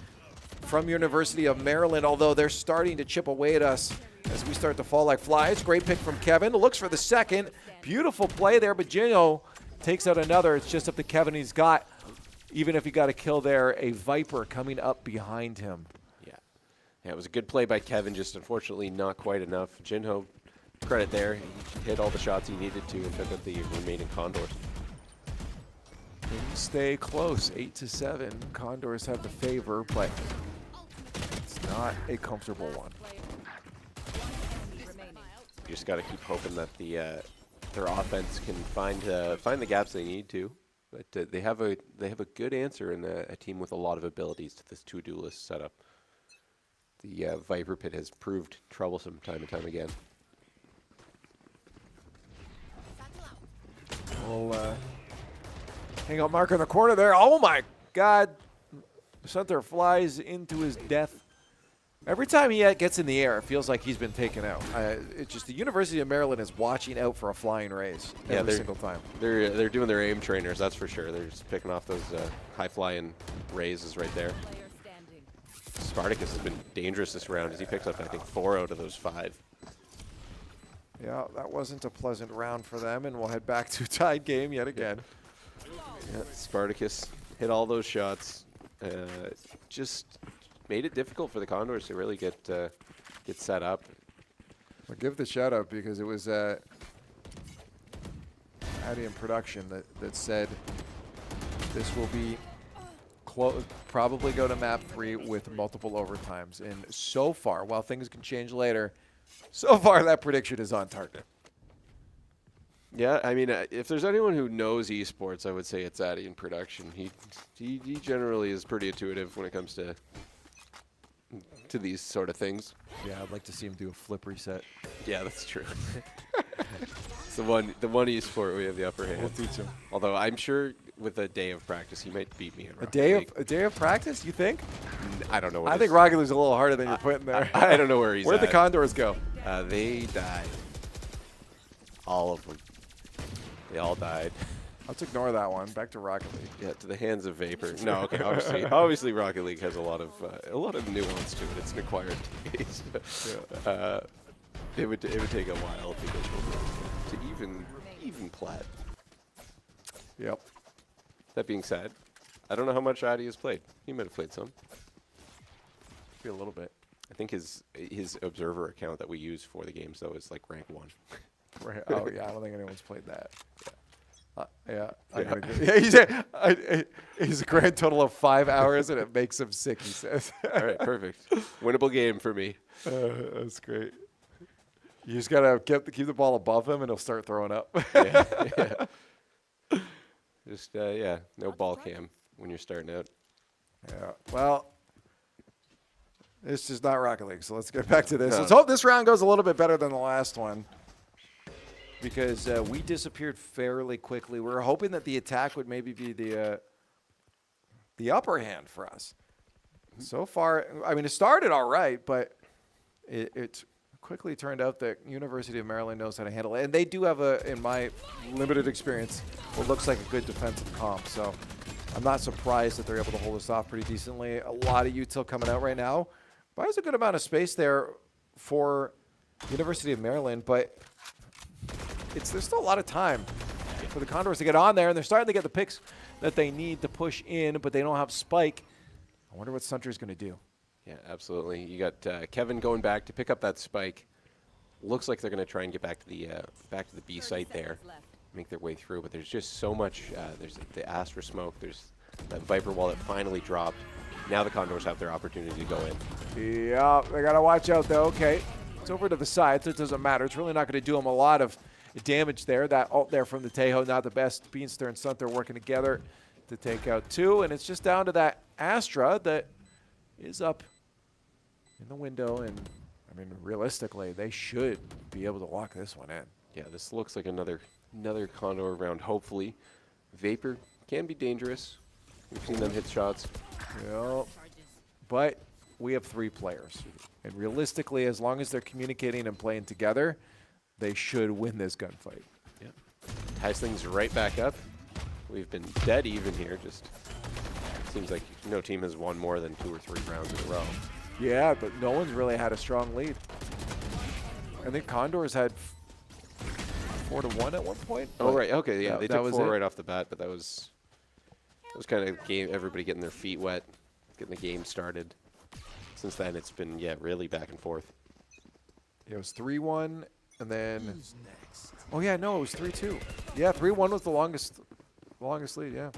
from University of Maryland, although they're starting to chip away at us as we start to fall like flies. Great pick from Kevin. Looks for the second. Beautiful play there, but Gino takes out another. It's just up to Kevin. He's got, even if he got a kill there, a Viper coming up behind him. Yeah, it was a good play by Kevin, just unfortunately not quite enough. Jinho, credit there. He hit all the shots he needed to and took out the remaining Condors. Things stay close, 8-7. Condors have the favor, but it's not a comfortable one. You just got to keep hoping that their offense can find the gaps they need to. But they have a good answer in a team with a lot of abilities to this 2 duelist setup. The Viper Pit has proved troublesome time and time again. We'll hang out mark in the corner there. Oh my God. Sunter flies into his death. Every time he gets in the air, it feels like he's been taken out. It's just the University of Maryland is watching out for a flying raise every single time. They're doing their aim trainers, that's for sure. They're just picking off those high-flying raises right there. Spartacus has been dangerous this round as he picks up, I think, 4 out of those 5. Yeah, that wasn't a pleasant round for them, and we'll head back to a tied game yet again. Yeah, Spartacus hit all those shots. Just made it difficult for the Condors to really get set up. I'll give the shout out because it was Addy in production that said this will be probably go to map 3 with multiple overtimes. And so far, while things can change later, so far that prediction is on target. Yeah, I mean, if there's anyone who knows esports, I would say it's Addy in production. He generally is pretty intuitive when it comes to these sort of things. Yeah, I'd like to see him do a flip reset. Yeah, that's true. It's the one esport we have the upper hand. We'll teach him. Although I'm sure with a day of practice, he might beat me. A day of practice, you think? I don't know. What I think Rocket League's a little harder than you're putting there. I don't know where he's Where'd at. the Condors go? They died. All of them. They all died. Let's ignore that one. Back to Rocket League. Yeah, to the hands of Vapor. No, okay. Obviously, Rocket League has a lot of nuance to it. It's an acquired taste. Yeah. It would take a while to get to even plat. Yep. That being said, I don't know how much Addy has played. He might have played some. Maybe a little bit. I think his observer account that we use for the games though is like rank 1. Right. Oh yeah, I don't think anyone's played that. Yeah. He's a grand total of 5 hours, and it makes him sick. He says. All right, perfect. Winnable game for me. That's great. You just gotta keep the ball above him, and he'll start throwing up. Yeah. Just no ball cam when you're starting out. Yeah. Well, this is not Rocket League, so let's get back to this. Let's hope this round goes a little bit better than the last one, because we disappeared fairly quickly. We were hoping that the attack would maybe be the upper hand for us. So far, I mean, it started all right, but it quickly turned out that University of Maryland knows how to handle it. And they do have, in my limited experience, what looks like a good defensive comp. So I'm not surprised that they're able to hold us off pretty decently. A lot of util coming out right now. Buys a good amount of space there for University of Maryland, but there's still a lot of time for the Condors to get on there, and they're starting to get the picks that they need to push in, but they don't have Spike. I wonder what Sunter's going to do. Yeah, absolutely. You got Kevin going back to pick up that Spike. Looks like they're going to try and get back to the B site there, make their way through. But there's just so much. There's the Astra smoke. There's that Viper wall that finally dropped. Now the Condors have their opportunity to go in. Yeah, they got to watch out though. Okay, it's over to the side, so it doesn't matter. It's really not going to do them a lot of damage there. That ult there from the Tejo, not the best. Beanster and Sunter working together to take out 2, and it's just down to that Astra that is up in the window, and I mean, realistically, they should be able to lock this one in. Yeah, this looks like another Condor round, hopefully. Vapor can be dangerous. We've seen them hit shots. Yep. But we have 3 players. And realistically, as long as they're communicating and playing together, they should win this gunfight. Yeah. Ties things right back up. We've been dead even here. Just seems like no team has won more than 2 or 3 rounds in a row. Yeah, but no one's really had a strong lead. I think Condors had 4-1 at one point. Oh, right. Okay, yeah. They took 4 it. right off the bat, but that was kind of game. Everybody getting their feet wet, getting the game started. Since then, it's been, really back and forth. It was 3-1, and then... Oh, yeah, no, it was 3-2. Yeah, 3-1 was the longest lead, yeah.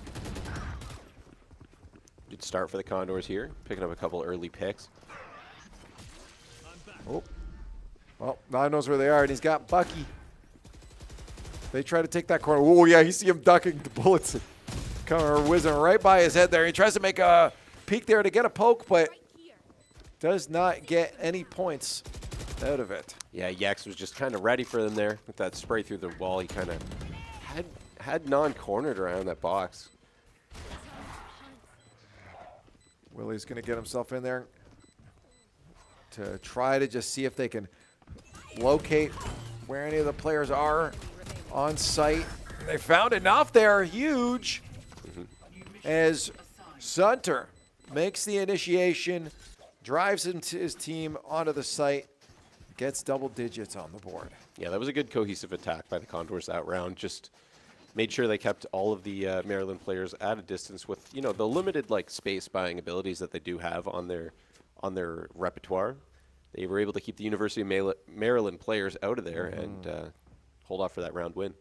Good start for the Condors here, picking up a couple early picks. Oh. Well, Nine knows where they are, and he's got Bucky. They try to take that corner. Oh, yeah, you see him ducking the bullets. Coming whizzing right by his head there. He tries to make a peek there to get a poke, but does not get any points out of it. Yeah, Yex was just kind of ready for them there with that spray through the wall. He kind of had non-cornered around that box. Willie's going to get himself in there to try to just see if they can locate where any of the players are on site. They found enough there, huge, as Sunter makes the initiation, drives his team onto the site, gets double digits on the board. Yeah, that was a good cohesive attack by the Condors that round. Just made sure they kept all of the Maryland players at a distance with, the limited space buying abilities that they do have on their repertoire. They were able to keep the University of Maryland players out of there and hold off for that round win.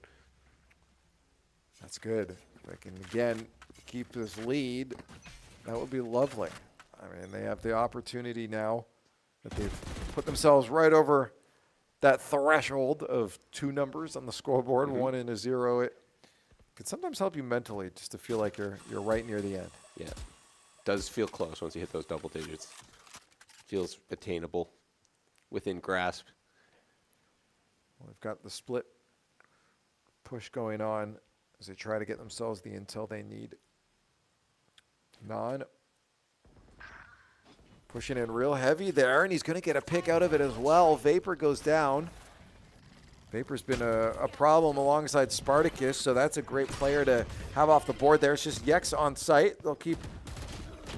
That's good. They can, again, keep this lead. That would be lovely. I mean, they have the opportunity now that they've put themselves right over that threshold of 2 numbers on the scoreboard, 1 and a 0. It can sometimes help you mentally just to feel like you're right near the end. Yeah. Does feel close once you hit those double digits. Feels attainable, within grasp. Well, they've got the split push going on as they try to get themselves the intel they need. Non pushing in real heavy there, and he's going to get a pick out of it as well. Vapor goes down. Vapor's been a problem alongside Spartacus, so that's a great player to have off the board there. It's just Yex on site. They'll keep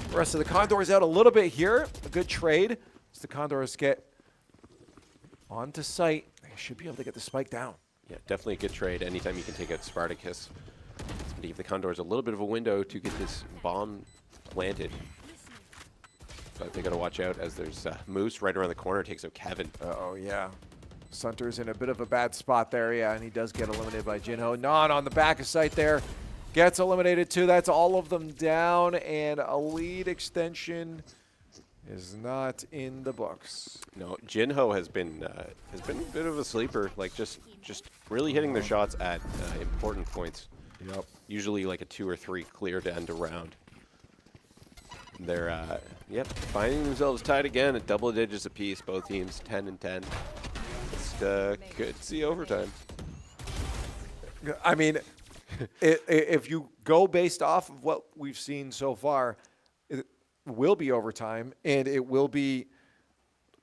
the rest of the Condors out a little bit here. A good trade as the Condors get onto site. They should be able to get the spike down. Yeah, definitely a good trade. Anytime you can take out Spartacus. It's going to give the Condors a little bit of a window to get this bomb planted. But they got to watch out as there's Moose right around the corner, takes out Kevin. Oh yeah. Sunter's in a bit of a bad spot there, yeah, and he does get eliminated by Jinho. Non on the back of site there. Gets eliminated too. That's all of them down, and a lead extension is not in the books. No, Jinho has been a bit of a sleeper, just really hitting their shots at important points. Yep. Usually like a 2 or 3 clear to end a round. They're finding themselves tied again at double digits apiece. Both teams 10 and 10. Just could see overtime. I mean, if you go based off of what we've seen so far, it will be overtime, and it will be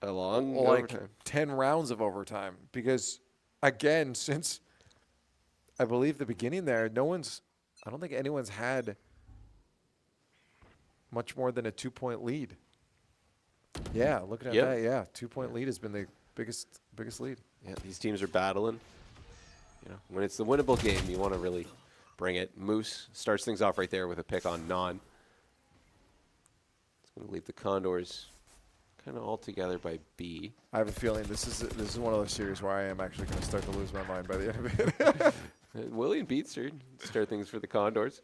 a long overtime. 10 rounds of overtime. Because, again, since I believe the beginning there, I don't think anyone's had much more than a 2-point lead. Yeah, looking at that, yeah, 2-point lead has been the biggest lead. Yeah, these teams are battling. When it's the winnable game, you want to really bring it. Moose starts things off right there with a pick on Non. It's going to leave the Condors kind of all together by B. I have a feeling this is one of those series where I am actually going to start to lose my mind by the end of it. Willie and Beatster start things for the Condors.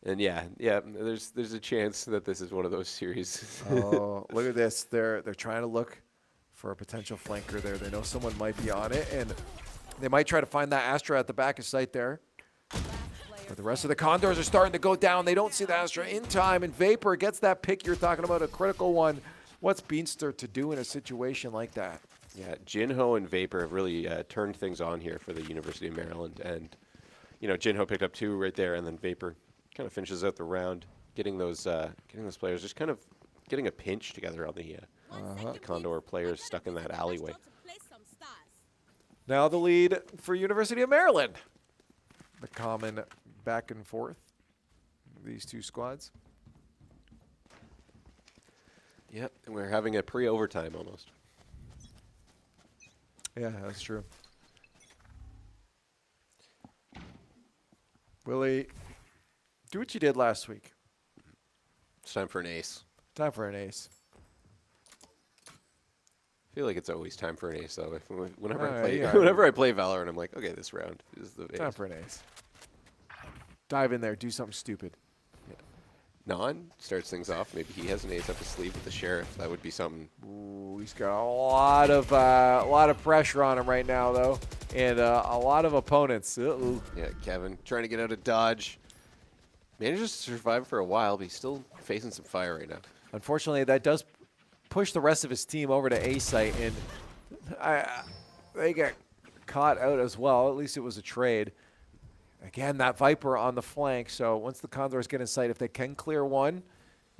And yeah, there's a chance that this is one of those series. Oh, look at this. They're trying to look for a potential flanker there. They know someone might be on it, and they might try to find that Astra at the back of site there. But the rest of the Condors are starting to go down. They don't see the Astra in time, and Vapor gets that pick you're talking about, a critical one. what's Beanster to do in a situation like that? Yeah, Jinho and Vapor have really turned things on here for the University of Maryland. And, you know, Jinho picked up 2 right there, and then Vapor kind of finishes out the round, getting those players just kind of getting a pinch together on the Condor players stuck in that alleyway. Now the lead for University of Maryland. The common back and forth, these two squads. Yep, and we're having a pre-overtime almost. Yeah, that's true. Willie, do what you did last week. It's time for an ace. Time for an ace. I feel like it's always time for an ace, though. Whenever I play Valorant, I'm like, okay, this round is the ace. Time for an ace. Dive in there, do something stupid. Yeah. Non starts things off. Maybe he has an ace up his sleeve with the Sheriff. That would be something. Ooh, he's got a lot of pressure on him right now, though, and a lot of opponents. Uh-oh. Yeah, Kevin trying to get out of dodge. Manages to survive for a while, but he's still facing some fire right now. Unfortunately, that does push the rest of his team over to A site, and they get caught out as well. At least it was a trade. Again, that Viper on the flank, so once the Condors get in sight, if they can clear one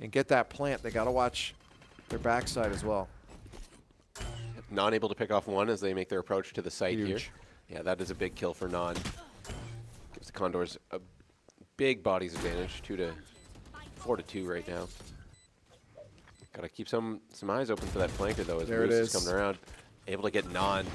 and get that plant, they got to watch their backside as well. Non able to pick off one as they make their approach to the site Huge. here. Yeah, that is a big kill for Non. Gives the Condors a big bodies advantage, 4-2 right now. Got to keep some eyes open for that flanker, though, as There it Moose is. is coming around. Able to get Non.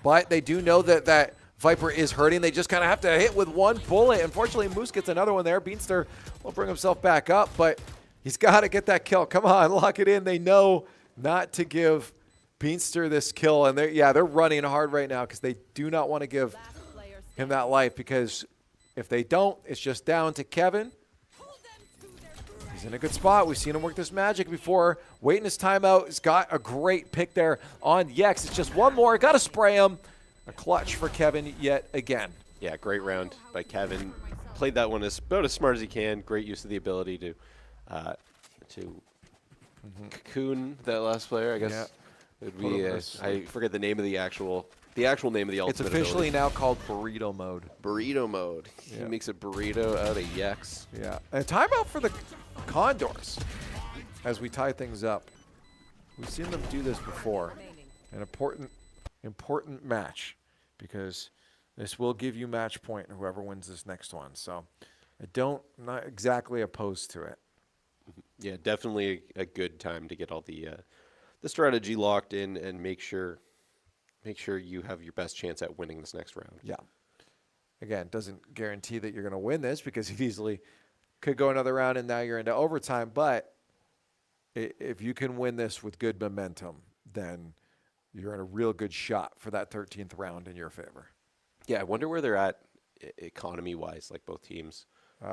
But they do know that Viper is hurting. They just kind of have to hit with one bullet. Unfortunately, Moose gets another one there. Beanster will bring himself back up, but he's got to get that kill. Come on, lock it in. They know not to give Beanster this kill, and they're running hard right now because they do not want to give him that life, because if they don't, it's just down to Kevin. He's in a good spot. We've seen him work this magic before. Waiting his time out. He's got a great pick there on Yex. It's just one more. Got to spray him. A clutch for Kevin yet again. Yeah, great round by Kevin. Played that one about as smart as he can. Great use of the ability to cocoon that last player, I guess. Yeah. It would be I forget the name of the actual name of the ultimate It's officially ability. now called burrito mode. Burrito mode. Yeah. He makes a burrito out of Yex. Yeah. And timeout for the Condors as we tie things up. We've seen them do this before. An important match, because this will give you match point whoever wins this next one. So I'm not exactly opposed to it. Yeah, definitely a good time to get all the strategy locked in and make sure you have your best chance at winning this next round. Yeah. Again, doesn't guarantee that you're going to win this, because you easily could go another round and now you're into overtime. But if you can win this with good momentum, then you're in a real good shot for that 13th round in your favor. Yeah, I wonder where they're at economy-wise, like both teams.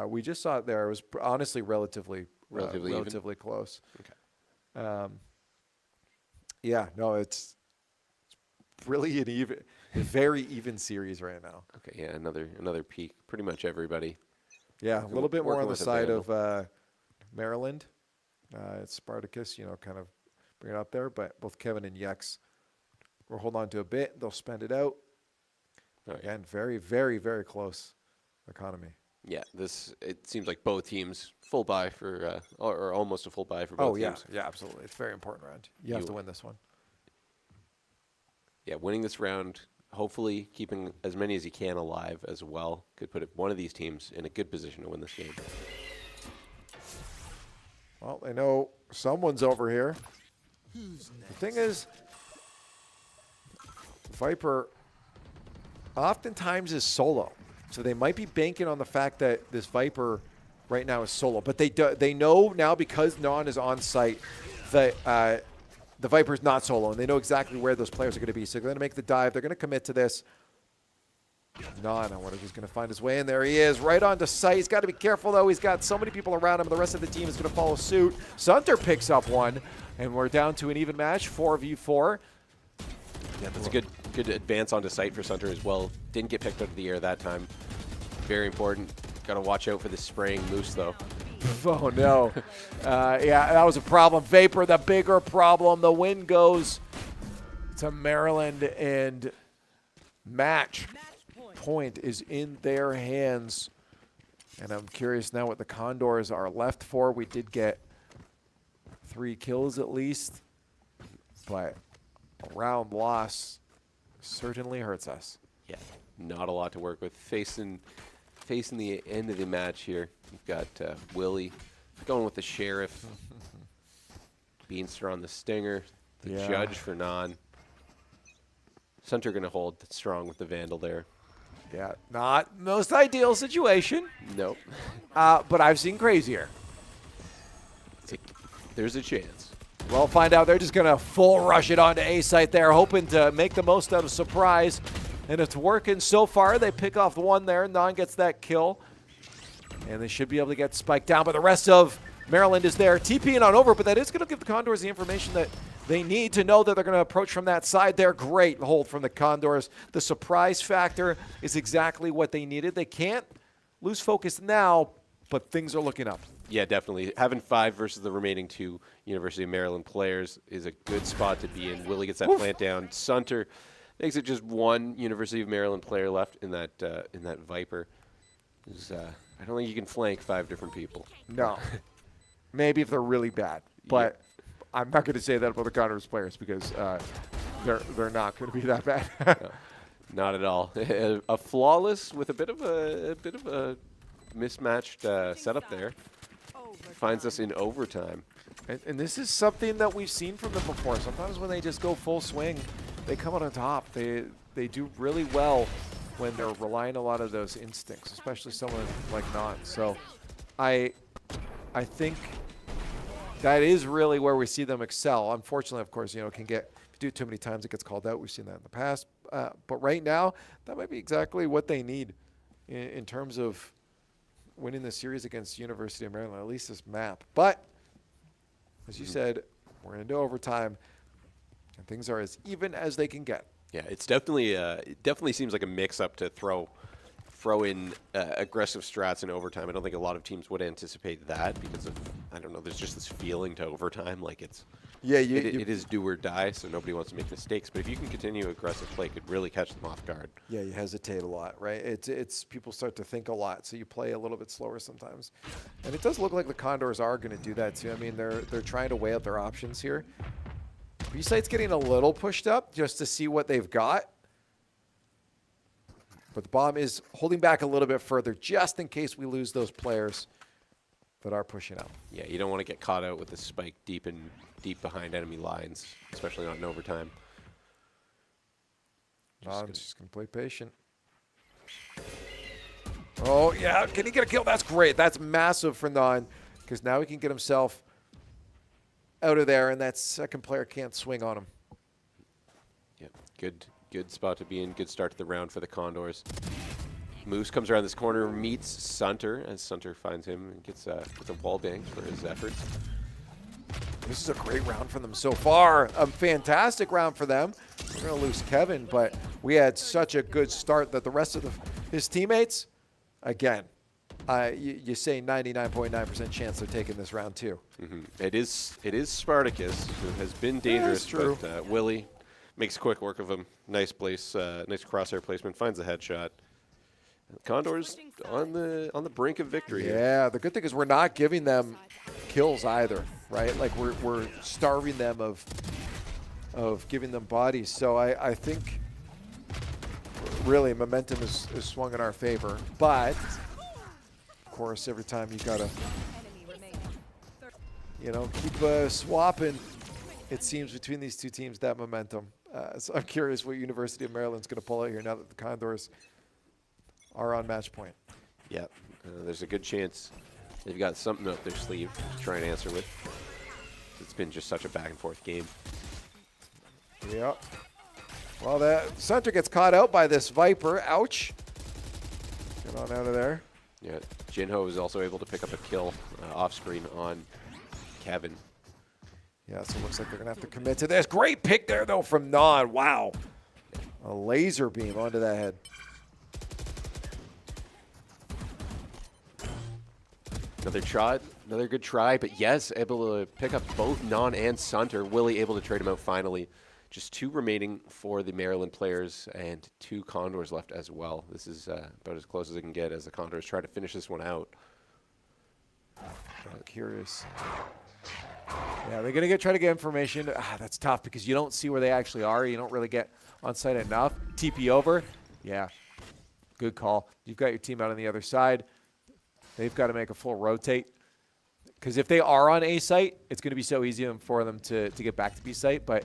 We just saw it there. It was honestly relatively Relatively close. Okay. Yeah, no, it's really a very even series right now. Okay, yeah, another peak. Pretty much everybody. Yeah, a little bit more on the side Vandal. of Maryland. It's Spartacus, kind of bring it up there. But both Kevin and Yex will hold on to a bit. They'll spend it out. Right. Again, very, very, very close economy. Yeah, it seems like both teams full buy for, or almost a full buy for both teams. Yeah, absolutely. It's a very important round. You have to win this one. Yeah, winning this round, hopefully keeping as many as you can alive as well, could put one of these teams in a good position to win this game. Well, I know someone's over here. The thing is, Viper oftentimes is solo. So they might be banking on the fact that this Viper right now is solo. But they know now, because Non is on site, that the Viper's not solo. And they know exactly where those players are going to be. So they're going to make the dive. They're going to commit to this. Non, I wonder if he's going to find his way in there. He is right onto site. He's got to be careful, though. He's got so many people around him. The rest of the team is going to follow suit. Sunter picks up one. And we're down to an even match, 4v4. Yeah, that's a good advance onto site for Sunter as well. Didn't get picked out of the air that time. Very important. Got to watch out for the spraying Moose, though. Oh, no. Yeah, that was a problem. Vapor, the bigger problem. The win goes to Maryland, and match point is in their hands. And I'm curious now what the Condors are left for. We did get 3 kills at least, but a round loss certainly hurts us. Yeah, not a lot to work with. Facing the end of the match here, you've got Willie going with the Sheriff, Beanster on the Stinger, the Judge for Non. Sunter going to hold strong with the Vandal there. Yeah, not most ideal situation. Nope. But I've seen crazier. There's a chance. We'll find out. They're just going to full rush it onto A site there, hoping to make the most out of surprise. And it's working so far. They pick off the one there. Non gets that kill. And they should be able to get spiked down. But the rest of Maryland is there. TPing on over, but that is going to give the Condors the information that they need to know that they're going to approach from that side there. Great hold from the Condors. The surprise factor is exactly what they needed. They can't lose focus now, but things are looking up. Yeah, definitely. Having 5 versus the remaining 2 University of Maryland players is a good spot to be in. Willie gets that plant down. Sunter makes it just 1 University of Maryland player left in that Viper. I don't think you can flank 5 different people. No. Maybe if they're really bad, but I'm not going to say that about the Condors players because they're not going to be that bad. No, not at all. A flawless with a bit of a mismatched setup there finds us in overtime. And this is something that we've seen from them before. Sometimes when they just go full swing, they come out on top. They do really well when they're relying a lot of those instincts, especially someone like Non. So I think that is really where we see them excel. Unfortunately, of course, it can get, if you do it too many times, it gets called out. We've seen that in the past. But right now, that might be exactly what they need in terms of winning the series against University of Maryland, at least this map. But as you said, we're into overtime, and things are as even as they can get. Yeah, it's definitely it definitely seems like a mix-up to throw in aggressive strats in overtime. I don't think a lot of teams would anticipate that because of, I don't know, there's just this feeling to overtime like it's it is do or die, so nobody wants to make mistakes. But if you can continue aggressive play, it could really catch them off guard. Yeah, you hesitate a lot, right? It's people start to think a lot, so you play a little bit slower sometimes. And it does look like the Condors are going to do that too. I mean, they're trying to weigh out their options here. B-Site's getting a little pushed up just to see what they've got. But the bomb is holding back a little bit further just in case we lose those players that are pushing out. Yeah, you don't want to get caught out with the spike deep behind enemy lines, especially not in overtime. Just going to play patient. Oh, yeah. Can he get a kill? That's great. That's massive for Non because now he can get himself out of there, and that second player can't swing on him. Yeah, good spot to be in. Good start to the round for the Condors. Moose comes around this corner, meets Sunter, as Sunter finds him and gets a wall bang for his efforts. This is a great round for them so far. A fantastic round for them. We're going to lose Kevin, but we had such a good start that the rest of his teammates, again, you say 99.9% chance they're taking this round too. Mm-hmm. It is Spartacus, who has been dangerous, but Willie makes quick work of him. Nice place, nice crosshair placement, finds a headshot. Condors on the brink of victory. Yeah, the good thing is we're not giving them kills either, right? Like we're starving them of giving them bodies. So I think really momentum is swung in our favor, but of course every time you gotta keep swapping, it seems, between these two teams, that momentum. So I'm curious what University of Maryland's going to pull out here now that the Condors are on match point. Yeah, there's a good chance they've got something up their sleeve to try and answer with. It's been just such a back and forth game. Yeah. Well, that Sunter gets caught out by this Viper. Ouch. Get on out of there. Yeah, Jinho is also able to pick up a kill off screen on Kevin. Yeah, so it looks like they're going to have to commit to this. Great pick there, though, from Non. Wow. A laser beam onto that head. Another shot, another good try, but yes, able to pick up both Non and Sunter. Willie able to trade him out finally. Just 2 remaining for the Maryland players and 2 Condors left as well. This is about as close as it can get as the Condors try to finish this one out. I'm curious. Yeah, they're going to try to get information. That's tough because you don't see where they actually are. You don't really get on site enough. TP over. Yeah, good call. You've got your team out on the other side. They've got to make a full rotate. Because if they are on A site, it's going to be so easy for them to get back to B site. But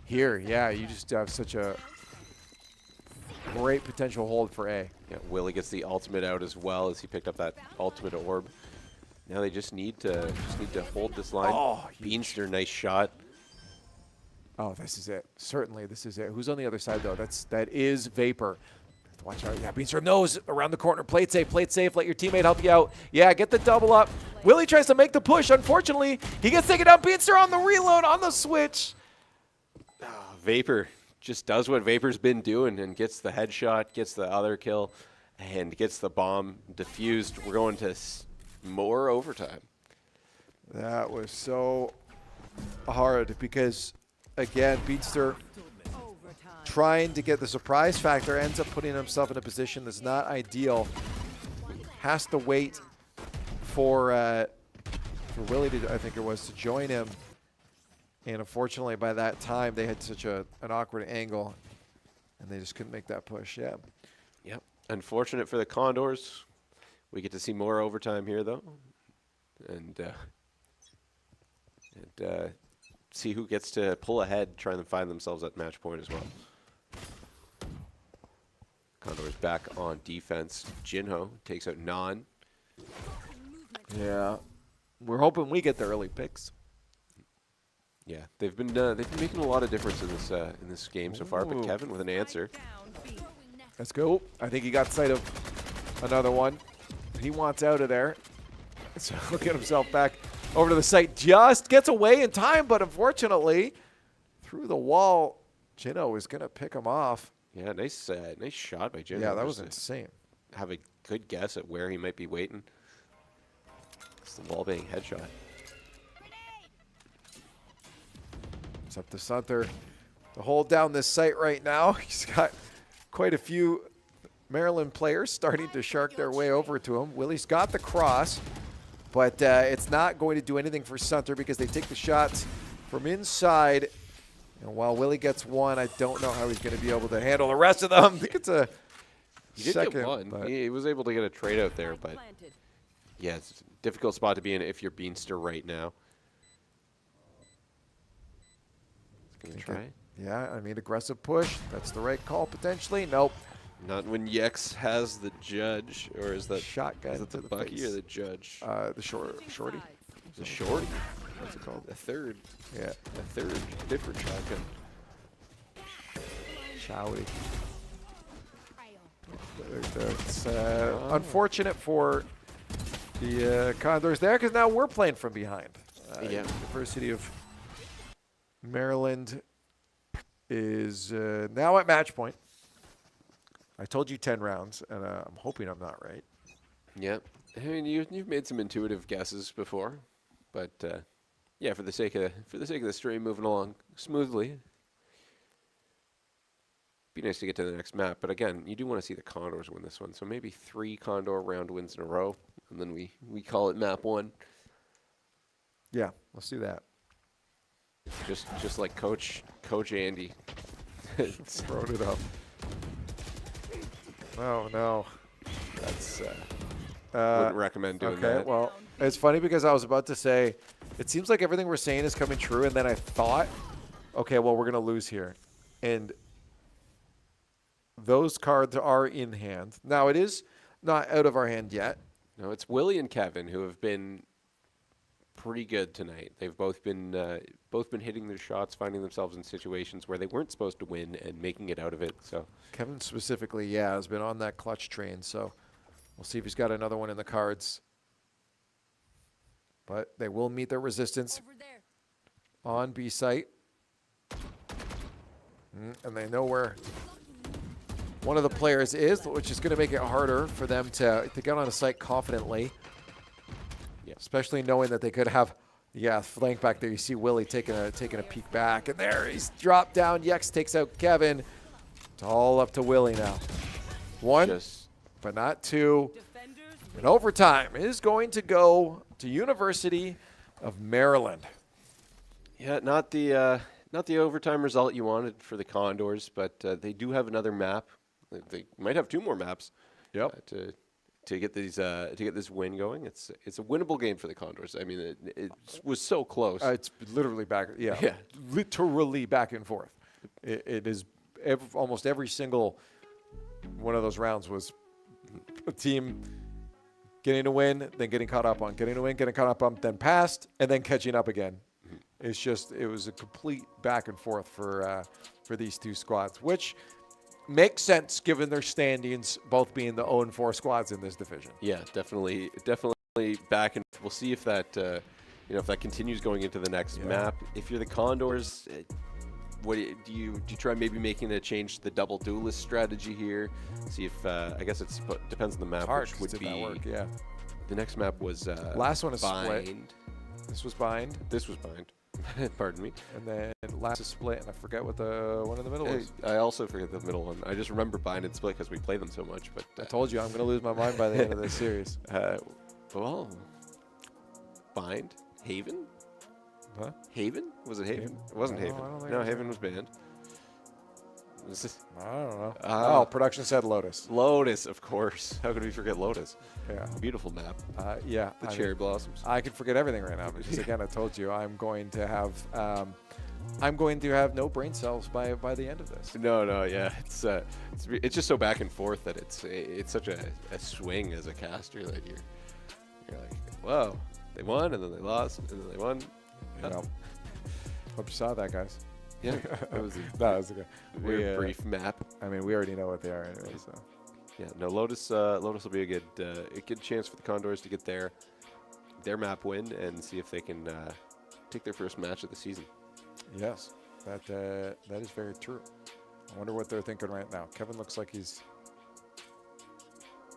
here, yeah, you just have such a great potential hold for A. Yeah, Willie gets the ultimate out as well as he picked up that ultimate orb. Now they just need to hold this line. Oh, Beanster, nice shot. Oh, this is it. Certainly, this is it. Who's on the other side, though? That is Vapor. Watch out. Yeah, Beanster knows around the corner. Play it safe. Play it safe. Let your teammate help you out. Yeah, get the double up. Willie tries to make the push. Unfortunately, he gets taken down. Beanster on the reload, on the switch. Vapor just does what Vapor's been doing and gets the headshot, gets the other kill, and gets the bomb diffused. We're going to more overtime. That was so hard because, again, Beanster trying to get the surprise factor ends up putting himself in a position that's not ideal. Has to wait for Willie to, I think it was, to join him. And unfortunately, by that time, they had such an awkward angle, and they just couldn't make that push. Yeah. Yep. Unfortunate for the Condors. We get to see more overtime here, though, and see who gets to pull ahead, trying to find themselves at match point as well. Condors back on defense. Jinho takes out Non. Yeah. We're hoping we get the early picks. Yeah, they've been making a lot of difference in this game so far. But Kevin with an answer. Let's go. I think he got sight of another one. He wants out of there. So he'll get himself back over to the site. Just gets away in time, but unfortunately, through the wall, Jinho is going to pick him off. Yeah, nice shot by Jinho. Yeah, that was insane. Have a good guess at where he might be waiting. It's the wall bang headshot. It's up to Sunter to hold down this site right now. He's got quite a few Maryland players starting to shark their way over to him. Willie's got the cross, but it's not going to do anything for Sunter because they take the shots from inside. And while Willie gets one, I don't know how he's going to be able to handle the rest of them. I think it's a he did second. Get one. He was able to get a trade out there, but yeah, it's a difficult spot to be in if you're Beanster right now. Gonna try. Yeah, I mean, aggressive push. That's the right call, potentially. Nope. Not when Yex has the judge, or is that shotgun? Is it the Bucky face. or the judge? The shorty. The shorty. What's it called? The third. Yeah. The third different shotgun. Shouty. It's unfortunate for the Condors there because now we're playing from behind. Yeah. University of Maryland is now at match point. I told you 10 rounds, and I'm hoping I'm not right. Yeah. I mean, you've made some intuitive guesses before, but yeah, for the sake of the stream moving along smoothly, be nice to get to the next map. But again, you do want to see the Condors win this one, so maybe 3 Condor round wins in a row, and then we call it map 1. Yeah, let's do that. Just like Coach Andy. Throwing it up. Oh no. That's wouldn't recommend doing that. Okay, well, it's funny because I was about to say, it seems like everything we're saying is coming true, and then I thought, okay, well, we're gonna lose here, and those cards are in hand. Now it is not out of our hand yet. No, it's Willie and Kevin who have been pretty good tonight. They've both been hitting their shots, finding themselves in situations where they weren't supposed to win and making it out of it. So Kevin specifically, yeah, has been on that clutch train. So we'll see if he's got another one in the cards. But they will meet their resistance on B site. And they know where one of the players is, which is going to make it harder for them to get on a site confidently. especially knowing that they could have, flank back there. You see Willie taking a peek back, and there he's dropped down. Yex takes out Kevin. It's all up to Willie now. One, but not two. And overtime is going to go to University of Maryland. Yeah, not the overtime result you wanted for the Condors, but they do have another map. They might have 2 more maps. Yep. To get these to get this win going. It's a winnable game for the Condors. I mean, it was so close. It's literally back. Yeah. Literally back and forth. It is almost every single one of those rounds was a team getting a win, then getting caught up on, getting a win, getting caught up on, then passed, and then catching up again. It's just, it was a complete back and forth for these 2 squads, which makes sense given their standings, both being the 0-4 squads in this division. Yeah, definitely back, and we'll see if that if that continues going into the next map. If you're the Condors, what do you try maybe making a change to the double duelist strategy here? See if I guess it depends on the map. It's hard, which would be that work, yeah. The next map was last one is bind. split. This was bind. This was bind. Pardon me. And then last is split, and I forget what the one in the middle is. I also forget the middle one. I just remember bind and split because we play them so much. But I told you I'm going to lose my mind by the end of this series. Well, bind, Haven. Huh? Haven? Was it Haven? It wasn't Haven. No, Haven was banned. I don't know. Production said Lotus. Lotus, of course. How could we forget Lotus? Yeah. Beautiful map. Yeah. The cherry blossoms. I could forget everything right now because, again, I told you I'm going to have no brain cells by the end of this. No, yeah. It's just so back and forth that it's such a swing as a caster that you're like, whoa, they won and then they lost and then they won. Hope you saw that, guys. Yeah, it was a very brief map. I mean, we already know what they are anyway. So, yeah, no, Lotus will be a good chance for the Condors to get their map win and see if they can take their first match of the season. Yes, that is very true. I wonder what they're thinking right now. Kevin looks like he's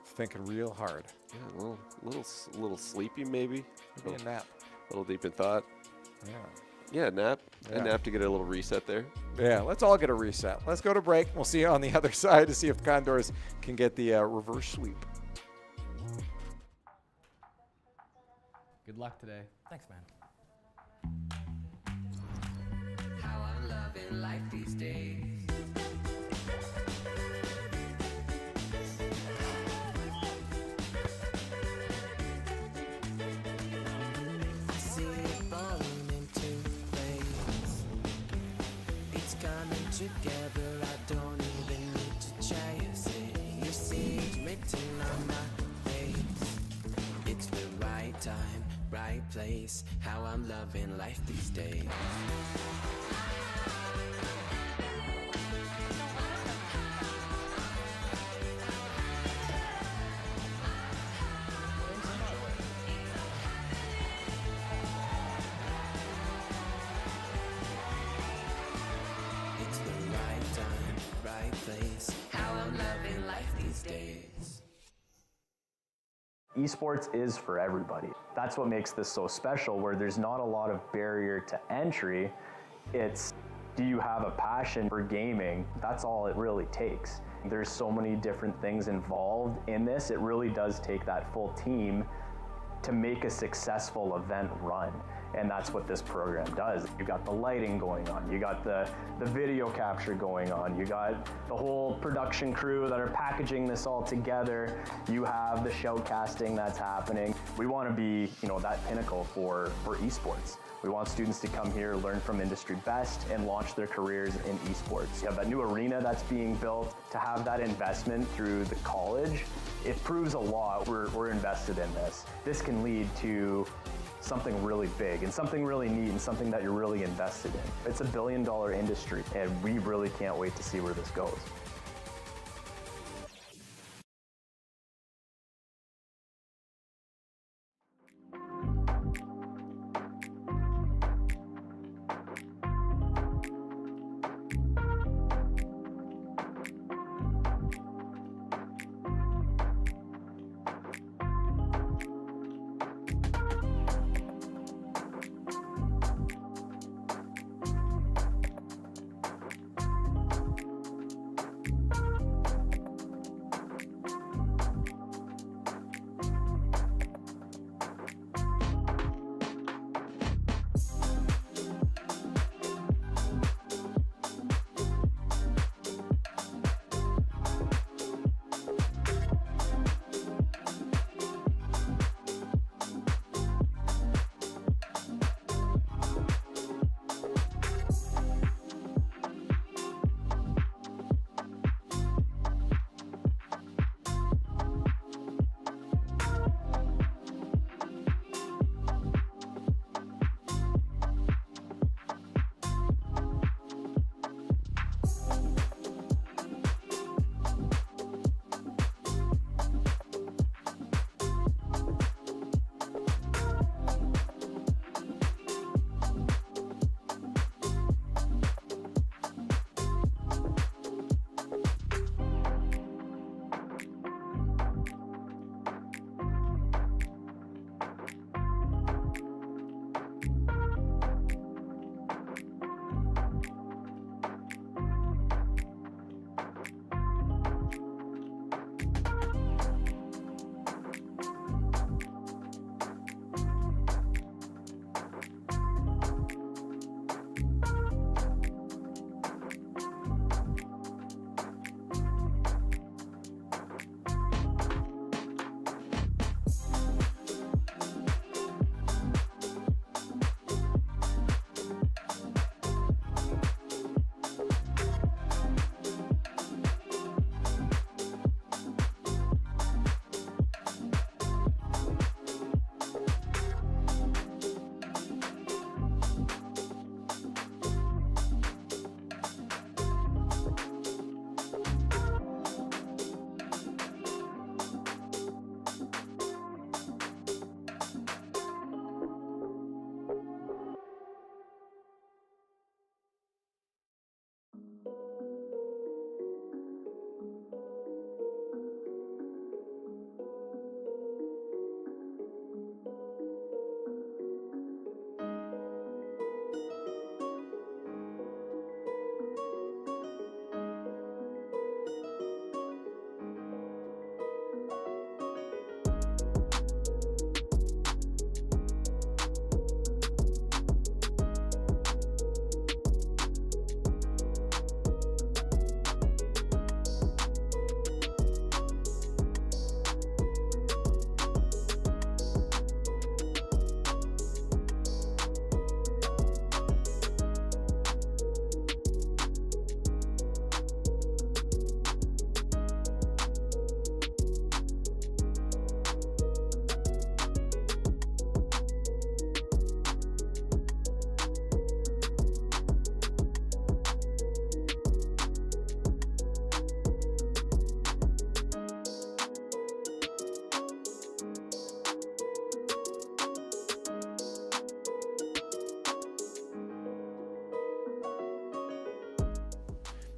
thinking real hard. Yeah, a little sleepy maybe. Maybe a nap. A little deep in thought. Yeah. Yeah, nap. Yeah. A nap to get a little reset there. Yeah, let's all get a reset. Let's go to break. We'll see you on the other side to see if Condors can get the reverse sweep. Good luck today. Thanks, man. How I'm loving life these days. I see it falling into place. It's coming together. I don't even need to chase it. You see it written on my face. It's the right time, right place. How I'm loving life these days. It's the right time, right place. How I'm loving life these days. Esports is for everybody. That's what makes this so special, where there's not a lot of barrier to entry. It's, do you have a passion for gaming? That's all it really takes. There's so many different things involved in this. It really does take that full team to make a successful event run. And that's what this program does. You got the lighting going on, you got the video capture going on, you got the whole production crew that are packaging this all together, you have the shoutcasting that's happening. We want to be, that pinnacle for esports. We want students to come here, learn from industry best, and launch their careers in esports. You have that new arena that's being built. To have that investment through the college, it proves a lot. We're invested in this. This can lead to something really big and something really neat and something that you're really invested in. It's $1 billion industry, and we really can't wait to see where this goes.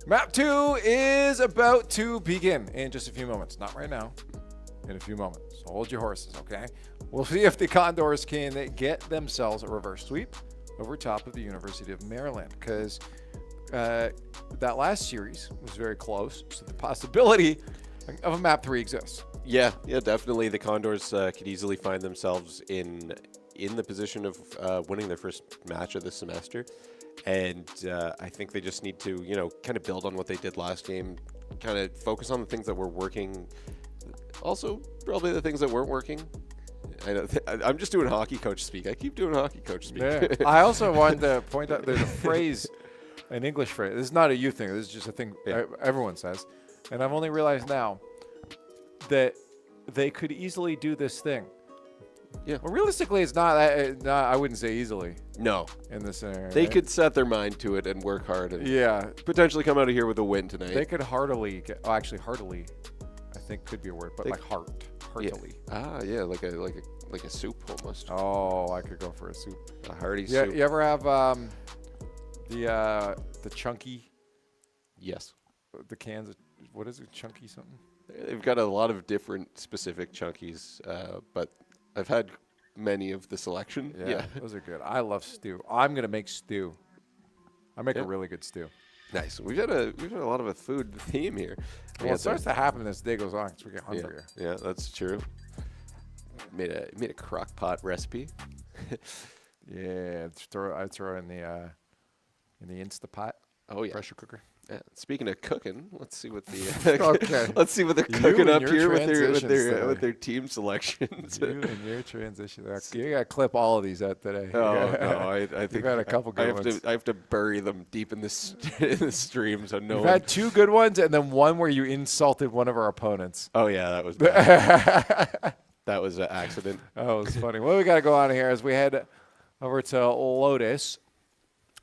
Map 2 is about to begin in just a few moments. Not right now. In a few moments. So hold your horses, okay? We'll see if the Condors can get themselves a reverse sweep over top of the University of Maryland, because that last series was very close. So the possibility of a Map 3 exists. Yeah, definitely. The Condors could easily find themselves in the position of winning their first match of the semester. And I think they just need to, kind of build on what they did last game, kind of focus on the things that were working. Also, probably the things that weren't working. I'm just doing hockey coach speak. I keep doing hockey coach speak. Yeah. I also wanted to point out there's a phrase, an English phrase. This is not a you thing. This is just a thing everyone says. And I've only realized now that they could easily do this thing. Yeah. Well, realistically, it's not. I wouldn't say easily. No. In this scenario, they could set their mind to it and work hard, and potentially come out of here with a win tonight. They could heartily. Heartily, I think could be a word, but like heartily. Yeah. Like a soup almost. Oh, I could go for a soup. A hearty soup. You ever have the chunky? Yes. The cans. What is it? Chunky something? They've got a lot of different specific chunkies, but I've had many of the selection. Yeah, those are good. I love stew. I'm gonna make stew. I make a really good stew. Nice. We've got a lot of a food theme here. Well, it starts to happen as the day goes on because we get hungrier. Yeah, that's true. Made a crock pot recipe. Yeah, I'd throw in the Instapot. Oh yeah, pressure cooker. Yeah. Speaking of cooking, let's see what the let's see what they're cooking up here with their team selections. You and your transition. You got to clip all of these out today. Oh no, I think you've had a couple good ones. I have to bury them deep in the stream so no. You've had two good ones and then one where you insulted one of our opponents. Oh yeah, that was bad. That was an accident. Oh, it was funny. Well, we got to go on here as we head over to Lotus.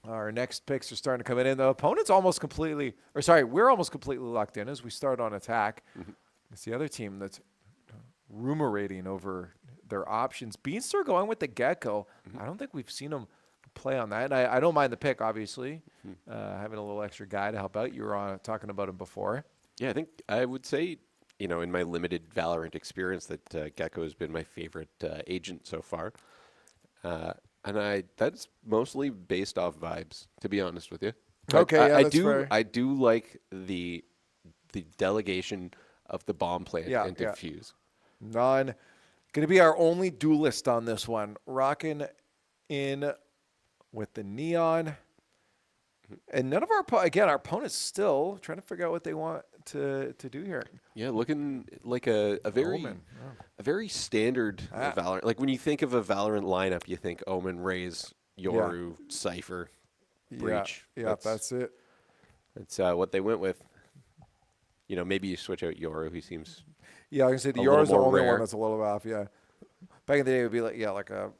Our next picks are starting to come in. The opponent's almost completely, we're almost completely locked in as we start on attack. Mm-hmm. It's the other team that's rumorating over their options. Beanstar going with the Gecko. Mm-hmm. I don't think we've seen him play on that. And I don't mind the pick, obviously, having a little extra guy to help out. You were talking about him before. Yeah, I think I would say, in my limited Valorant experience that Gecko has been my favorite agent so far. And that's mostly based off vibes, to be honest with you. Okay, I do like the delegation of the bomb plant and defuse. Going to be our only duelist on this one. Rocking in with the neon. And none of our opponents still trying to figure out what they want to do here. Yeah, looking like a very standard Valorant. Like when you think of a Valorant lineup, you think Omen, Raze, Yoru, Cypher, Breach. Yeah, that's it. That's what they went with. Maybe you switch out Yoru. He seems. Yeah, I can say the Yoru's the only one that's a little off. Yeah, back in the day it would be like a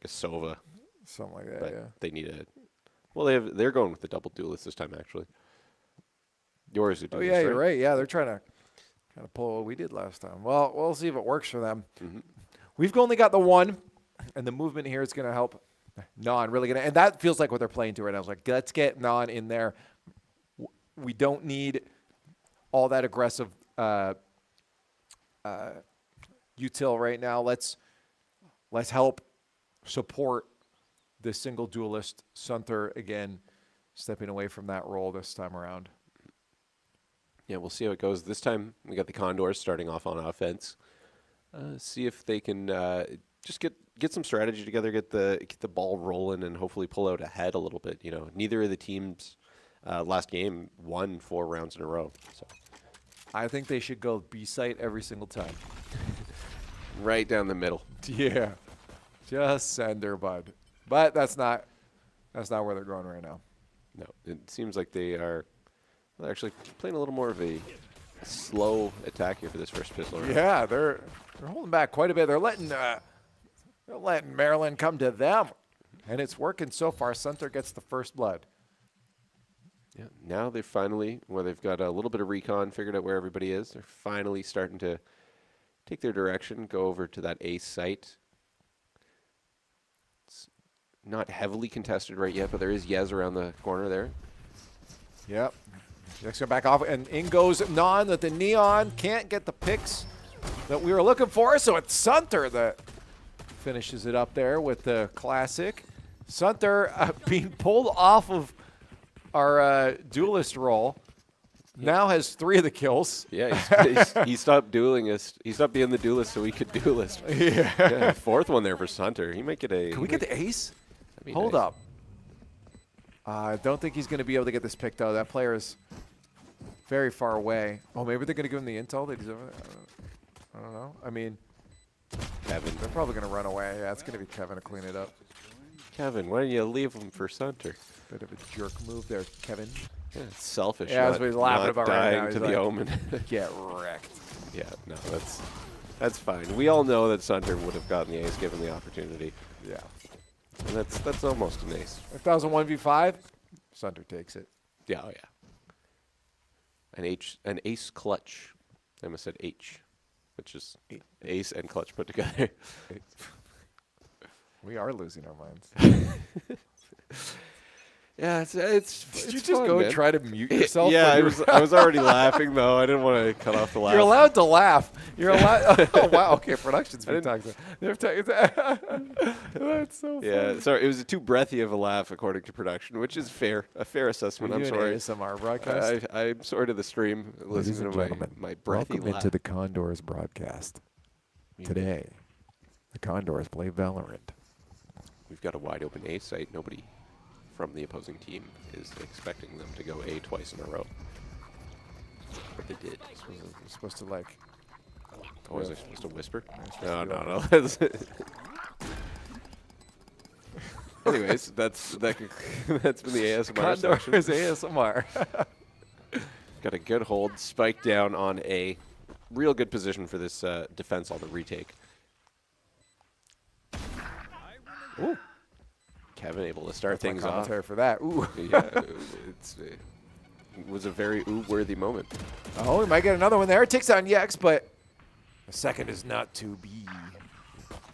Sova, something like that. But yeah, they need a. Well, they're going with the double duelist this time, actually. Yours. Oh, yeah, you're right. Yeah, they're trying to kind of pull what we did last time. Well, we'll see if it works for them. Mm-hmm. We've only got the one, and the movement here is going to help Non. And that feels like what they're playing to right now. I was like, let's get Non in there. We don't need all that aggressive util right now. Let's help support this single duelist. Sunther, again, stepping away from that role this time around. Yeah, we'll see how it goes. This time, we got the Condors starting off on offense. See if they can just get some strategy together, get the ball rolling, and hopefully pull out ahead a little bit. Neither of the teams last game won 4 rounds in a row. So I think they should go B site every single time. Right down the middle. Yeah, just send her, bud. But that's not where they're going right now. No, it seems like they are actually playing a little more of a slow attack here for this first pistol round. Yeah, they're holding back quite a bit. They're letting Maryland come to them, and it's working so far. Sunther gets the first blood. Yeah, now they finally, they've got a little bit of recon, figured out where everybody is. They're finally starting to take their direction, go over to that A site. Not heavily contested right yet, but there is Yez around the corner there. Yep. Next one back off, and in goes Non with the Neon. Can't get the picks that we were looking for, so it's Sunter that finishes it up there with the classic. Sunter being pulled off of our duelist role. Now has 3 of the kills. Yeah, he stopped dueling us. He stopped being the duelist so he could duelist. Yeah. 4th one there for Sunter. He might get a... Can we get the ace? Hold nice. up. I don't think he's going to be able to get this pick, though. That player is very far away. Oh, maybe they're going to give him the intel that he's over there. I don't know. I mean, Kevin. They're probably going to run away. Yeah, it's going to be Kevin to clean it up. Kevin, why don't you leave him for Sunter? Bit of a jerk move there, Kevin. Yeah, it's selfish. Yeah, that's what he's laughing about right now. Dying to He's the like, omen. Get wrecked. Yeah, no, that's fine. We all know that Sunter would have gotten the ace given the opportunity. Yeah. And that's almost an ace. If that was a 1v5, Sunter takes it. Yeah, oh yeah. An ace clutch. I almost said H, which is ace and clutch put together. We are losing our minds. Yeah, it's Did you just fun, go man. try to mute yourself? Yeah, when I was already laughing though. I didn't want to cut off the laugh. You're allowed to laugh. You're allowed. Oh wow. Okay, production's been talking. That's so funny. Yeah, sorry, it was too breathy of a laugh according to production, which is fair. A fair assessment. Were I'm you an sorry. ASMR broadcast? I'm sorry to the stream. Ladies Listening and to gentlemen, my breathy welcome laugh. into the Condors broadcast. Today, the Condors play Valorant. We've got a wide open A site. Nobody from the opposing team is expecting them to go A twice in a row. But they did. You're supposed to like. Oh, was I supposed to whisper? No, No. Anyways, that's been the ASMR Condors section. ASMR. Got a good hold, spike down on A. Real good position for this defense on the retake. Ooh. Kevin able to start things off. Commentary for that. Ooh. Yeah, it was a very ooh-worthy moment. Oh, we might get another one there. Takes on Yex, but a second is not to be.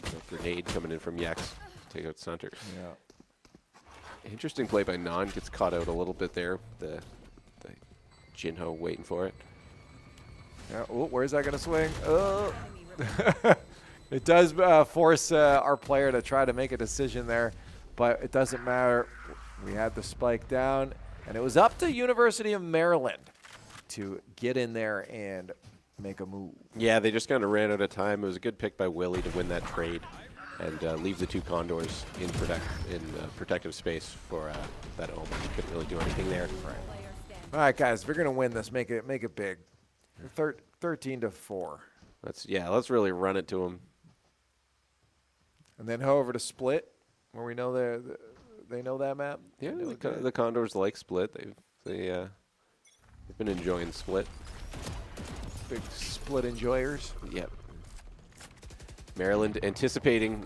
A grenade coming in from Yex. Take out Sunter. Yeah. Interesting play by Non. Gets caught out a little bit there. The Jinho waiting for it. Yeah. Oh, where's that going to swing? Oh. It does force our player to try to make a decision there, but it doesn't matter. We had the spike down, and it was up to University of Maryland to get in there and make a move. Yeah, they just kind of ran out of time. It was a good pick by Willie to win that trade and leave the 2 Condors in protective space for that omen. Couldn't really do anything there. Right. All right, guys, we're gonna win this. Make it big. 13-4. Let's really run it to them. And then over to Split, where we know they know that map. Yeah, the Condors like Split. They've been enjoying Split. Big Split enjoyers. Yep. Maryland anticipating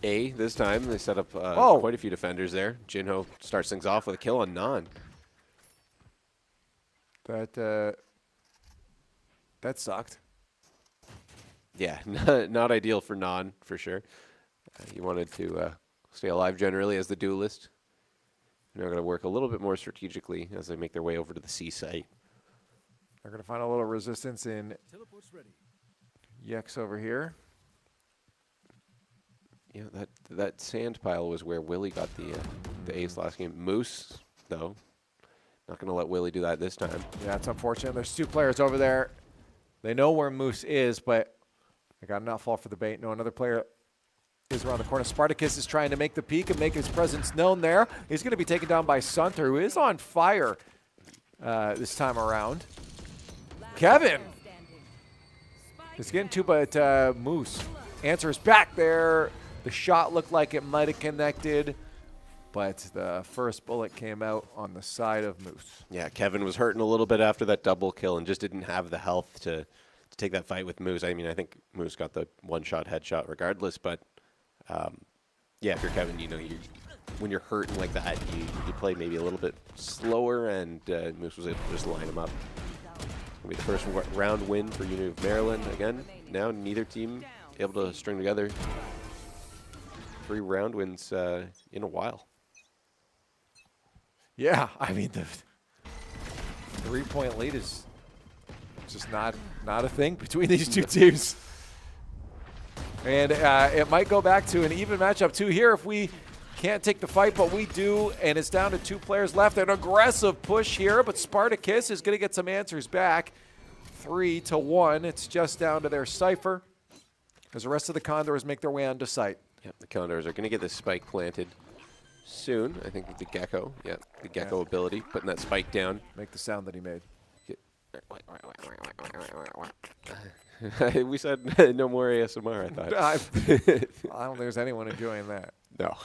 A this time. They set up quite a few defenders there. Jinho starts things off with a kill on Non. That sucked. Yeah, not ideal for Non, for sure. He wanted to stay alive generally as the duelist. They're going to work a little bit more strategically as they make their way over to the C site. They're going to find a little resistance in Yex over here. Yeah, that sand pile was where Willie got the ace last game. Moose, though, not going to let Willie do that this time. Yeah, it's unfortunate. There's 2 players over there. They know where Moose is, but they got not fall for the bait. No, another player is around the corner. Spartacus is trying to make the peek and make his presence known there. He's going to be taken down by Sunter, who is on fire this time around. Kevin is getting 2, but Moose answers back there. The shot looked like it might have connected, but the first bullet came out on the side of Moose. Yeah, Kevin was hurting a little bit after that double kill and just didn't have the health to take that fight with Moose. I mean, I think Moose got the one-shot headshot regardless, but yeah, if you're Kevin, when you're hurting like that, you play maybe a little bit slower, and Moose was able to just line him up. It'll be the first round win for University of Maryland. Again, now neither team able to string together 3 round wins in a while. Yeah, I mean, 3-point lead is just not a thing between these two teams. And it might go back to an even matchup too here if we can't take the fight, but we do, and it's down to 2 players left. An aggressive push here, but Spartacus is going to get some answers back. 3-1. It's just down to their Cypher as the rest of the Condors make their way onto site. Yep, the Condors are going to get this spike planted soon. I think with the Gecko. Yeah, the Gecko ability, putting that spike down. Make the sound that he made. We said no more ASMR, I thought. I don't think there's anyone enjoying that. No.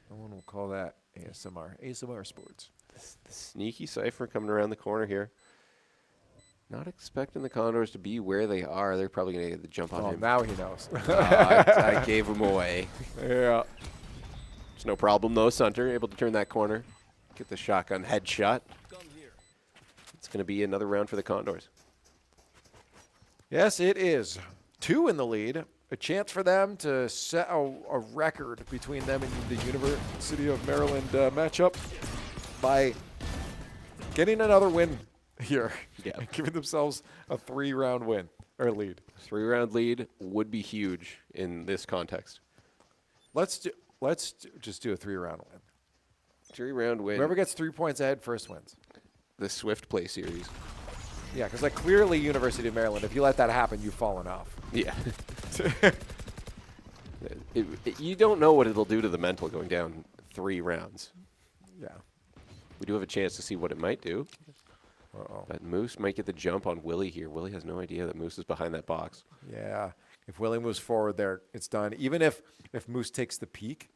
No one will call that ASMR. ASMR Sports. The sneaky Cypher coming around the corner here. Not expecting the Condors to be where they are. They're probably going to get the jump on him. Now he knows. I gave him away. Yeah. It's no problem, though. Sunter able to turn that corner. Get the shotgun headshot. It's going to be another round for the Condors. Yes, it is. 2 in the lead. A chance for them to set a record between them and the University of Maryland matchup by getting another win here. Yeah. Giving themselves a 3-round win or lead. 3-round lead would be huge in this context. Let's just do a 3-round win. 3-round win. Whoever gets 3 points ahead first wins. The Swift Play series. Yeah, because like clearly University of Maryland, if you let that happen, you've fallen off. Yeah. You don't know what it'll do to the mental going down 3 rounds. Yeah. We do have a chance to see what it might do. Uh-oh. But Moose might get the jump on Willie here. Willie has no idea that Moose is behind that box. Yeah. If Willie moves forward there, it's done. Even if Moose takes the peak,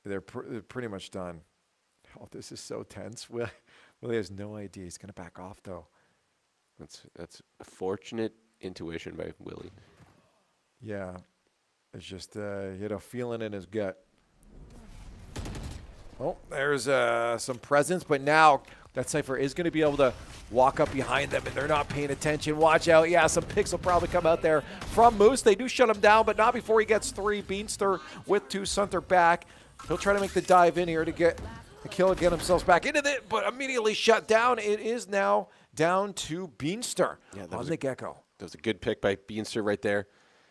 they're pretty much done. Oh, this is so tense. Willie has no idea. He's going to back off, though. That's a fortunate intuition by Willie. Yeah. It's just, he had a feeling in his gut. Oh, there's some presence, but now that Cypher is going to be able to walk up behind them, and they're not paying attention. Watch out. Yeah, some picks will probably come out there from Moose. They do shut him down, but not before he gets 3. Beanster with 2. Sunter back. He'll try to make the dive in here to get the kill, get themselves back into it, but immediately shut down. It is now down to Beanster on the Gecko. That was a good pick by Beanster right there.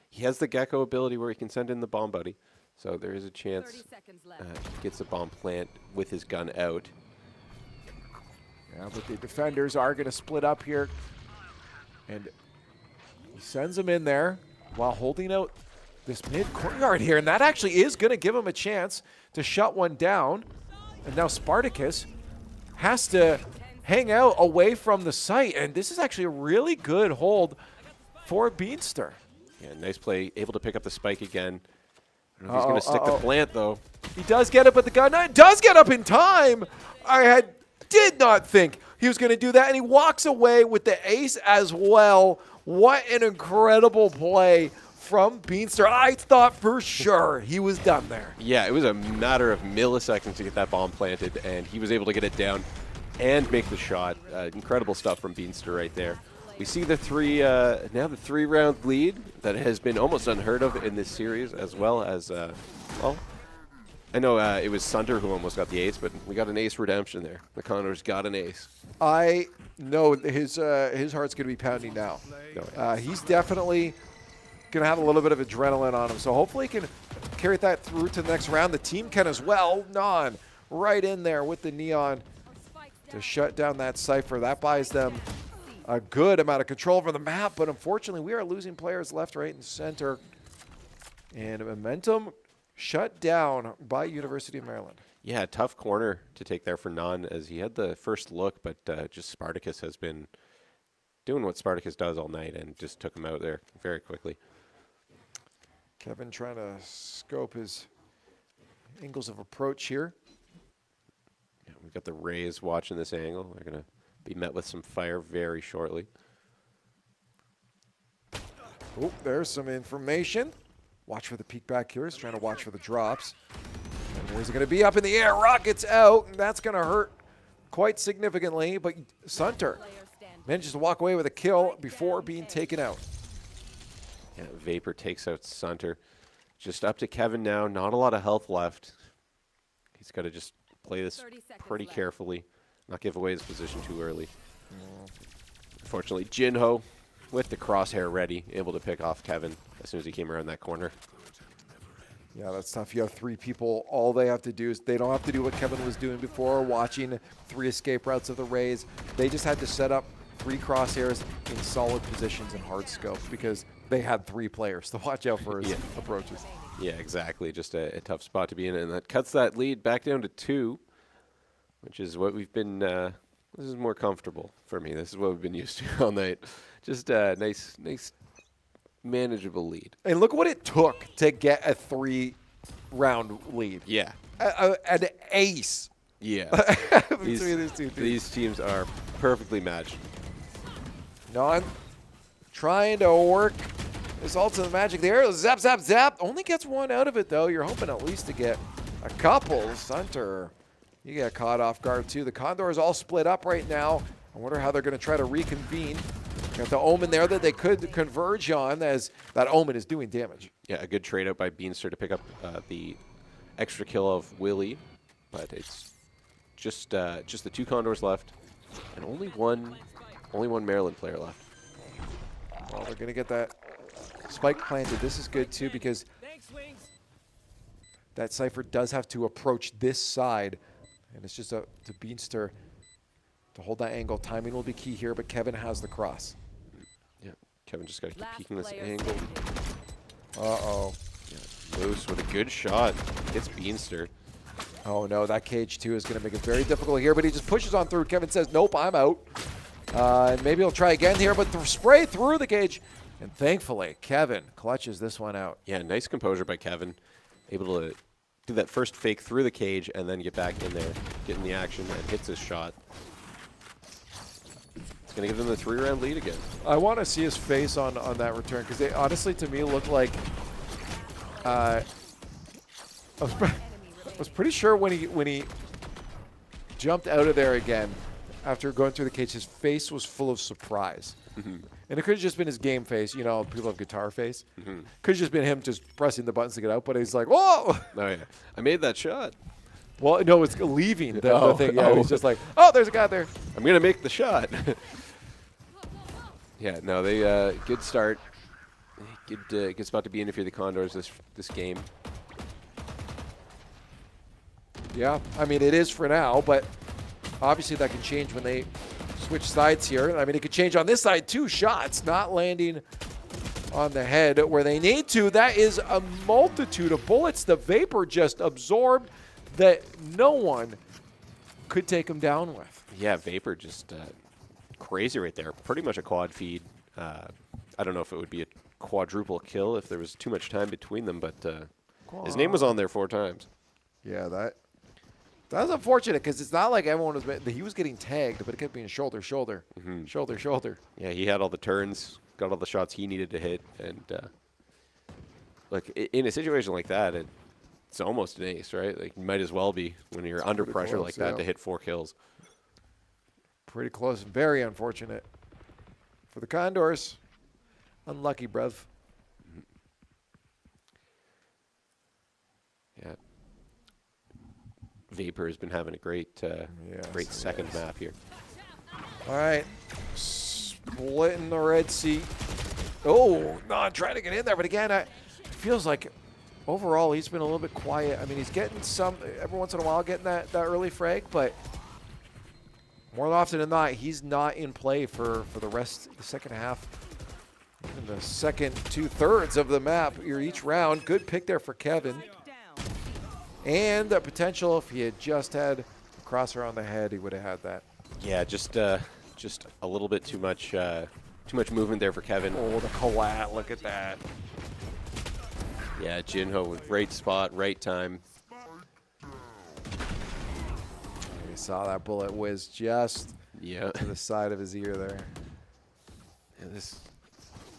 He has the Gecko ability where he can send in the bomb buddy. So there is a chance he gets a bomb plant with his gun out. Yeah, but the defenders are going to split up here. And he sends them in there while holding out this mid-courtyard here. And that actually is going to give him a chance to shut one down. And now Spartacus has to hang out away from the site. And this is actually a really good hold for Beanster. Yeah, nice play. Able to pick up the spike again. I don't know if he's going to stick the plant, though. He does get it, but the gun does get up in time. Did not think he was going to do that, and he walks away with the ace as well. What an incredible play from Beanster. I thought for sure he was done there. Yeah, it was a matter of milliseconds to get that bomb planted, and he was able to get it down and make the shot. Incredible stuff from Beanster right there. We see the 3-round lead that has been almost unheard of in this series, as well as, well, I know it was Sunter who almost got the ace, but we got an ace redemption there. The Condors got an ace. I know his heart's going to be pounding now. He's definitely going to have a little bit of adrenaline on him, so hopefully he can carry that through to the next round. The team can as well. Non right in there with the Neon to shut down that Cypher. That buys them a good amount of control over the map, but unfortunately we are losing players left, right, and center. And momentum shut down by University of Maryland. Yeah, tough corner to take there for Non, as he had the first look, but just Spartacus has been doing what Spartacus does all night and just took him out there very quickly. Kevin trying to scope his angles of approach here. Yeah, we've got the Rays watching this angle. They're going to be met with some fire very shortly. Oh, there's some information. Watch for the peek back here. He's trying to watch for the drops. And there's going to be up in the air. Rockets out, and that's going to hurt quite significantly. But Sunter manages to walk away with a kill before being taken out. Yeah, Vapor takes out Sunter. Just up to Kevin now. Not a lot of health left. He's got to just play this pretty carefully. not give away his position too early. Unfortunately, Jinho with the crosshair ready, able to pick off Kevin as soon as he came around that corner. Yeah, that's tough. You have 3 people. All they have to do is they don't have to do what Kevin was doing before, watching 3 escape routes of the Rays. They just had to set up 3 crosshairs in solid positions in hard scope because they had 3 players to watch out for his approaches. Yeah, exactly. Just a tough spot to be in, and that cuts that lead back down to 2, which is what we've been. This is more comfortable for me. This is what we've been used to all night. Just a nice, manageable lead. And look what it took to get a 3-round lead. Yeah, an ace. Yeah, Between these teams are perfectly matched. Non trying to work his ultimate magic there. Zap, zap, zap. Only gets 1 out of it, though. You're hoping at least to get a couple. Sunter, you get caught off guard, too. The Condors all split up right now. I wonder how they're going to try to reconvene. Got the Omen there that they could converge on, as that Omen is doing damage. Yeah, a good trade out by Beanster to pick up the extra kill of Willie, but it's just the 2 Condors left, and only one Maryland player left. Well, they're going to get that spike planted. This is good, too, because that Cypher does have to approach this side, and it's just to Beanster to hold that angle. Timing will be key here, but Kevin has the cross. Yeah, Kevin just got to keep peeking this angle. Uh-oh. Yeah, Moose with a good shot. Gets Beanster. Oh, no, that cage, too, is going to make it very difficult here, but he just pushes on through. Kevin says, nope, I'm out. And maybe he'll try again here, but the spray through the cage. And thankfully, Kevin clutches this one out. Yeah, nice composure by Kevin. Able to do that first fake through the cage and then get back in there, get in the action, and hits his shot. It's going to give them the 3-round lead again. I want to see his face on that return, because they honestly, to me, looked like I was pretty sure when he jumped out of there again after going through the cage, his face was full of surprise. And it could have just been his game face. You know, people have guitar face. Could have just been him just pressing the buttons to get out, but he's like, whoa! Oh, yeah. I made that shot. Well, no, it's leaving the thing. Yeah, he's just like, oh, there's a guy there. I'm going to make the shot. Yeah, no, they good start. Good spot to be in if you're the Condors this game. Yeah, I mean, it is for now, but obviously that can change when they switch sides here. I mean, it could change on this side, too. Shots not landing on the head where they need to. That is a multitude of bullets the Vapor just absorbed that no one could take him down with. Yeah, Vapor just crazy right there. Pretty much a quad feed. I don't know if it would be a quadruple kill if there was too much time between them, but his name was on there 4 times. Yeah, that was unfortunate because it's not like everyone was. He was getting tagged, but it kept being shoulder, shoulder, shoulder, shoulder. Yeah, he had all the turns, got all the shots he needed to hit, and like in a situation like that, it's almost an ace, right? Like, you might as well be when you're under pressure close, like that yeah. to hit 4 kills. Pretty close and very unfortunate for the Condors. Unlucky, bruv. Yeah. Vapor has been having a great second map here. All right, splitting the Red Sea. Oh, no, trying to get in there, but again, it feels like overall he's been a little bit quiet. I mean, he's getting some every once in a while, getting that early frag, but more often than not, he's not in play for the rest of the second half. In the second 2/3 of the map, each round. Good pick there for Kevin. And the potential, if he had just had a crosser on the head, he would have had that. Yeah, just a little bit too much movement there for Kevin. Oh, the collat, look at that. Yeah, Jinho with right spot, right time. You saw that bullet whiz just to the side of his ear there. Yeah,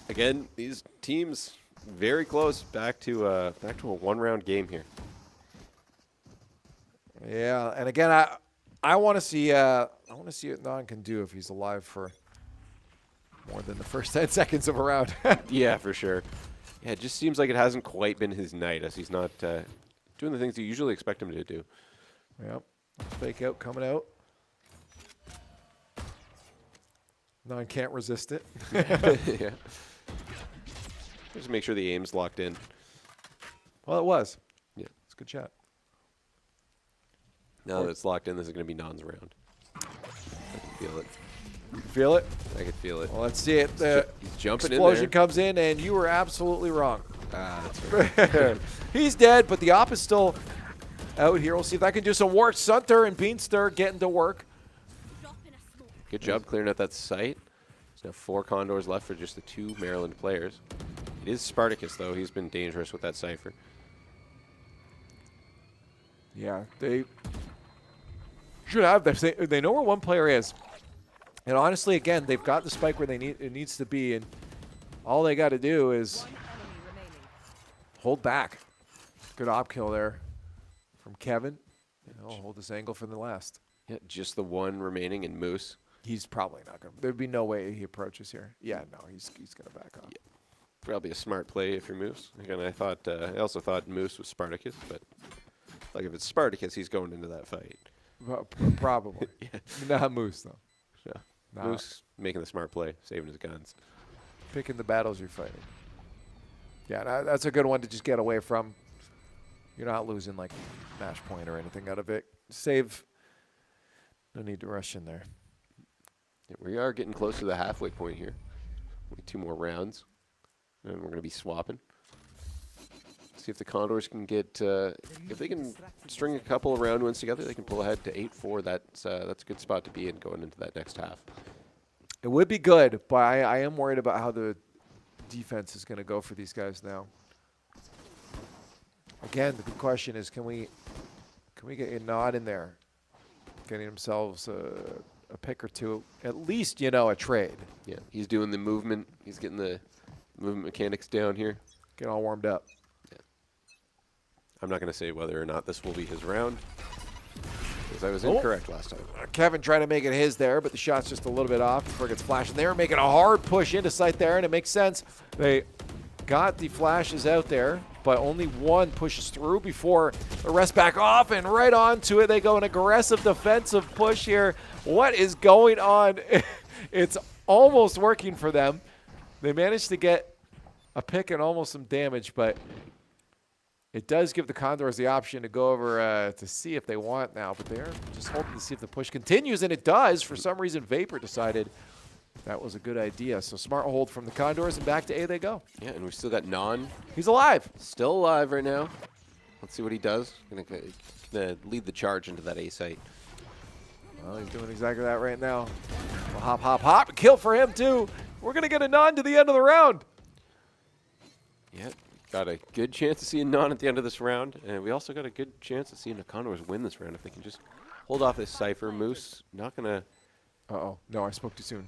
again, these teams very close back to a 1-round game here. Yeah, and again, I want to see what Non can do if he's alive for more than the first 10 seconds of a round. Yeah, for sure. Yeah, it just seems like it hasn't quite been his night, as he's not doing the things you usually expect him to do. Yep, fake out coming out. No, I can't resist it. Yeah. Just make sure the aim's locked in. Well, it was. Yeah. It's a good shot. Now that it's locked in, this is going to be Non's round. I can feel it. You feel it? I can feel it. Well, let's see it. The He's jumping explosion in there. comes in, and you were absolutely wrong. Ah, that's right. He's dead, but the op is still out here. We'll see if that can do some work. Sunter and Beanstar getting to work. Good job clearing out that site. There's now 4 Condors left for just the 2 Maryland players. It is Spartacus, though. He's been dangerous with that Cypher. Yeah, they should have. They know where one player is. And honestly, again, they've got the spike where it needs to be, and all they got to do is hold back. Good op kill there from Kevin. I'll hold this angle for the last. Yeah, just the 1 remaining in Moose. He's probably not going to. There'd be no way he approaches here. Yeah, no, he's going to back off. Yeah. Probably a smart play if you're Moose. Again, I also thought Moose was Spartacus, but like if it's Spartacus, he's going into that fight. Well, probably. Yeah. Not Moose, though. Yeah. Nah. Moose making the smart play, saving his guns. Picking the battles you're fighting. Yeah, that's a good one to just get away from. You're not losing like match point or anything out of it. Save. No need to rush in there. Yeah, we are getting close to the halfway point here. Only 2 more rounds, and we're going to be swapping. See if the Condors can get, if they can string a couple of round wins together, they can pull ahead to 8-4. That's a good spot to be in going into that next half. It would be good, but I am worried about how the defense is going to go for these guys now. Again, the big question is, can we get a nod in there, getting themselves a pick or 2, at least, a trade. Yeah, he's doing the movement. He's getting the movement mechanics down here. Getting all warmed up. Yeah. I'm not going to say whether or not this will be his round, because I was incorrect last time. Kevin trying to make it his there, but the shot's just a little bit off before it gets flashed. And they're making a hard push into sight there, and it makes sense. They got the flashes out there, but only one pushes through before the rest back off, and right onto it. They go an aggressive defensive push here. What is going on? It's almost working for them. They managed to get a pick and almost some damage, but it does give the Condors the option to go over to see if they want now, but they're just hoping to see if the push continues, and it does. For some reason, Vapor decided that was a good idea. So smart hold from the Condors, and back to A they go. Yeah, and we've still got Non. He's alive. Still alive right now. Let's see what he does. Gonna lead the charge into that A site. Well, he's doing exactly that right now. Well, hop, hop, hop. Kill for him, too. We're going to get a non to the end of the round. Yeah, got a good chance to see a non at the end of this round. And we also got a good chance of seeing the Condors win this round if they can just hold off this Cypher. Moose not going to... Uh-oh. No, I spoke too soon.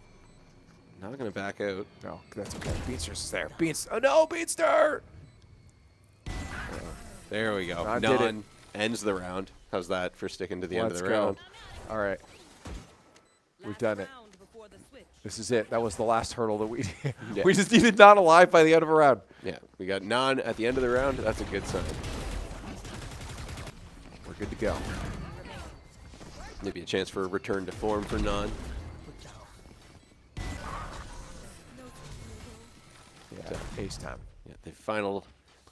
Not going to back out. No, that's okay. Beanstar's there. Oh, no, Beanstar! There we go. Did it. Non ends the round. How's that for sticking to the end of the round? All right. We've done it. This is it. That was the last hurdle that we Yeah. we just needed non alive by the end of a round. Yeah, we got Non at the end of the round. That's a good sign. We're good to go. Maybe a chance for a return to form for Non. Yeah, ace time. Yeah, the final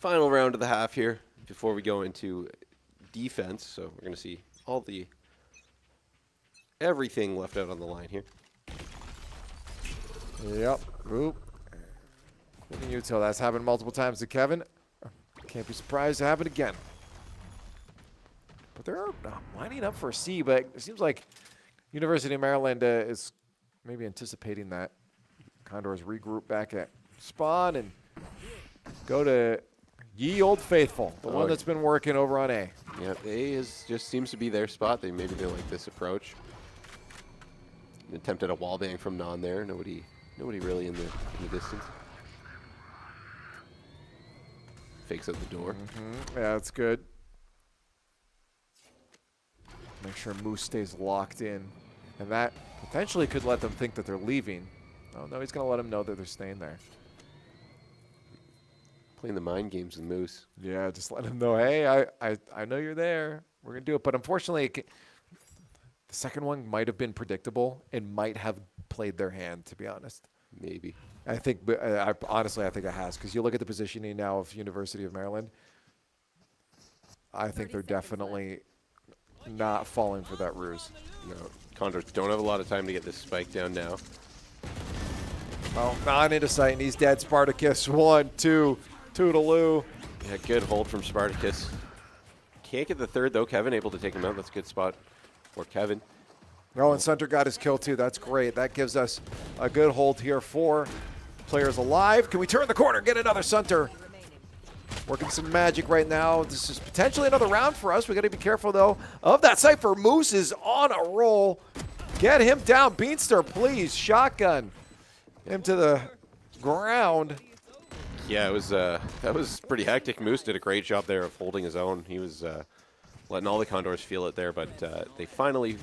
round of the half here before we go into defense. So we're going to see everything left out on the line here. Yep. Oop. Utah. That's happened multiple times to Kevin. Can't be surprised to happen again. But they're lining up for a C, but it seems like University of Maryland is maybe anticipating that. Condors regroup back at spawn and go to Ye Old Faithful, the one that's been working over on A. Yeah, A just seems to be their spot. They like this approach. An attempt at a wall bang from Non there. Nobody really in the distance. Fakes out the door. Yeah, that's good. Make sure Moose stays locked in. And that potentially could let them think that they're leaving. Oh, no, he's going to let them know that they're staying there. Playing the mind games with Moose. Yeah, just let them know, hey, I know you're there. We're going to do it. But unfortunately, The second one might have been predictable and might have played their hand, to be honest. Maybe. I think, honestly, I think it has, because you look at the positioning now of University of Maryland. I think they're definitely not falling for that ruse. No, Condors don't have a lot of time to get this spike down now. Oh, not into sight, and he's dead. Spartacus, 1, 2, toodaloo. Yeah, good hold from Spartacus. Can't get the third, though. Kevin able to take him out. That's a good spot for Kevin. Oh, and Sunter got his kill, too. That's great. That gives us a good hold here. 4 players alive. Can we turn the corner and get another Sunter? Working some magic right now. This is potentially another round for us. We got to be careful, though, of that Cypher. Moose is on a roll. Get him down. Beanster, please. Shotgun him to the ground. Yeah, it was that was pretty hectic. Moose did a great job there of holding his own. He was letting all the Condors feel it there, but they finally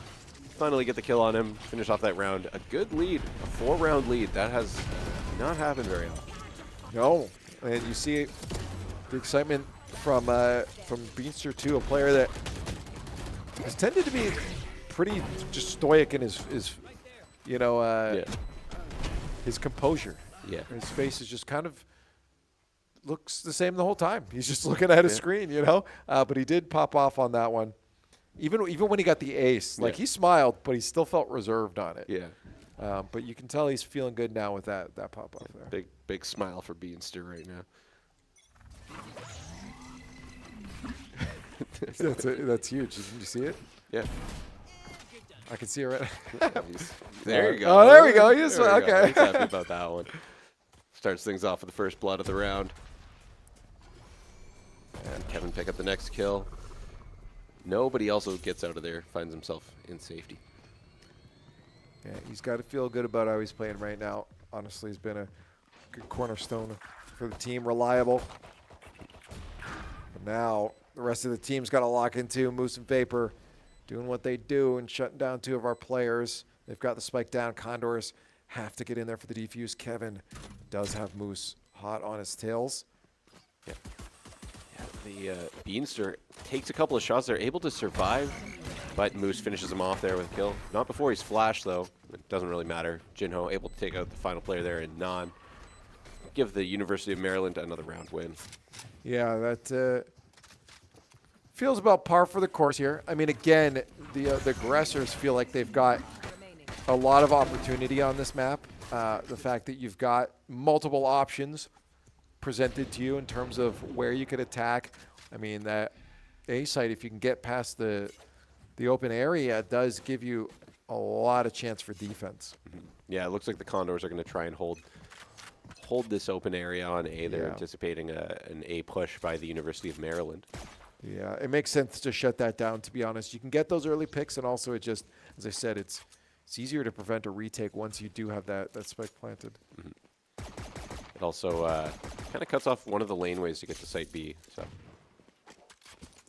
get the kill on him, finish off that round. A good lead, a 4-round lead. That has not happened very often. No, and you see the excitement from Beanster too, a player that has tended to be pretty just stoic in his his composure. Yeah, his face is just kind of looks the same the whole time. He's just looking at his screen, But he did pop off on that one. Even when he got the ace, like he smiled, but he still felt reserved on it. Yeah. But you can tell he's feeling good now with that pop off there. Big smile for Beanster right now. That's huge. Did you see it? Yeah. I can see it right now. There you go. Oh, there we go. Okay. He's happy about that one. Starts things off with the first blood of the round. And Kevin pick up the next kill. Nobody also gets out of there, finds himself in safety. Yeah, he's got to feel good about how he's playing right now. Honestly, he's been a good cornerstone for the team, reliable. But now the rest of the team's got to lock into Moose and Vapor doing what they do and shutting down 2 of our players. They've got the spike down. Condors have to get in there for the defuse. Kevin does have Moose hot on his tails. Yeah. The Beanster takes a couple of shots. They're able to survive, but Moose finishes him off there with a kill. Not before he's flashed, though. It doesn't really matter. Jinho able to take out the final player there in Non. Give the University of Maryland another round win. Yeah, that feels about par for the course here. I mean, again, the aggressors feel like they've got a lot of opportunity on this map. The fact that you've got multiple options presented to you in terms of where you could attack. I mean, that A site, if you can get past the open area, does give you a lot of chance for defense. Mm-hmm. Yeah, it looks like the Condors are going to try and hold this open area on A. They're anticipating an A push by the University of Maryland. Yeah, it makes sense to shut that down, to be honest. You can get those early picks, and also it just, as I said, it's easier to prevent a retake once you do have that spike planted. Mm-hmm. It also kind of cuts off one of the laneways to get to Site B, so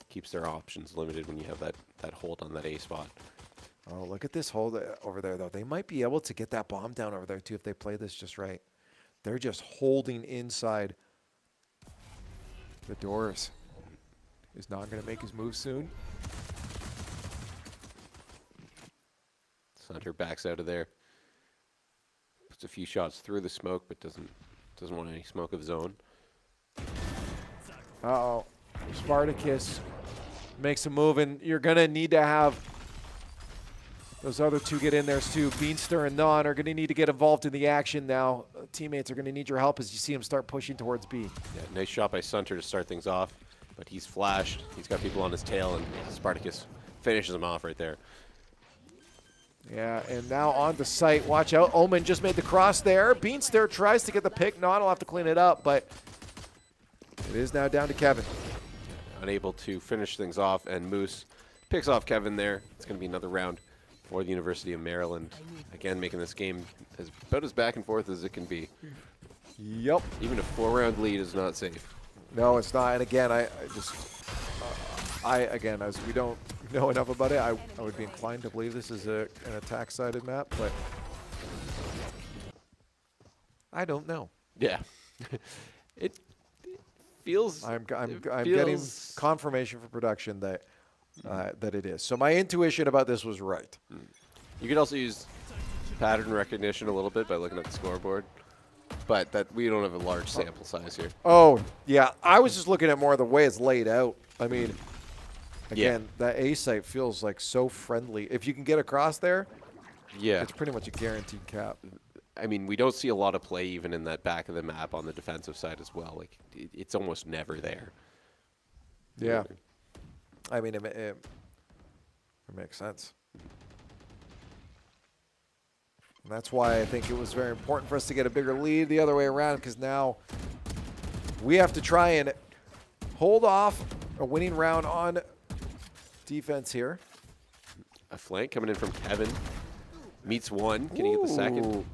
keeps their options limited when you have that hold on that A spot. Oh, look at this hold over there, though. They might be able to get that bomb down over there, too, if they play this just right. They're just holding inside the doors. Is not going to make his move soon. Sunter backs out of there. Puts a few shots through the smoke, but doesn't want any smoke of his own. Uh-oh. Spartacus makes a move, and you're going to need to have those other 2 get in there too. Beanster and Non are going to need to get involved in the action now. Teammates are going to need your help as you see him start pushing towards B. Yeah, nice shot by Sunter to start things off, but he's flashed. He's got people on his tail, and Spartacus finishes him off right there. Yeah, and now on the site. Watch out. Omen just made the cross there. Beanster tries to get the pick. Non will have to clean it up, but it is now down to Kevin. Unable to finish things off, and Moose picks off Kevin there. It's going to be another round for the University of Maryland. Again, making this game about as back and forth as it can be. Yep. Even a 4-round lead is not safe. No, it's not. And again, again, as we don't know enough about it, I would be inclined to believe this is an attack-sided map, but I don't know. Yeah. it feels. I'm getting confirmation from production that that it is. So my intuition about this was right. You could also use pattern recognition a little bit by looking at the scoreboard, but that we don't have a large sample size here. Oh, yeah. I was just looking at more of the way it's laid out. I mean, again, that A site feels like so friendly. If you can get across there, it's pretty much a guaranteed cap. I mean, we don't see a lot of play even in that back of the map on the defensive side as well. Like, it's almost never there. Yeah. I mean, it makes sense. And that's why I think it was very important for us to get a bigger lead the other way around, because now we have to try and hold off a winning round on defense here. A flank coming in from Kevin. Meets one. Can he get the second?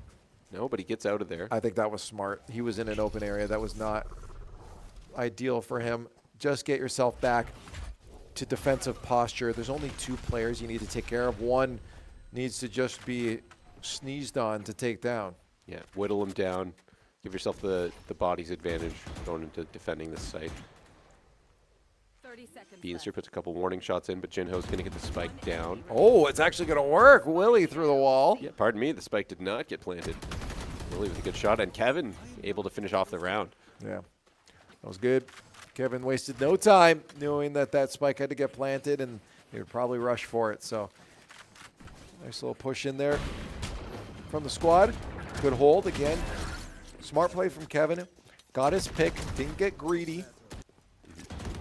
No, but he gets out of there. I think that was smart. He was in an open area. That was not ideal for him. Just get yourself back to defensive posture. There's only 2 players you need to take care of. One needs to just be sneezed on to take down. Yeah, whittle him down. Give yourself the body's advantage going into defending this site. Beanster puts a couple warning shots in, but Jinho's going to get the spike down. Oh, it's actually going to work. Willie through the wall. Yeah, pardon me, the spike did not get planted. Willie with a good shot, and Kevin able to finish off the round. Yeah, that was good. Kevin wasted no time knowing that that spike had to get planted, and he would probably rush for it. So nice little push in there from the squad. Good hold again. Smart play from Kevin. Got his pick, didn't get greedy.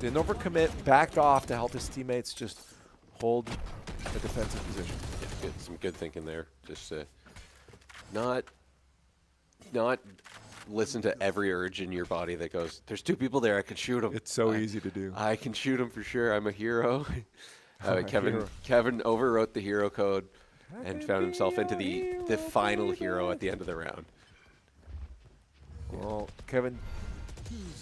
Didn't overcommit, backed off to help his teammates just hold a defensive position. Yeah, good, some good thinking there. Just not listen to every urge in your body that goes, there's 2 people there, I can shoot them. It's so easy to do. I can shoot them for sure. I'm a hero. Kevin overwrote the hero code and found himself into the final hero at the end of the round. Well, Kevin,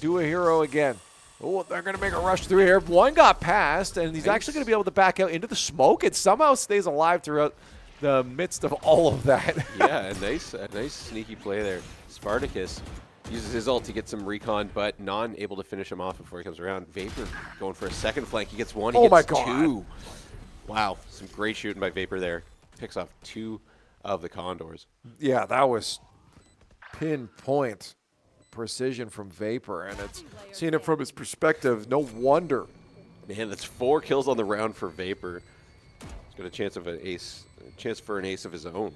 do a hero again. Oh, they're going to make a rush through here. One got past, and he's actually going to be able to back out into the smoke. It somehow stays alive throughout the midst of all of that. Yeah, a nice sneaky play there. Spartacus uses his ult to get some recon, but non able to finish him off before he comes around. Vapor going for a second flank. He gets 1. He gets 2. Wow, some great shooting by Vapor there. Picks off 2 of the Condors. Yeah, that was pinpoint precision from Vapor, and it's seeing it from his perspective. No wonder. Man, that's 4 kills on the round for Vapor. He's got a chance of an ace, for an ace of his own.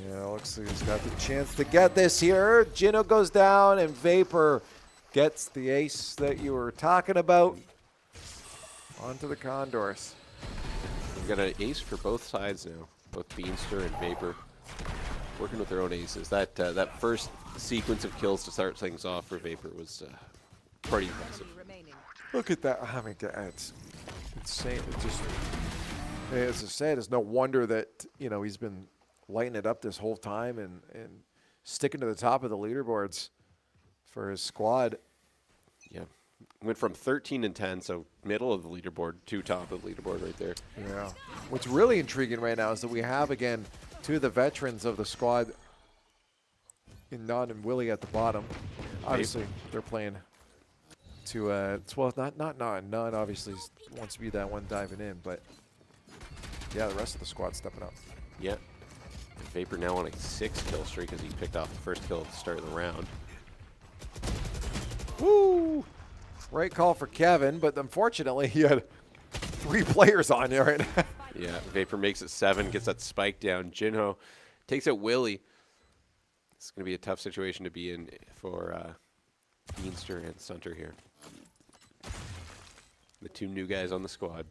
Yeah, looks like he's got the chance to get this here. Jinho goes down, and Vapor gets the ace that you were talking about. Onto the Condors. We've got an ace for both sides now, both Beanster and Vapor working with their own aces. That first sequence of kills to start things off for Vapor was pretty impressive. Look at that. I mean, it's insane. It just, as I said, it's no wonder that, you know, he's been lighting it up this whole time and sticking to the top of the leaderboards for his squad. Yeah. Went from 13 and 10, so middle of the leaderboard, to top of the leaderboard right there. Yeah. What's really intriguing right now is that we have, again, 2 of the veterans of the squad in Non and Willie at the bottom. Obviously, they're playing to, well, not Non. Non obviously wants to be that one diving in, but yeah, the rest of the squad stepping up. Yeah. Vapor now on a 6-kill streak as he picked off the first kill at the start of the round. Woo! Right call for Kevin, but unfortunately he had 3 players on you right now. Yeah, Vapor makes it 7, gets that spike down. Jinho takes out Willie. It's going to be a tough situation to be in for Beanster and Sunter here. The 2 new guys on the squad.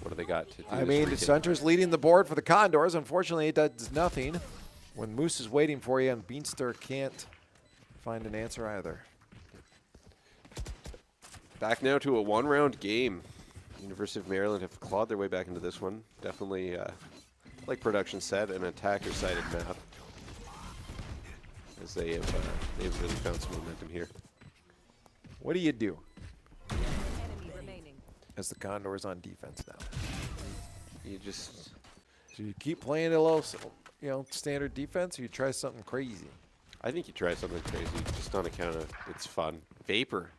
What do they got to do? I mean, Sunter's leading the board for the Condors. Unfortunately, it does nothing when Moose is waiting for you and Beanster can't find an answer either. Back now to a 1-round game. University of Maryland have clawed their way back into this one. Definitely, like production said, an attacker-sided map. As they've really found some momentum here. What do you do as the Condors on defense now? You just... Do you keep playing a little, you know, standard defense, or you try something crazy? I think you try something crazy, just on account of it's fun. Vapor,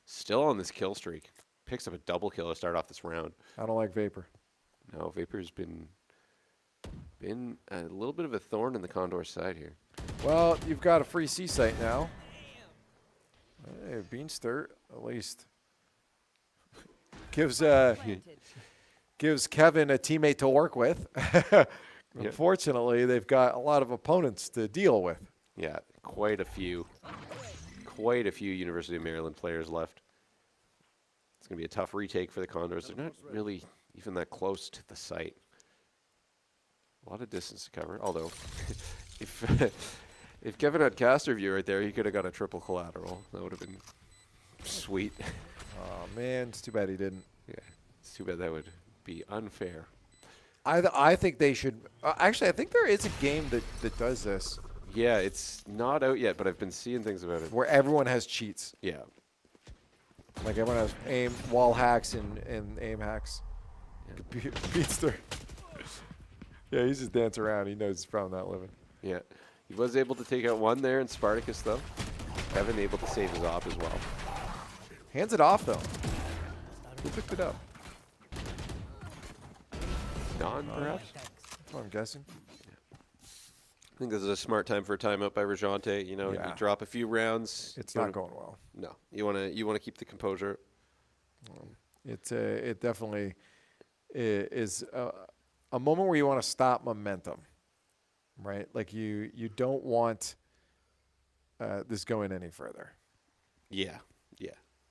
still on this kill streak. picks up a double kill to start off this round. I don't like Vapor. No, Vapor's been a little bit of a thorn in the Condors side here. Well, you've got a free C site now. Hey, Beanster at least gives Kevin a teammate to work with. Unfortunately, they've got a lot of opponents to deal with. Yeah, quite a few University of Maryland players left. It's going to be a tough retake for the Condors. They're not really even that close to the site. A lot of distance to cover, although if Kevin had caster view right there, he could have got a triple collateral. That would have been sweet. Oh, man, it's too bad he didn't. Yeah, it's too bad. That would be unfair. I think they should. Actually, I think there is a game that does this. Yeah, it's not out yet, but I've been seeing things about it. Where everyone has cheats. Yeah. Like everyone has aim, wall hacks and aim hacks. Yeah. Beatster. Yeah, he's just dancing around. He knows he's probably not living. Yeah. He was able to take out one there in Spartacus, though. Kevin able to save his op as well. Hands it off, though. Who picked it up? Don, perhaps? That's what I'm guessing. I think this is a smart time for a timeout by Rajante. You know, you drop a few rounds. It's not going well. No, you want to keep the composure. It definitely is a moment where you want to stop momentum, right? Like you don't want this going any further. Yeah.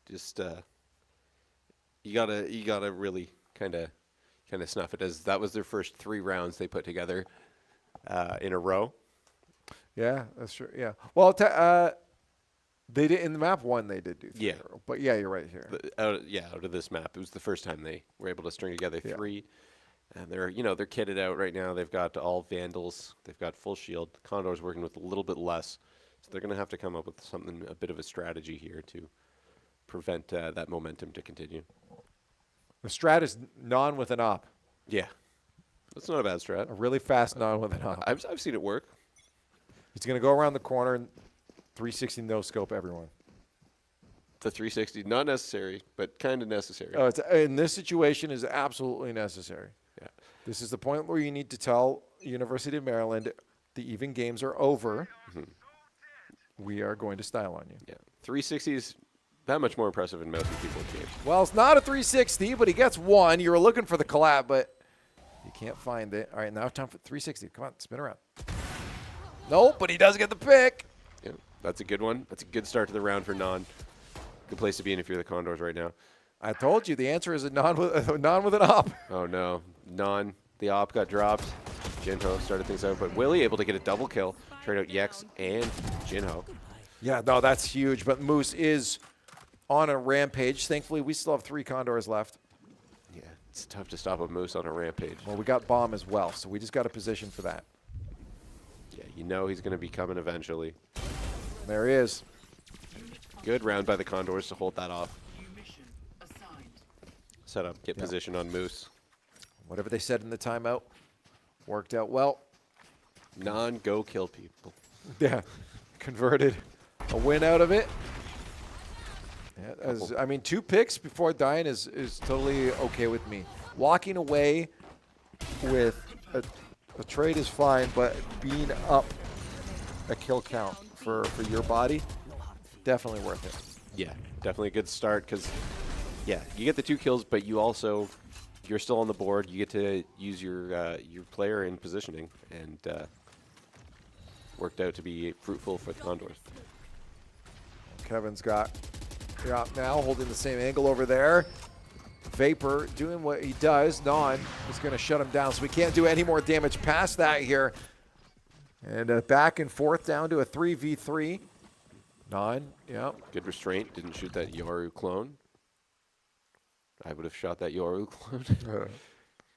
Just you gotta really kind of snuff it, as that was their first 3 rounds they put together in a row. Yeah, that's true. Yeah. Well, they did in the map 1. They did do 3 in a row. But yeah, you're right here. Out of this map, it was the first time they were able to string together 3. And they're kitted out right now. They've got all Vandals. They've got full shield. Condor's working with a little bit less, so they're going to have to come up with a bit of a strategy here to prevent that momentum to continue. The strat is non with an op. Yeah, that's not a bad strat. A really fast non with an op. I've seen it work. He's going to go around the corner and 360 no scope everyone. The 360, not necessary, but kind of necessary. Oh, it's in this situation is absolutely necessary. Yeah. This is the point where you need to tell University of Maryland the even games are over. Mm-hmm. We are going to style on you. Yeah. 360 is that much more impressive in most of people's games. Well, it's not a 360, but he gets 1. You were looking for the collab, but you can't find it. All right, now time for 360. Come on, spin around. Nope, but he does get the pick. Yeah, that's a good one. That's a good start to the round for Non. Good place to be in if you're the Condors right now. I told you the answer is a non with an op. Oh, no. Non. The op got dropped. Jinho started things out, but Willie able to get a double kill. Trade out Yex and Jinho. Yeah, no, that's huge. But Moose is on a rampage. Thankfully, we still have 3 Condors left. Yeah, it's tough to stop a Moose on a rampage. Well, we got Bomb as well, so we just got a position for that. Yeah, you know he's going to be coming eventually. There he is. Good round by the Condors to hold that off. Set up, get position on Moose. Whatever they said in the timeout worked out well. Non-go kill people. Yeah, converted a win out of it. Yeah, I mean, 2 picks before dying is totally okay with me. Walking away with a trade is fine, but being up a kill count for your body, definitely worth it. Yeah, definitely a good start because, yeah, you get the 2 kills, but you're still on the board. You get to use your player in positioning, and worked out to be fruitful for the Condors. Kevin's got op now, holding the same angle over there. Vapor doing what he does. Non is going to shut him down, so we can't do any more damage past that here. And back and forth down to a 3v3. Non, yeah. Good restraint. Didn't shoot that Yoru clone. I would have shot that Yoru clone.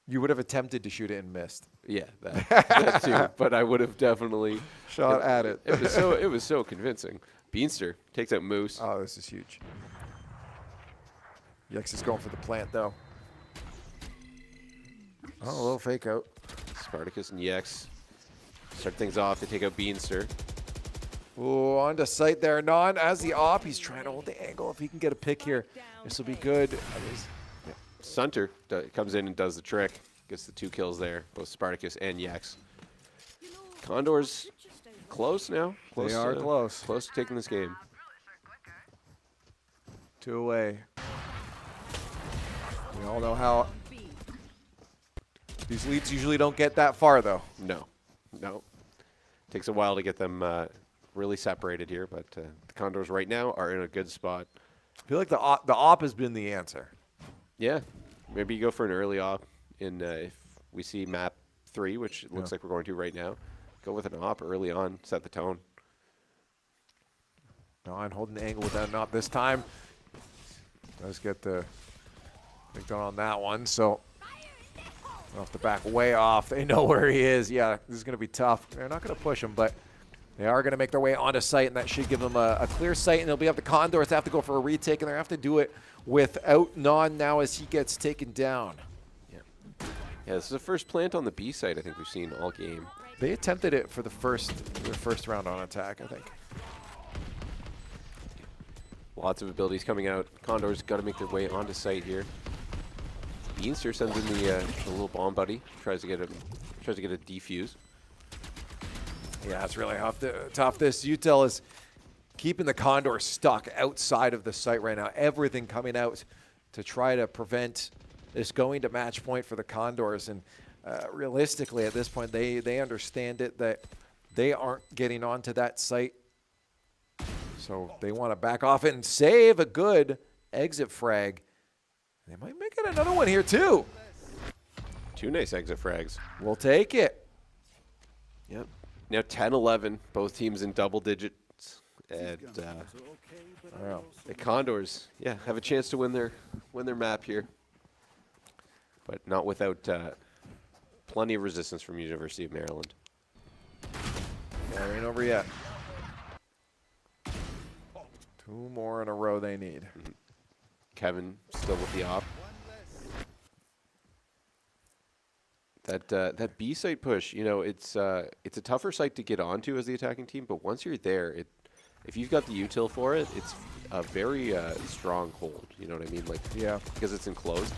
You would have attempted to shoot it and missed. Yeah, that too. But I would have definitely shot at it. It was so convincing. Beanster takes out Moose. Oh, this is huge. Yex is going for the plant, though. Oh, a little fake out. Spartacus and Yex start things off. They take out Beanster. Ooh, onto sight there. Non as the op. He's trying to hold the angle. If he can get a pick here, this will be good. Sunter comes in and does the trick. Gets the 2 kills there, both Spartacus and Yex. Condors close now. They are close. Close to taking this game. 2 away. We all know how these leads usually don't get that far, though. No. Takes a while to get them really separated here, but the Condors right now are in a good spot. I feel like the op has been the answer. Yeah. Maybe you go for an early op in if we see map 3, which it looks like we're going to right now. Go with an op early on, set the tone. Non holding the angle with that op this time. Does get the big done on that one, so off the back, way off. They know where he is. Yeah, this is going to be tough. They're not going to push him, but they are going to make their way onto site, and that should give them a clear sight, and they'll be up the Condors to have to go for a retake, and they have to do it without Non now as he gets taken down. Yeah, this is the first plant on the B side I think we've seen all game. They attempted it for their first round on attack, I think. Lots of abilities coming out. Condors got to make their way onto site here. Beanster sends in the little bomb buddy. Tries to get a defuse. Yeah, it's really tough. This Util is keeping the Condor stuck outside of the site right now. Everything coming out to try to prevent this going to match point for the Condors. And realistically, at this point, they understand it that they aren't getting onto that site. So they want to back off and save a good exit frag. They might make it another one here, too. 2 nice exit frags. We'll take it. Yep. Now 10-11, both teams in double digits. And the Condors, have a chance to win their map here. But not without plenty of resistance from University of Maryland. Yeah, ain't over yet. 2 more in a row they need. Kevin still with the op. That B site push, it's a tougher site to get onto as the attacking team, but once you're there, if you've got the util for it, it's a very strong hold. You know what I mean? Because it's enclosed.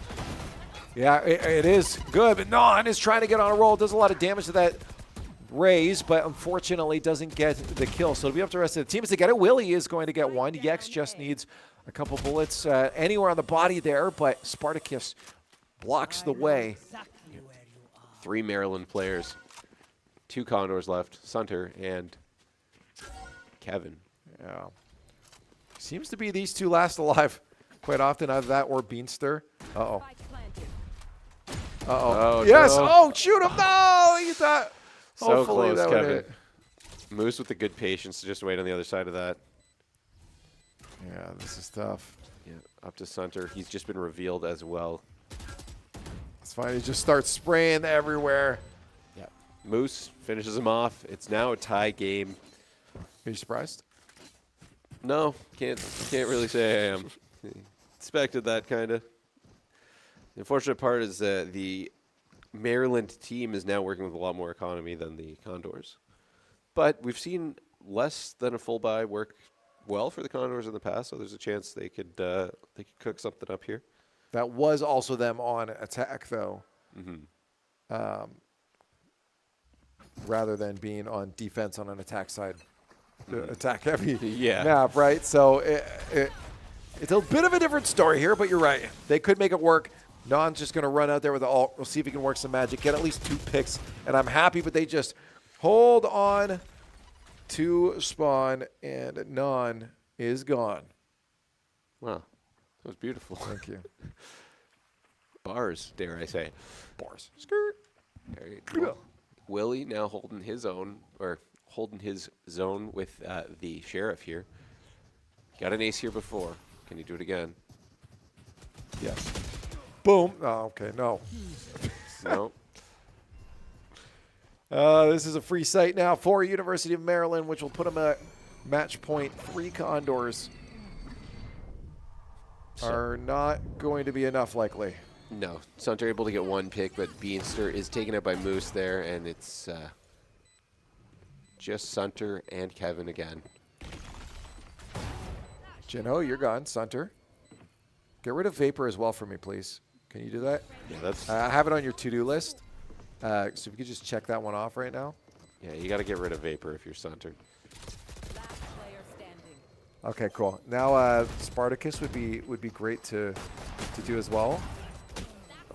Yeah, it is good, but Non is trying to get on a roll. Does a lot of damage to that raise, but unfortunately doesn't get the kill. So it'll be up to the rest of the teams to get it. Willie is going to get one. Yex just needs a couple bullets anywhere on the body there, but Spartacus blocks the way. 3 Maryland players. 2 Condors left, Sunter and Kevin. Yeah. Seems to be these 2 last alive quite often, either that or Beanster. Uh-oh. Uh-oh. Yes! No. Oh, shoot him! No! He thought... So close, Kevin. Moose with the good patience to just wait on the other side of that. Yeah, this is tough. Yeah, up to Sunter. He's just been revealed as well. It's fine. He just starts spraying everywhere. Yeah. Moose finishes him off. It's now a tie game. Are you surprised? No, can't really say I am. Expected that kind of. The unfortunate part is the Maryland team is now working with a lot more economy than the Condors. But we've seen less than a full buy work well for the Condors in the past, so there's a chance they could cook something up here. That was also them on attack, though, rather than being on defense on an attack side. Attack heavy map, right? So it's a bit of a different story here, but you're right. They could make it work. Non's just going to run out there with the ult. We'll see if he can work some magic, get at least 2 picks, and I'm happy, but they just hold on to spawn, and Non is gone. Wow. That was beautiful. Thank you. Bars, dare I say. Bars. Skirt. There you go. Willie now holding his own, or holding his zone with the Sheriff here. Got an ace here before. Can he do it again? Yes. Boom. Oh, okay. No. No. This is a free site now for University of Maryland, which will put them at match point. 3 Condors are not going to be enough, likely. No. Sunter able to get 1 pick, but Beanster is taken out by Moose there, and it's just Sunter and Kevin again. Jino, you're gone. Sunter. Get rid of Vapor as well for me, please. Can you do that? Yeah, that's. I have it on your to-do list. So if you could just check that one off right now. Yeah, you got to get rid of Vapor if you're Sunter. Okay, cool. Now Spartacus would be great to do as well.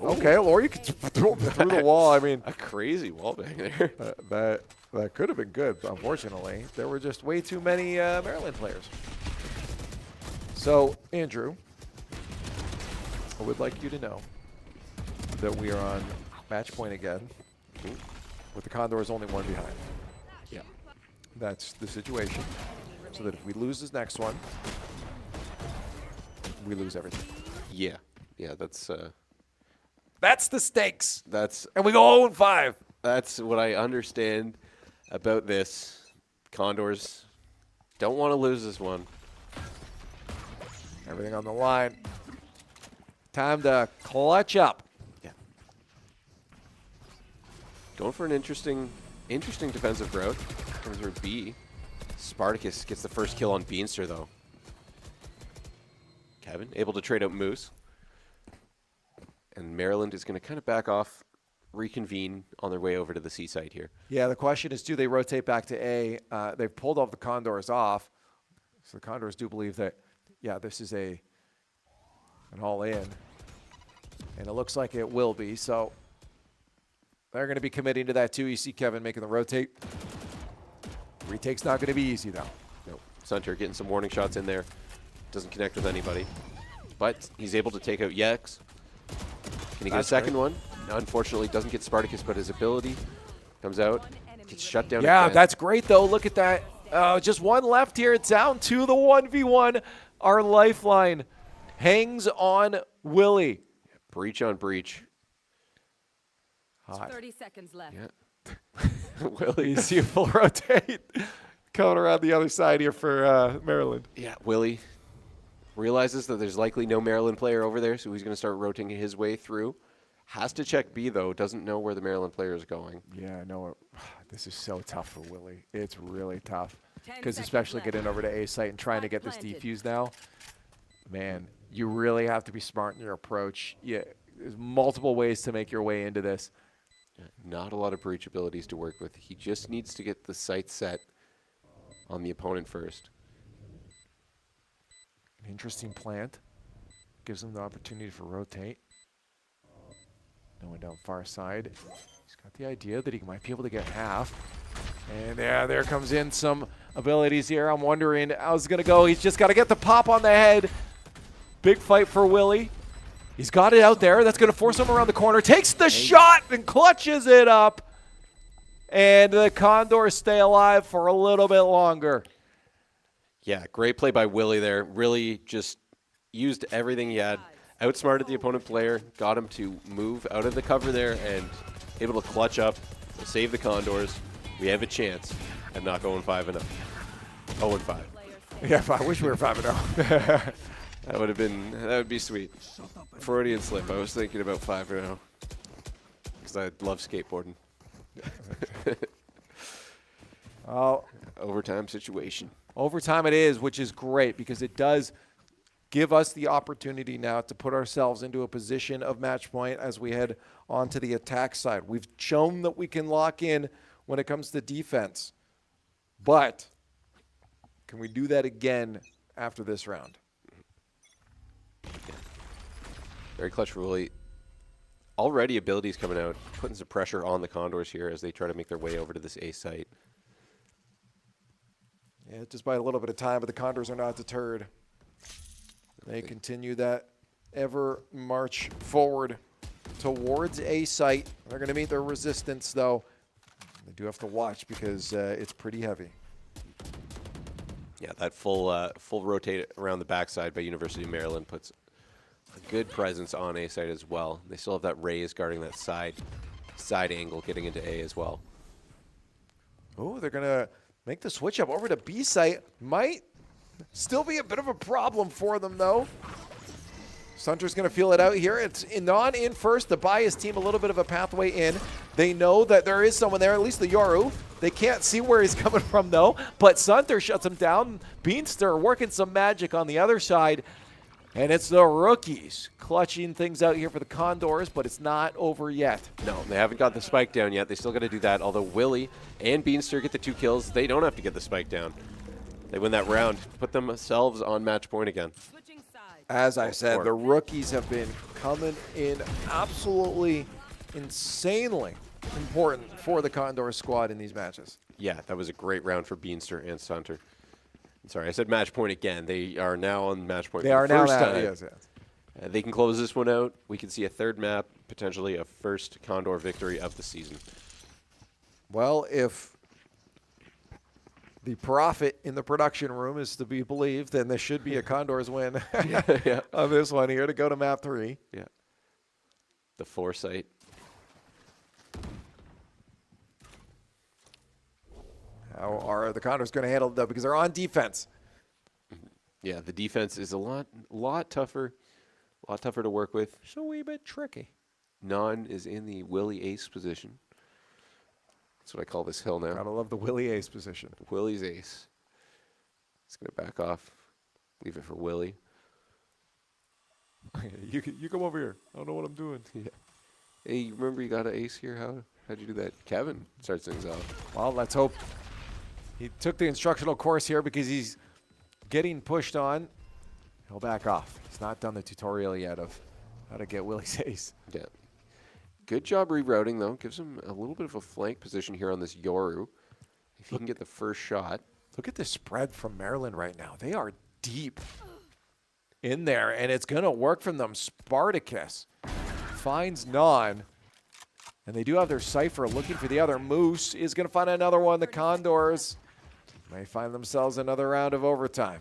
Ooh. Okay, or you could throw through the wall. I mean, a crazy wall bang there. That could have been good, but unfortunately, there were just way too many Maryland players. So, Andrew, I would like you to know that we are on match point again, with the Condors only one behind. Yeah, that's the situation. So that if we lose this next one, we lose everything. Yeah, that's the stakes. That's and we go 0-5. That's what I understand about this. Condors don't want to lose this one. Everything on the line. Time to clutch up. Yeah. Going for an interesting defensive growth. Comes for B. Spartacus gets the first kill on Beanster, though. Kevin able to trade out Moose. And Maryland is going to kind of back off, reconvene on their way over to the C site here. Yeah, the question is, do they rotate back to A? They've pulled all the Condors off. So the Condors do believe that, yeah, this is an all-in. And it looks like it will be. So they're going to be committing to that too. You see Kevin making the rotate. Retake's not going to be easy, though. Nope. Sunter getting some warning shots in there. Doesn't connect with anybody. But he's able to take out Yex. Can he get a second one? Unfortunately, doesn't get Spartacus, but his ability comes out. Gets shut down. Yeah, again. that's great, though. Look at that. Just one left here. It's down to the 1v1. Our lifeline hangs on Willie. Breach on breach. Hot. 30 seconds left. Yeah. Willie, you see a full rotate coming around the other side here for Maryland. Yeah, Willie realizes that there's likely no Maryland player over there, so he's going to start rotating his way through. Has to check B, though. Doesn't know where the Maryland player is going. Yeah, I know. This is so tough for Willie. It's really tough. Because especially getting over to A site and trying to get this defuse now, man, you really have to be smart in your approach. Yeah, there's multiple ways to make your way into this. Not a lot of breach abilities to work with. He just needs to get the sight set on the opponent first. An interesting plant. Gives him the opportunity for rotate. No one down far side. He's got the idea that he might be able to get half. And there comes in some abilities here. I'm wondering how's it going to go. He's just got to get the pop on the head. Big fight for Willie. He's got it out there. That's going to force him around the corner. Takes the shot and clutches it up. And the Condors stay alive for a little bit longer. Yeah, great play by Willie there. Really just used everything he had. Outsmarted the opponent player. Got him to move out of the cover there and able to clutch up. Save the Condors. We have a chance at not going 5-0. 0-5. Yeah, I wish we were 5-0. That would be sweet. Freudian slip. I was thinking about 5-0 because I love skateboarding. Overtime situation. Overtime it is, which is great because it does give us the opportunity now to put ourselves into a position of match point as we head onto the attack side. We've shown that we can lock in when it comes to defense, but can we do that again after this round? Yeah. Very clutch for Willie. Already abilities coming out, putting some pressure on the Condors here as they try to make their way over to this A site. Yeah, just by a little bit of time, but the Condors are not deterred. They continue that ever march forward towards A site. They're going to meet their resistance, though. They do have to watch because it's pretty heavy. Yeah, that full rotate around the backside by University of Maryland puts a good presence on A side as well. They still have that raise guarding that side angle getting into A as well. Oh, they're going to make the switch up over to B site. Might still be a bit of a problem for them, though. Sunter's going to feel it out here. It's non in first to buy his team a little bit of a pathway in. They know that there is someone there, at least the Yoru. They can't see where he's coming from, though. But Sunter shuts him down. Beanster working some magic on the other side. And it's the rookies clutching things out here for the Condors, but it's not over yet. No, they haven't got the spike down yet. They still got to do that. Although Willie and Beanster get the 2 kills, they don't have to get the spike down. They win that round, put themselves on match point again. As I said, the rookies have been coming in absolutely insanely important for the Condors squad in these matches. Yeah, that was a great round for Beanster and Sunter. Sorry, I said match point again. They are now on match point. They are now, yes. They can close this one out. We can see a 3rd map, potentially a first Condor victory of the season. Well, if the profit in the production room is to be believed, then this should be a Condors win on this one here to go to map 3. Yeah. The foresight. How are the Condors going to handle it, though? Because they're on defense. Yeah, the defense is a lot tougher to work with. It's a wee bit tricky. Non is in the Willie Ace position. That's what I call this hill now. Gotta love the Willie Ace position. Willie's Ace. It's going to back off. Leave it for Willie. You come over here. I don't know what I'm doing. Yeah. Hey, you remember you got an ace here? How'd you do that? Kevin starts things off. Well, let's hope. He took the instructional course here because he's getting pushed on. He'll back off. He's not done the tutorial yet of how to get Willie's ace. Yeah. Good job rerouting, though. Gives him a little bit of a flank position here on this Yoru. If he can get the first shot. Look at the spread from Maryland right now. They are deep in there, and it's going to work from them. Spartacus finds Non. And they do have their Cypher looking for the other. Moose is going to find another one. The Condors may find themselves another round of overtime.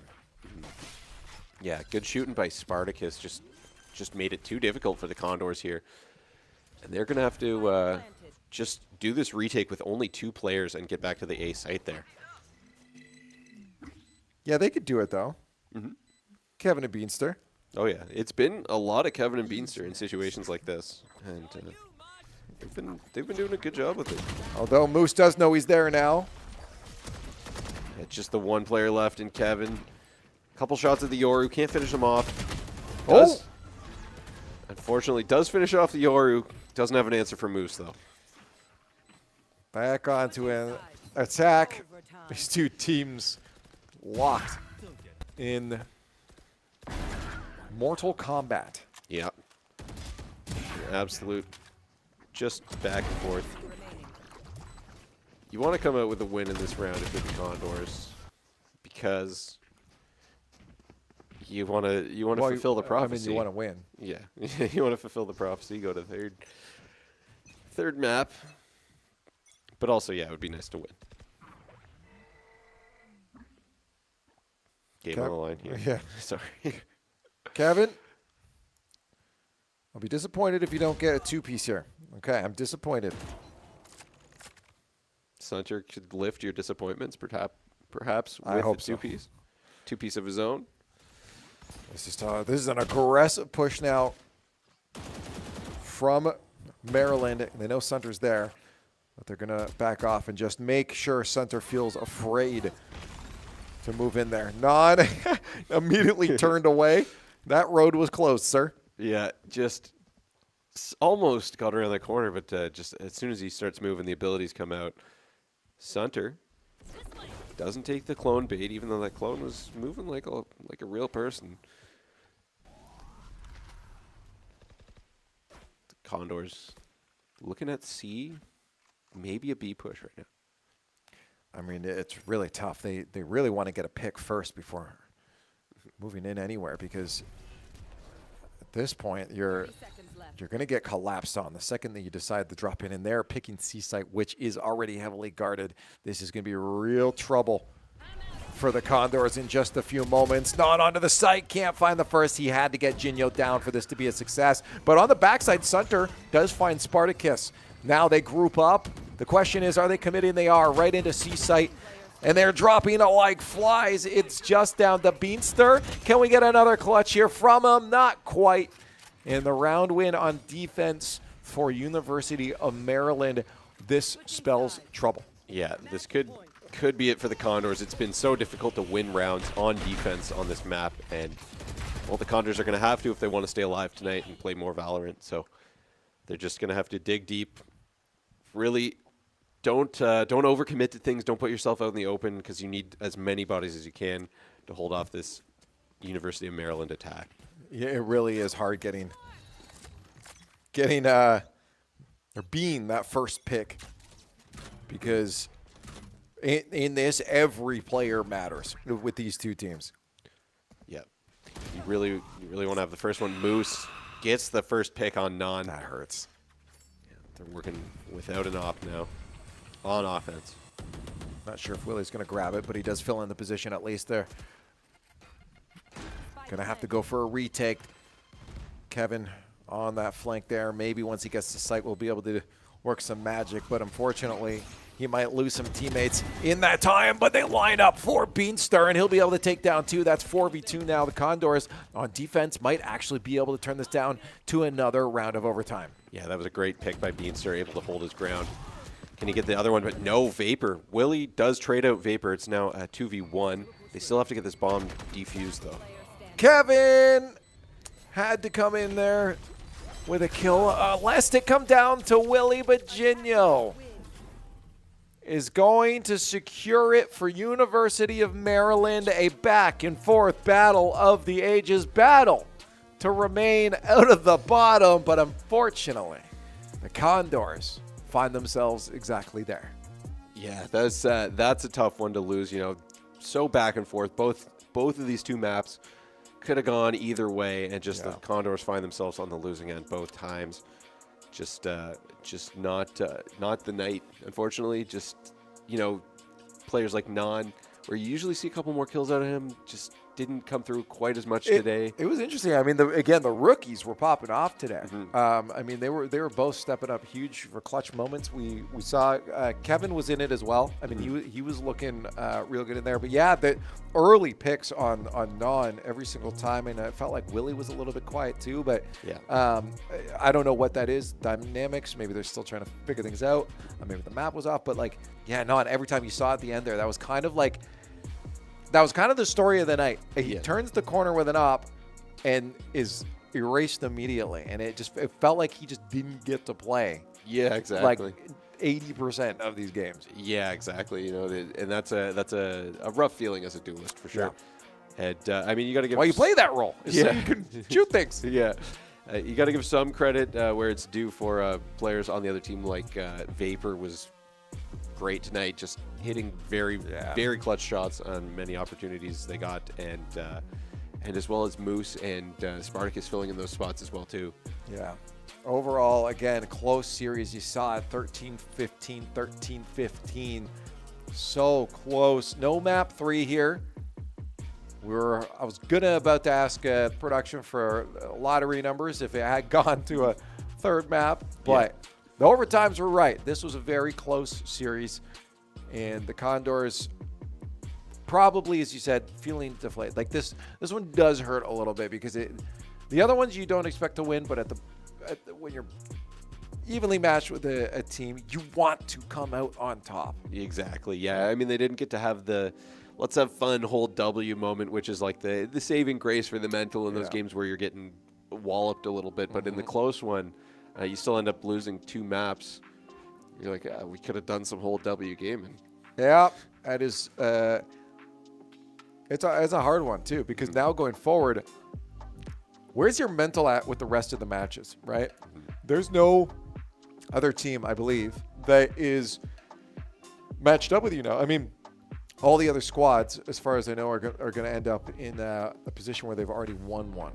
Yeah, good shooting by Spartacus. Just made it too difficult for the Condors here. And they're going to have to just do this retake with only 2 players and get back to the A site there. Yeah, they could do it, though. Mm-hmm. Kevin and Beanster. Oh, yeah. It's been a lot of Kevin and Beanster in situations like this. And they've been doing a good job with it. Although Moose does know he's there now. It's just the 1 player left in Kevin. Couple shots at the Yoru. Can't finish him off. Unfortunately, does finish off the Yoru. Doesn't have an answer for Moose, though. Back onto an attack. These 2 teams locked in mortal combat. Yeah. Absolute. Just back and forth. You want to come out with a win in this round if you're the Condors, because you want to fulfill the prophecy. I mean, you want to win. Yeah, you want to fulfill the prophecy. Go to third map, but also, yeah, it would be nice to win. Game on the line here. Yeah, sorry, Kevin. I'll be disappointed if you don't get a 2-piece here. Okay, I'm disappointed. Sunter could lift your disappointments, perhaps with I hope a 2-piece. 2-piece of his own. This is an aggressive push now from Maryland. They know Sunter's there, but they're going to back off and just make sure Sunter feels afraid to move in there. Non immediately turned away. That road was closed, sir. Yeah, just almost got around the corner, but just as soon as he starts moving, the abilities come out. Sunter doesn't take the clone bait, even though that clone was moving like a real person. The Condors looking at C, maybe a B push right now. I mean, it's really tough. They really want to get a pick first before moving in anywhere, because at this point you're going to get collapsed on the second that you decide to drop in, and they're picking C site, which is already heavily guarded. This is going to be real trouble for the Condors in just a few moments. Not onto the site, can't find the first. He had to get Jinyo down for this to be a success. But on the backside, Sunter does find Spartacus. Now they group up. The question is, are they committing? They are, right into C site. And they're dropping it like flies. It's just down to Beanster. Can we get another clutch here from him? Not quite. And the round win on defense for University of Maryland. This spells trouble. Yeah, this could be it for the Condors. It's been so difficult to win rounds on defense on this map, and well, the Condors are going to have to if they want to stay alive tonight and play more Valorant. So they're just going to have to dig deep. Really, don't overcommit to things. Don't put yourself out in the open because you need as many bodies as you can to hold off this University of Maryland attack. Yeah, it really is hard getting or being that first pick, because in this, every player matters with these two teams. Yeah, you really want to have the first one. Moose gets the first pick on Non. That hurts. Yeah, they're working without an op now on offense. Not sure if Willie's going to grab it, but he does fill in the position at least there. Going to have to go for a retake. Kevin on that flank there. Maybe once he gets to sight, we'll be able to work some magic, but unfortunately, he might lose some teammates in that time, but they line up for Beanstar, and he'll be able to take down 2. That's 4v2 now. The Condors on defense might actually be able to turn this down to another round of overtime. Yeah, that was a great pick by Beanstar, able to hold his ground. Can he get the other one? But no, Vapor. Willie does trade out Vapor. It's now a 2v1. They still have to get this bomb defused, though. Kevin had to come in there with a kill. Lest it come down to Willie, but Ginyo is going to secure it for University of Maryland. A back and forth battle of the ages, battle to remain out of the bottom, but unfortunately, the Condors find themselves exactly there. Yeah, that's a tough one to lose. You know, so back and forth. Both of these two maps could have gone either way, and just the Condors find themselves on the losing end both times. Just not the night, unfortunately. Just, you know, players like Non, where you usually see a couple more kills out of him, just didn't come through quite as much today. It was interesting. I mean, the rookies were popping off today. I mean, they were both stepping up huge for clutch moments. We saw Kevin was in it as well. I mean, he was looking real good in there. But yeah, the early picks on Non every single time, and I felt like Willie was a little bit quiet too. But yeah, I don't know what that is. Dynamics. Maybe they're still trying to figure things out. Maybe the map was off. But like, yeah, Non. Every time you saw at the end there, that was kind of the story of the night. He turns the corner with an op and is erased immediately, and it felt like he just didn't get to play. Yeah, exactly. Like 80% of these games. Yeah, exactly. You know, and that's a rough feeling as a duelist for sure. Yeah. And I mean, you got to give. Well, you play that role, so you can shoot things. Yeah. You got to give some credit where it's due for players on the other team, like Vapor was great tonight, just hitting very clutch shots on many opportunities they got, and as well as Moose and Spartacus filling in those spots as well too. Yeah. Overall, again, a close series. You saw it 13-15, 13-15. So close. No map 3 here. I was about to ask production for lottery numbers if it had gone to a third map, but the overtimes were right. This was a very close series, and the Condors probably, as you said, feeling deflated. Like this one does hurt a little bit because the other ones you don't expect to win, but when you're evenly matched with a team, you want to come out on top. Exactly. Yeah. I mean, they didn't get to have the let's have fun hold W moment, which is like the saving grace for the mental in those games where you're getting walloped a little bit. But in the close one, you still end up losing 2 maps. You're like, we could have done some whole W gaming. Yeah, that is. It's a hard one too, because now going forward, where's your mental at with the rest of the matches? Right? There's no other team, I believe, that is matched up with you now. I mean, all the other squads, as far as I know, are going to end up in a position where they've already won one.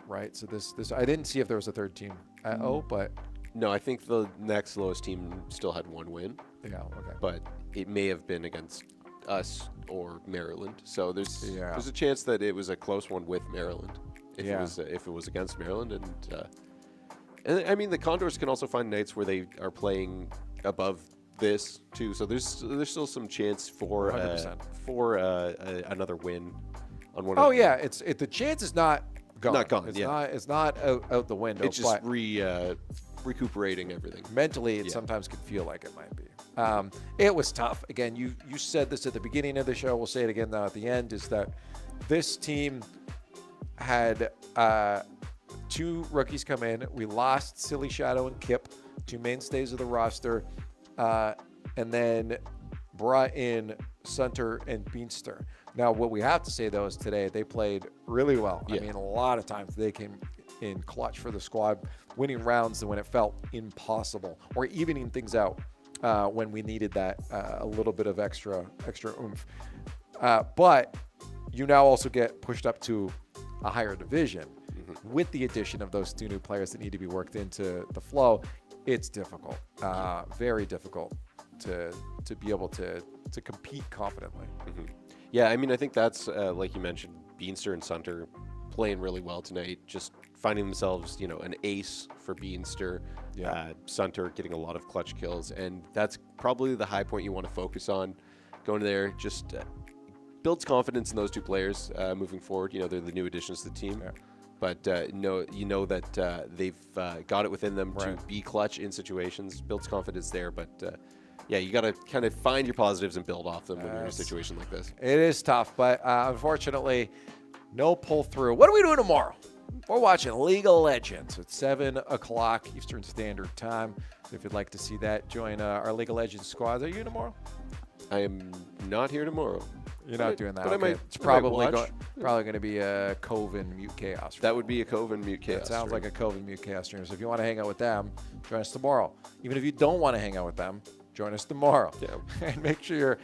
Right. So this I didn't see if there was a third team at but no, I think the next lowest team still had 1 win. Yeah. Okay. But it may have been against us or Maryland. So there's a chance that it was a close one with Maryland. If it was against Maryland, and I mean the Condors can also find nights where they are playing above this too. So there's still some chance for another win on one. Oh yeah, the chance is not gone. Not gone. It's not out the window. It's just recuperating everything. Mentally, it sometimes can feel like it might be. It was tough. Again, you said this at the beginning of the show. We'll say it again now at the end, is that this team had 2 rookies come in. We lost Silly Shadow and Kip, 2 mainstays of the roster, and then brought in Sunter and Beanster. Now, what we have to say, though, is today they played really well. I mean, a lot of times they came in clutch for the squad, winning rounds when it felt impossible, or evening things out when we needed that a little bit of extra oomph. But you now also get pushed up to a higher division with the addition of those 2 new players that need to be worked into the flow. It's difficult, very difficult to be able to compete confidently. Yeah, I mean, I think that's, like you mentioned, Beanster and Sunter playing really well tonight, just finding themselves, an ace for Beanster. Sunter getting a lot of clutch kills, and that's probably the high point you want to focus on. Going there just builds confidence in those 2 players moving forward. They're the new additions to the team. But that they've got it within them to be clutch in situations, builds confidence there. But you got to kind of find your positives and build off them when you're in a situation like this. It is tough, but unfortunately, no pull through. What are we doing tomorrow? We're watching League of Legends at 7 o'clock Eastern Standard Time. So if you'd like to see that, join our League of Legends squad. Are you tomorrow? I am not here tomorrow. You're not doing that. But okay. It's probably going to be a Coven Mute Chaos. That would be a Coven Mute Chaos. It sounds like a Coven Mute Chaos stream. So if you want to hang out with them, join us tomorrow. Even if you don't want to hang out with them, join us tomorrow. And make sure you're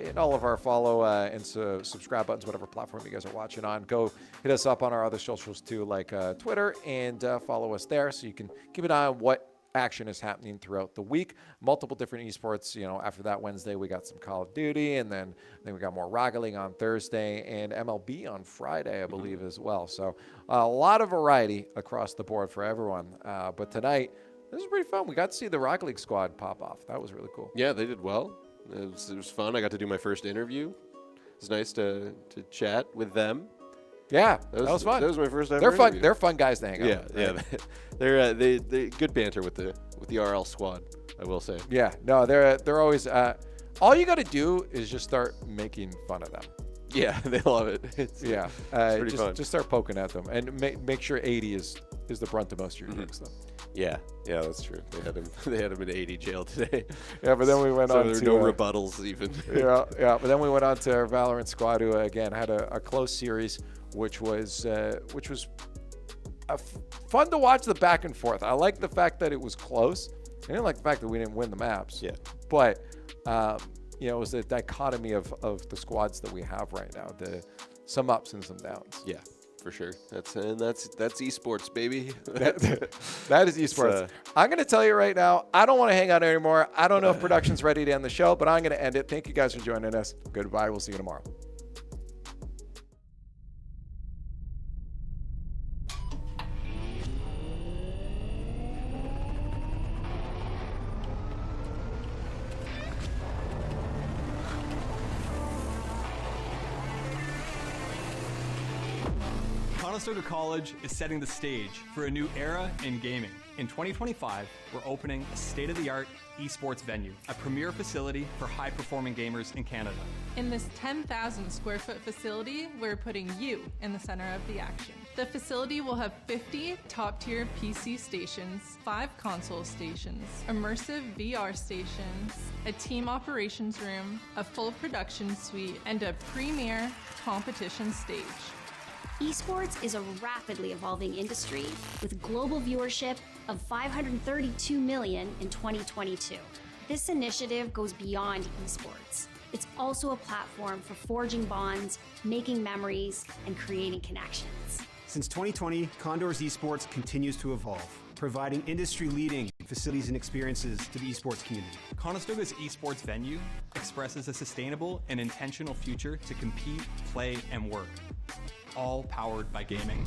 in all of our follow and subscribe buttons, whatever platform you guys are watching on. Go hit us up on our other socials too, like Twitter, and follow us there so you can keep an eye on what action is happening throughout the week. Multiple different esports. After that Wednesday, we got some Call of Duty, and then we got more Rocket League on Thursday and MLB on Friday, I believe, as well. So a lot of variety across the board for everyone. But tonight, this was pretty fun. We got to see the Rocket League squad pop off. That was really cool. Yeah, they did well. It was fun. I got to do my first interview. It was nice to chat with them. Yeah, that was fun. That was my first ever They're fun. interview. They're fun guys to hang out with. Right? They're they good banter with the RL squad, I will say. Yeah, no, they're always. All you got to do is just start making fun of them. Yeah, they love it. It's pretty fun. Just start poking at them and make sure 80 is the brunt of most of your jokes, though. Yeah, that's true. They had him in 80 jail today. Yeah, but then we went on there to were no rebuttals even. yeah, but then we went on to our Valorant squad, who again had a close series, which was fun to watch the back and forth. I like the fact that it was close. I didn't like the fact that we didn't win the maps. Yeah, but it was a dichotomy of the squads that we have right now. Some ups and some downs. Yeah. For sure. That's esports, baby. that is esports. I'm going to tell you right now, I don't want to hang out anymore. I don't know if production's ready to end the show, but I'm going to end it. Thank you guys for joining us. Goodbye. We'll see you tomorrow. Conestoga College is setting the stage for a new era in gaming. In 2025, we're opening a state-of-the-art esports venue, a premier facility for high-performing gamers in Canada. In this 10,000 square foot facility, we're putting you in the center of the action. The facility will have 50 top-tier PC stations, 5 console stations, immersive VR stations, a team operations room, a full production suite, and a premier competition stage. Esports is a rapidly evolving industry with global viewership of 532 million in 2022. This initiative goes beyond esports. It's also a platform for forging bonds, making memories, and creating connections. Since 2020, Condors Esports continues to evolve, providing industry-leading facilities and experiences to the esports community. Conestoga's esports venue expresses a sustainable and intentional future to compete, play, and work, all powered by gaming.